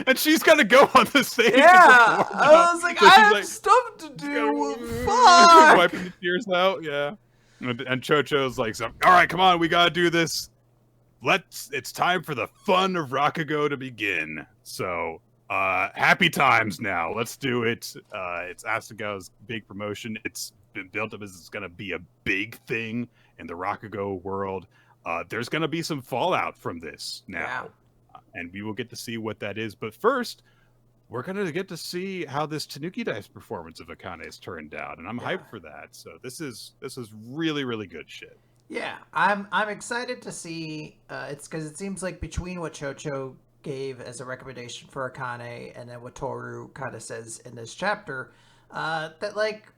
And she's gonna go on the stage. Yeah. I was like, so I have like, stuff to do. Fuck. Wiping the tears out, yeah. And Chocho's like, all right, come on, we gotta do this. It's time for the fun of Rakugo to begin. So, happy times now. Let's do it. It's Asuka's big promotion. It's been built up as it's going to be a big thing in the Rakugo world. There's going to be some fallout from this now. Yeah. And we will get to see what that is. But first, we're going to get to see how this Tanuki Dice performance of Akane's turned out. And I'm hyped for that. So this is really, really good shit. Yeah, I'm excited to see. It's because it seems like between what Chocho gave as a recommendation for Akane and then what Tohru kind of says in this chapter, that like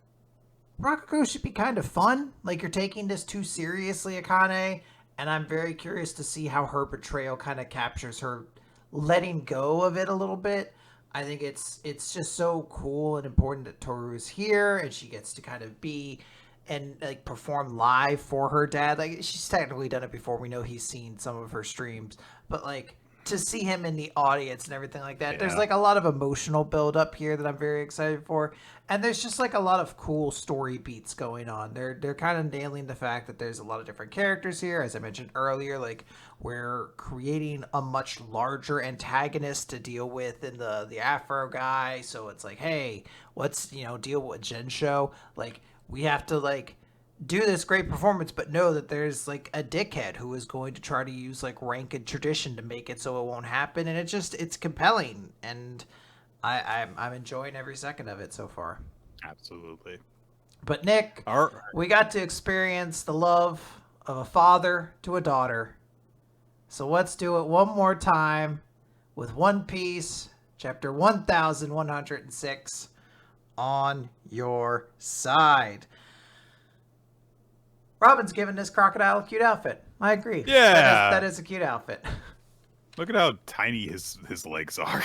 Rakugo should be kind of fun. Like, you're taking this too seriously, Akane, and I'm very curious to see how her betrayal kind of captures her letting go of it a little bit. I think it's just so cool and important that Tohru is here and she gets to kind of be and like perform live for her dad. Like, she's technically done it before. We know he's seen some of her streams, but like to see him in the audience and everything like that. Yeah. There's like a lot of emotional build up here that I'm very excited for, and there's just like a lot of cool story beats going on. They're kind of nailing the fact that there's a lot of different characters here, as I mentioned earlier. Like we're creating a much larger antagonist to deal with in the Afro guy. So it's like, hey, what's deal with Gensho? Like we have to like do this great performance, but know that there's like a dickhead who is going to try to use like rank and tradition to make it so it won't happen, and it's compelling, and I'm enjoying every second of it so far. Absolutely. But Nick, we got to experience the love of a father to a daughter, so let's do it one more time with One Piece chapter 1106 on your side. Robin's giving this crocodile a cute outfit. I agree. Yeah. That is a cute outfit. Look at how tiny his legs are.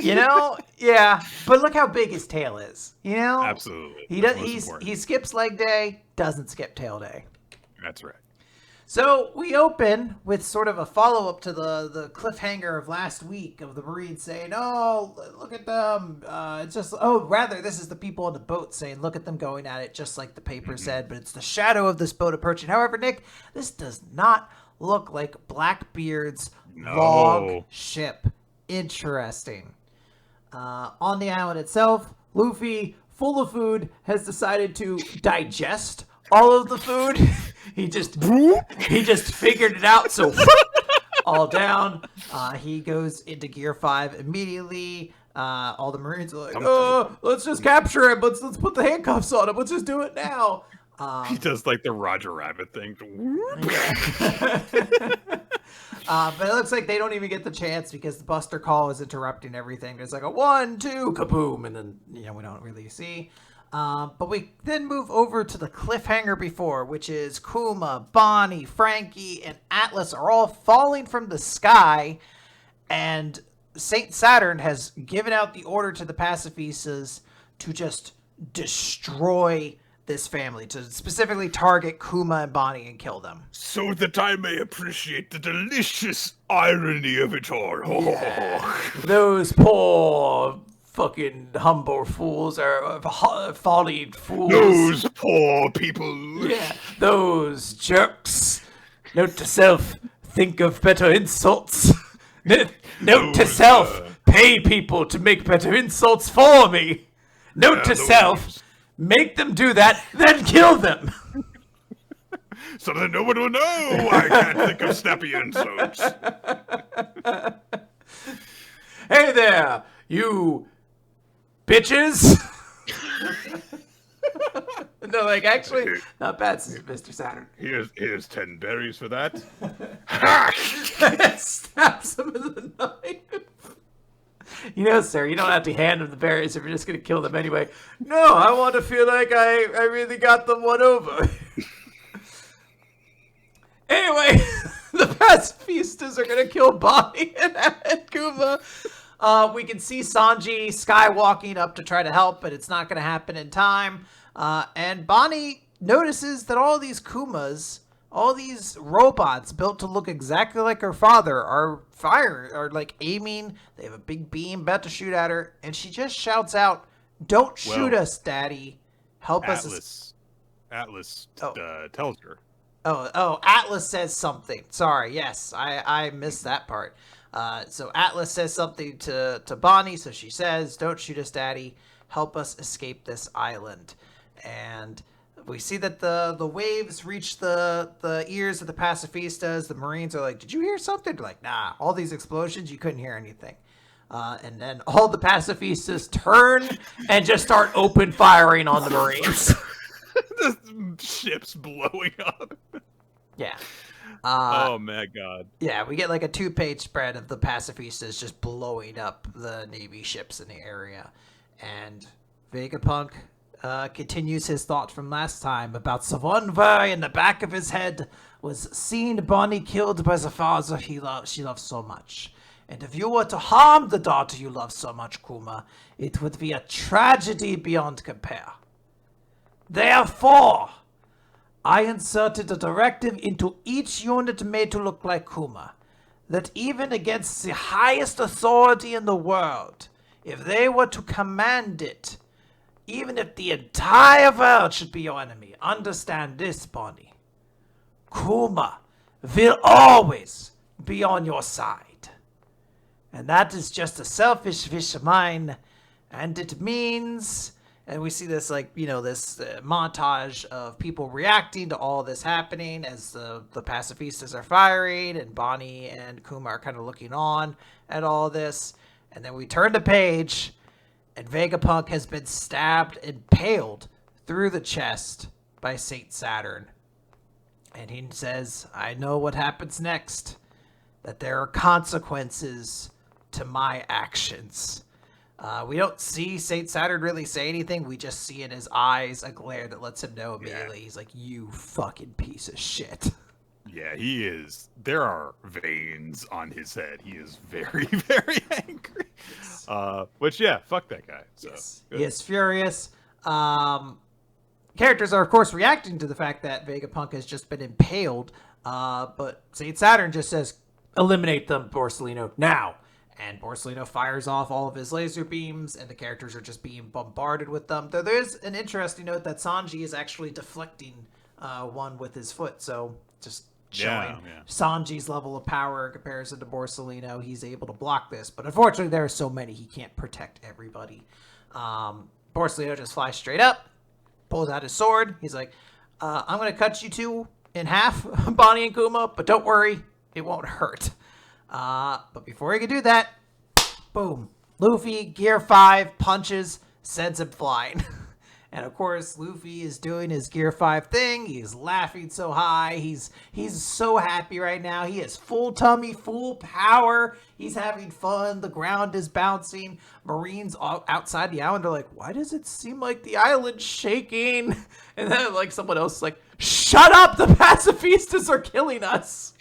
Yeah. But look how big his tail is. Absolutely. He skips leg day, doesn't skip tail day. That's right. So we open with sort of a follow-up to the cliffhanger of last week of the Marines saying, oh, look at them. This is the people on the boat saying, look at them going at it, just like the paper said, but it's the shadow of this boat approaching. However, Nick, this does not look like Blackbeard's log ship. Interesting. On the island itself, Luffy, full of food, has decided to digest all of the food. He just figured it out. So all down. He goes into Gear 5 immediately. All the Marines are like, "Oh, let's just capture him. Let's put the handcuffs on him. Let's just do it now." He does like the Roger Rabbit thing. But it looks like they don't even get the chance because the Buster Call is interrupting everything. There's like a 1, 2, kaboom, and then we don't really see. But we then move over to the cliffhanger before, which is Kuma, Bonnie, Frankie, and Atlas are all falling from the sky, and Saint Saturn has given out the order to the pacifistas to just destroy this family, to specifically target Kuma and Bonnie and kill them. So that I may appreciate the delicious irony of it all. Yeah. Those poor fucking humble fools are folly fools. Those poor people. Yeah, those jerks. Note to self, think of better insults. Note to self, pay people to make better insults for me. Note to self, make them do that, then kill them. So that no one will know I can't think of snappy insults. Hey there, you bitches. No, like, actually, not bad, Mr. Saturn. Here's 10 berries for that. Stabs him in the knife. Sir, you don't have to hand him the berries if you're just going to kill them anyway. No, I want to feel like I really got them won over. Anyway, the pacifistas are going to kill Bonnie and Kuma. We can see Sanji skywalking up to try to help, but it's not going to happen in time. And Bonnie notices that all these Kumas, all these robots built to look exactly like her father, are like aiming. They have a big beam about to shoot at her, and she just shouts out, "Don't shoot us, Daddy! Help us!" Atlas tells her. Oh, Atlas says something. Sorry, yes, I missed that part. So Atlas says something to Bonnie, so she says, "Don't shoot us, Daddy. Help us escape this island." And we see that the waves reach the ears of the pacifistas. The Marines are like, "Did you hear something?" They're like, "Nah, all these explosions, you couldn't hear anything." And then all the pacifistas turn and just start open firing on the Marines. The ship's blowing up. Yeah. Oh my god. Yeah, we get like a 2-page spread of the pacifistas just blowing up the Navy ships in the area. And Vegapunk continues his thought from last time about Savonvar in the back of his head was seeing Bonnie killed by the father she loved so much. And if you were to harm the daughter you love so much, Kuma, it would be a tragedy beyond compare. Therefore, I inserted a directive into each unit made to look like Kuma. that even against the highest authority in the world, if they were to command it, even if the entire world should be your enemy, understand this, Bonnie. Kuma will always be on your side. And that is just a selfish wish of mine. And it means, and we see this this montage of people reacting to all this happening as the pacifistas are firing, and Bonnie and Kuma are kind of looking on at all this. And then we turn the page, and Vegapunk has been stabbed and impaled through the chest by Saint Saturn. And he says, I know what happens next, that there are consequences to my actions. We don't see Saint Saturn really say anything. We just see in his eyes a glare that lets him know immediately. Yeah. He's like, you fucking piece of shit. Yeah, he is. There are veins on his head. He is very, very angry. Yes. Which, yeah, fuck that guy. So, yes. He is furious. Characters are, of course, reacting to the fact that Vegapunk has just been impaled. But Saint Saturn just says, eliminate them, Borsellino, now. And Borsellino fires off all of his laser beams, and the characters are just being bombarded with them. Though there's an interesting note that Sanji is actually deflecting one with his foot, so just showing Sanji's level of power in comparison to Borsellino. He's able to block this, but unfortunately there are so many, he can't protect everybody. Borsellino just flies straight up, pulls out his sword. He's like, I'm going to cut you two in half, Bonnie and Kuma, but don't worry, it won't hurt. But before he could do that, boom, Luffy, Gear 5, punches, sends him flying. And of course, Luffy is doing his Gear 5 thing. He's laughing so high. He's so happy right now. He has full tummy, full power. He's having fun. The ground is bouncing. Marines outside the island are like, why does it seem like the island's shaking? And then like someone else is like, shut up! The pacifistas are killing us!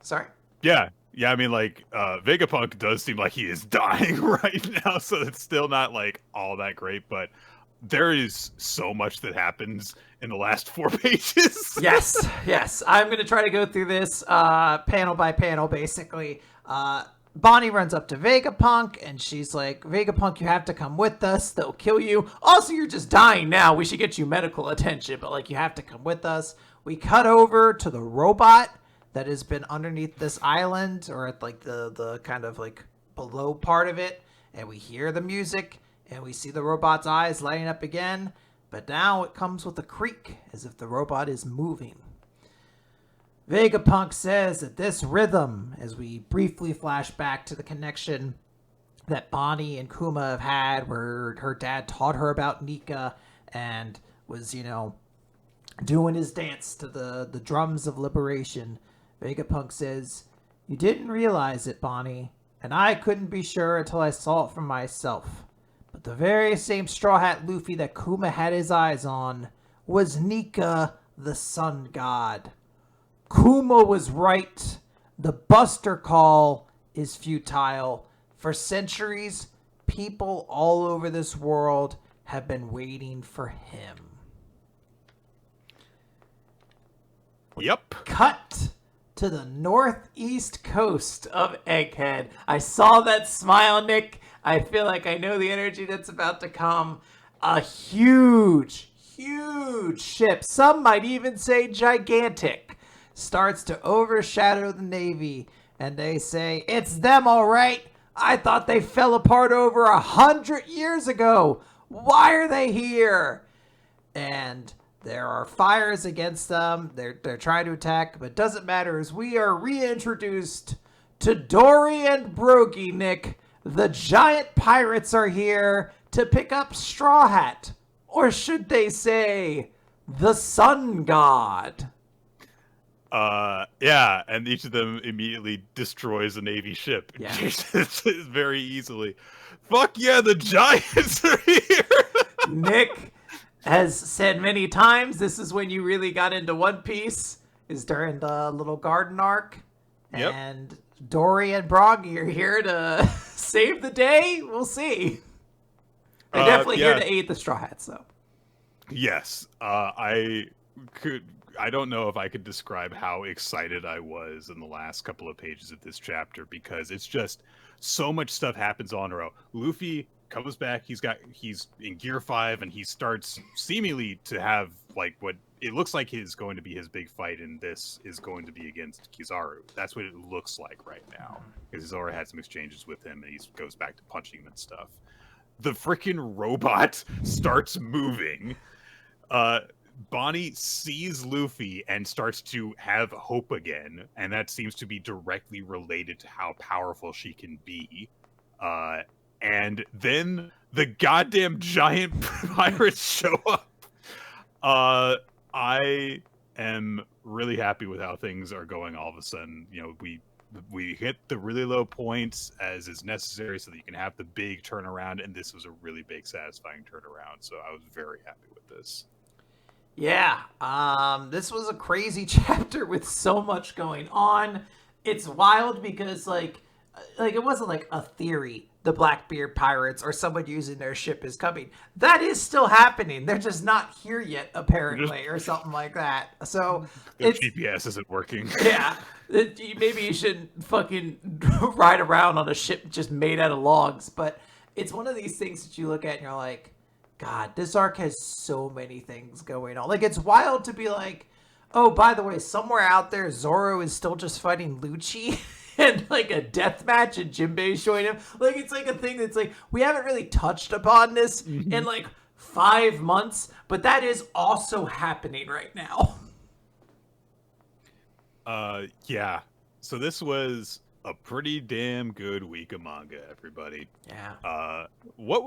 Sorry? Yeah. I mean, Vegapunk does seem like he is dying right now, so it's still not, all that great, but there is so much that happens in the last 4 pages. Yes. I'm going to try to go through this panel by panel, basically. Bonnie runs up to Vegapunk, and she's like, Vegapunk, you have to come with us. They'll kill you. Also, you're just dying now. We should get you medical attention, but, you have to come with us. We cut over to the robot that has been underneath this island, or at the kind of below part of it, and we hear the music and we see the robot's eyes lighting up again, but now it comes with a creak as if the robot is moving. Vegapunk says that this rhythm, as we briefly flash back to the connection that Bonnie and Kuma have had, where her dad taught her about Nika and was doing his dance to the drums of liberation. Vegapunk says, you didn't realize it, Bonnie, and I couldn't be sure until I saw it for myself. But the very same Straw Hat Luffy that Kuma had his eyes on was Nika, the sun god. Kuma was right. The Buster Call is futile. For centuries, people all over this world have been waiting for him. Yep. Cut to the northeast coast of Egghead. I saw that smile, Nick. I feel like I know the energy that's about to come. A huge ship, some might even say gigantic, starts to overshadow the Navy, and they say, it's them all right. I thought they fell apart over 100 years ago. Why are they here? And there are fires against them. They're trying to attack, but it doesn't matter as we are reintroduced to Dory and Brogy, Nick. The giant pirates are here to pick up Straw Hat. Or should they say, the sun god? Yeah, and each of them immediately destroys a Navy ship. Yeah. Very easily. Fuck yeah, the giants are here! Nick has said many times, this is when you really got into One Piece, is during the little garden arc. Yep. And Dory and Brogy are here to save the day. We'll see. They're definitely here to aid the Straw Hats, though. Yes. I could I don't know if I could describe how excited I was in the last couple of pages of this chapter, because it's just so much stuff happens all in a row. Luffy comes back, he's in gear 5, and he starts seemingly to have like what it looks like is going to be his big fight, and this is going to be against Kizaru. That's what it looks like right now, because he's already had some exchanges with him, and he goes back to punching him and stuff. The freaking robot starts moving. Bonnie sees Luffy and starts to have hope again, and that seems to be directly related to how powerful she can be. And then the goddamn giant pirates show up. I am really happy with how things are going all of a sudden. You know, we hit the really low points as is necessary so that you can have the big turnaround, and this was a really big, satisfying turnaround. So I was very happy with this. Yeah, this was a crazy chapter with so much going on. It's wild because like it wasn't like a theory. The Blackbeard pirates or someone using their ship is coming. That is still happening. They're just not here yet, apparently, or something like that. So the GPS isn't working. Yeah, maybe you shouldn't fucking ride around on a ship just made out of logs. But it's one of these things that you look at and you're like, God, this arc has so many things going on. Like, it's wild to be like, oh, by the way, somewhere out there, Zoro is still just fighting Lucci and, like, a death match and Jinbei's showing him. Like, it's like a thing that's like, we haven't really touched upon this in, like, 5 months, but that is also happening right now. Yeah. So this was a pretty damn good week of manga, everybody. Yeah. What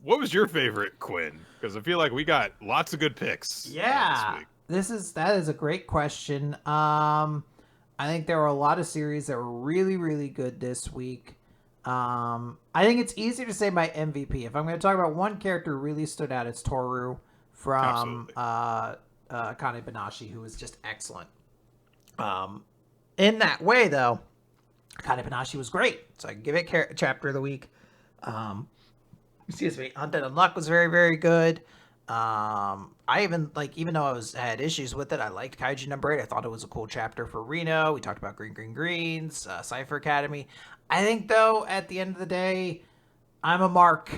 was your favorite, Quinn? Because I feel like we got lots of good picks. Yeah. That is a great question. I think there were a lot of series that were really, really good this week. I think it's easy to say my MVP. If I'm going to talk about one character who really stood out, it's Tohru from Akane-banashi, who was just excellent. In that way, though, Akane-banashi was great, so I can give it chapter of the week. Excuse me. Undead Unluck was very, very good. I even though I had issues with it, I liked Kaiju No. 8. I thought it was a cool chapter for Reno. We talked about Greens, Cipher Academy. I think, though, at the end of the day, I'm a mark,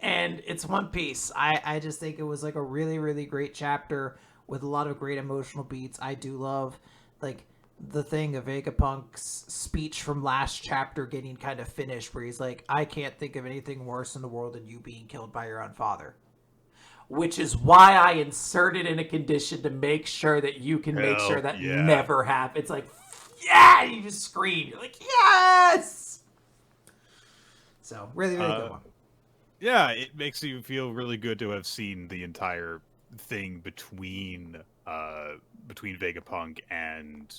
and it's One Piece. I just think it was like a really, really great chapter with a lot of great emotional beats. I do love, like, the thing of Vegapunk's speech from last chapter getting kind of finished, where he's like, I can't think of anything worse in the world than you being killed by your own father. Which is why I inserted in a condition to make sure that you can make sure that never happens. It's like, yeah, you just scream. You're like, yes! So, really, really good one. Yeah, it makes you feel really good to have seen the entire thing between Vegapunk and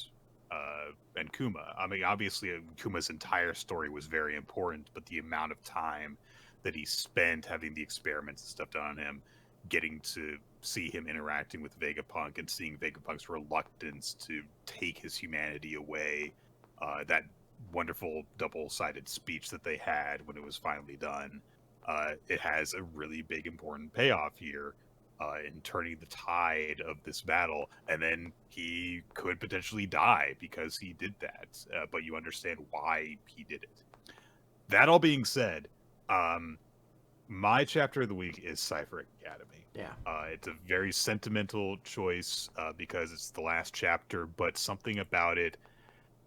Kuma. I mean, obviously, Kuma's entire story was very important, but the amount of time that he spent having the experiments and stuff done on him, getting to see him interacting with Vegapunk and seeing Vegapunk's reluctance to take his humanity away, that wonderful double-sided speech that they had when it was finally done, it has a really big, important payoff here. In turning the tide of this battle, and then he could potentially die because he did that, but you understand why he did it. That all being said, my chapter of the week is Cipher Academy. Yeah. It's a very sentimental choice because it's the last chapter, but something about it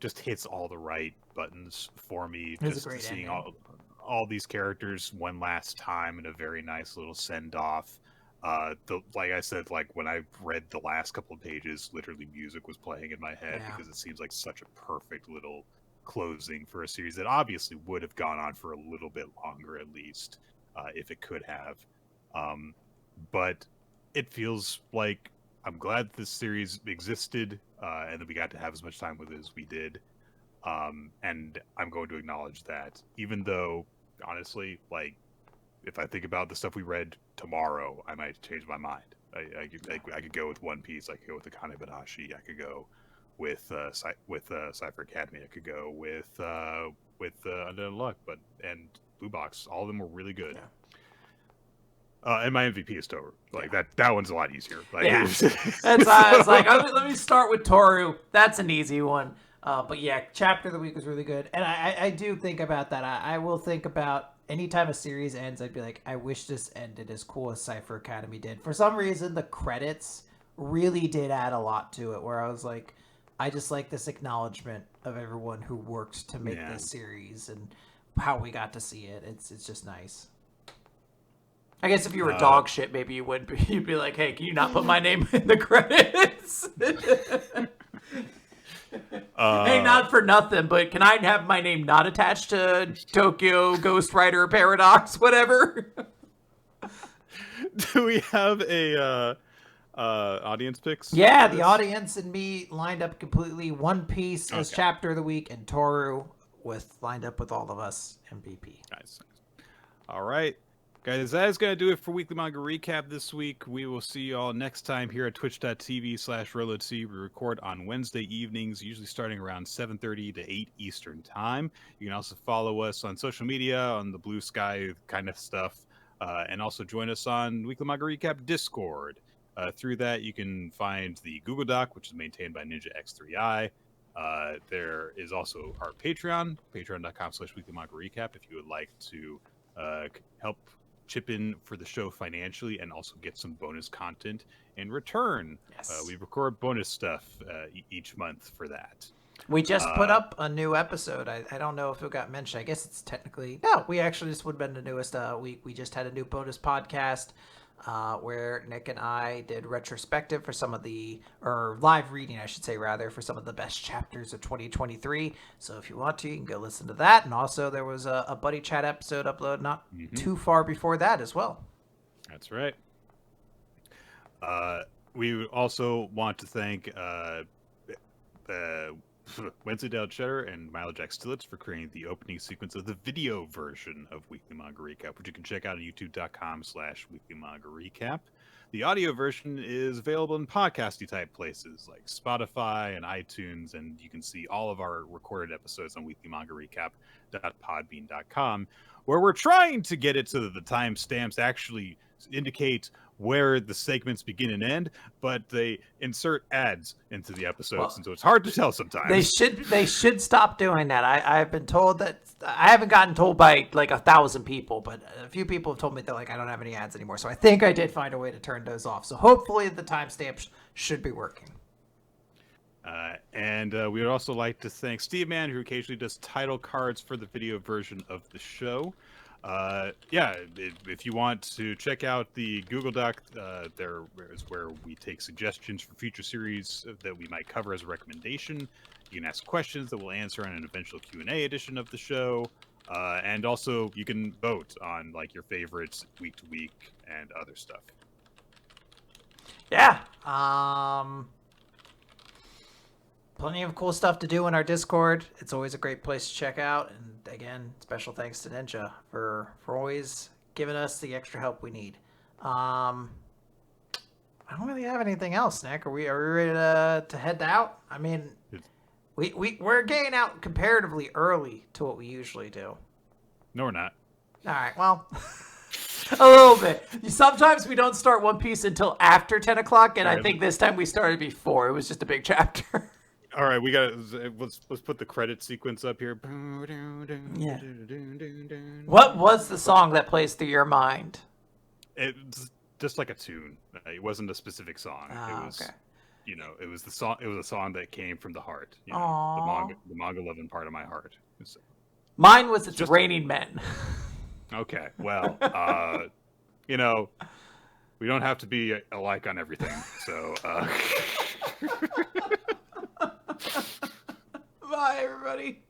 just hits all the right buttons for me. It's just seeing all these characters one last time in a very nice little send-off. Like I said, like when I read the last couple of pages, literally music was playing in my head because it seems like such a perfect little closing for a series that obviously would have gone on for a little bit longer, at least, if it could have. But it feels like I'm glad this series existed, and that we got to have as much time with it as we did. And I'm going to acknowledge that, even though, honestly, like, if I think about the stuff we read tomorrow, I might change my mind. I could go with One Piece. I could go with Akane-banashi. I could go with Cipher Academy. I could go with Undead Unluck, and Blue Box. All of them were really good. And my MVP is Tohru. Like that one's a lot easier. Like, yeah, that's why I was like, let me start with Tohru. That's an easy one. But yeah, chapter of the week was really good, and I do think about that. I will think about anytime a series ends, I'd be like, I wish this ended as cool as Cipher Academy did. For some reason, the credits really did add a lot to it, where I was like, I just like this acknowledgement of everyone who worked to make this series and how we got to see it. It's just nice. I guess if you were dog shit, maybe you wouldn't be. You'd be like, hey, can you not put my name in the credits? Hey, not for nothing, but can I have my name not attached to Tokyo Ghost Rider Paradox, whatever? Do we have a audience picks? Yeah, the audience and me lined up completely. One Piece as chapter of the week, and Tohru lined up with all of us MVP. Nice. All right. Guys, that is going to do it for Weekly Manga Recap this week. We will see you all next time here at twitch.tv/ReloadC. We record on Wednesday evenings, usually starting around 7:30 to 8 Eastern Time. You can also follow us on social media, on the Blue Sky kind of stuff, and also join us on Weekly Manga Recap Discord. Through that, you can find the Google Doc, which is maintained by Ninja X3i. There is also our Patreon, patreon.com/Weekly Manga Recap, if you would like to help chip in for the show financially and also get some bonus content in return. Yes. We record bonus stuff each month for that. We just put up a new episode. I don't know if it got mentioned. I guess it's technically... No, we actually just would have been the newest. We just had a new bonus podcast where Nick and I did retrospective for some of the... Or live reading, I should say, rather, for some of the best chapters of 2023. So if you want to, you can go listen to that. And also there was a Buddy Chat episode uploaded not too far before that as well. That's right. We also want to thank... Wednesday Dale Cheddar and Milo Jack Stillitz for creating the opening sequence of the video version of Weekly Manga Recap, which you can check out on youtube.com/Weekly Manga Recap. The audio version is available in podcasty type places like Spotify and iTunes, and you can see all of our recorded episodes on weeklymangarecap.podbean.com, where we're trying to get it so that the timestamps actually indicate where the segments begin and end, but they insert ads into the episodes, and so it's hard to tell sometimes. They should stop doing that. I've been told that. I haven't gotten told by like 1,000 people, but a few people have told me that like I don't have any ads anymore. So I think I did find a way to turn those off. So hopefully the timestamps should be working. And we would also like to thank Steve Mann, who occasionally does title cards for the video version of the show. If you want to check out the Google Doc, there is where we take suggestions for future series that we might cover as a recommendation. You can ask questions that we'll answer on an eventual Q&A edition of the show. And also you can vote on like your favorites week to week and other stuff. Yeah. Plenty of cool stuff to do in our Discord. It's always a great place to check out. And again, special thanks to Ninja for always giving us the extra help we need. I don't really have anything else, Nick. Are we ready to head out? I mean, we're getting out comparatively early to what we usually do. No, we're not. All right, well, a little bit. Sometimes we don't start One Piece until after 10 o'clock, and I think this time we started before. It was just a big chapter. All right, let's put the credit sequence up here. Yeah. What was the song that plays through your mind? It's just like a tune. It wasn't a specific song. It was, okay. It was the song. It was a song that came from the heart. The manga loving part of my heart. Mine was "It's Raining Men." Okay, well, we don't have to be alike on everything. So. Bye, everybody.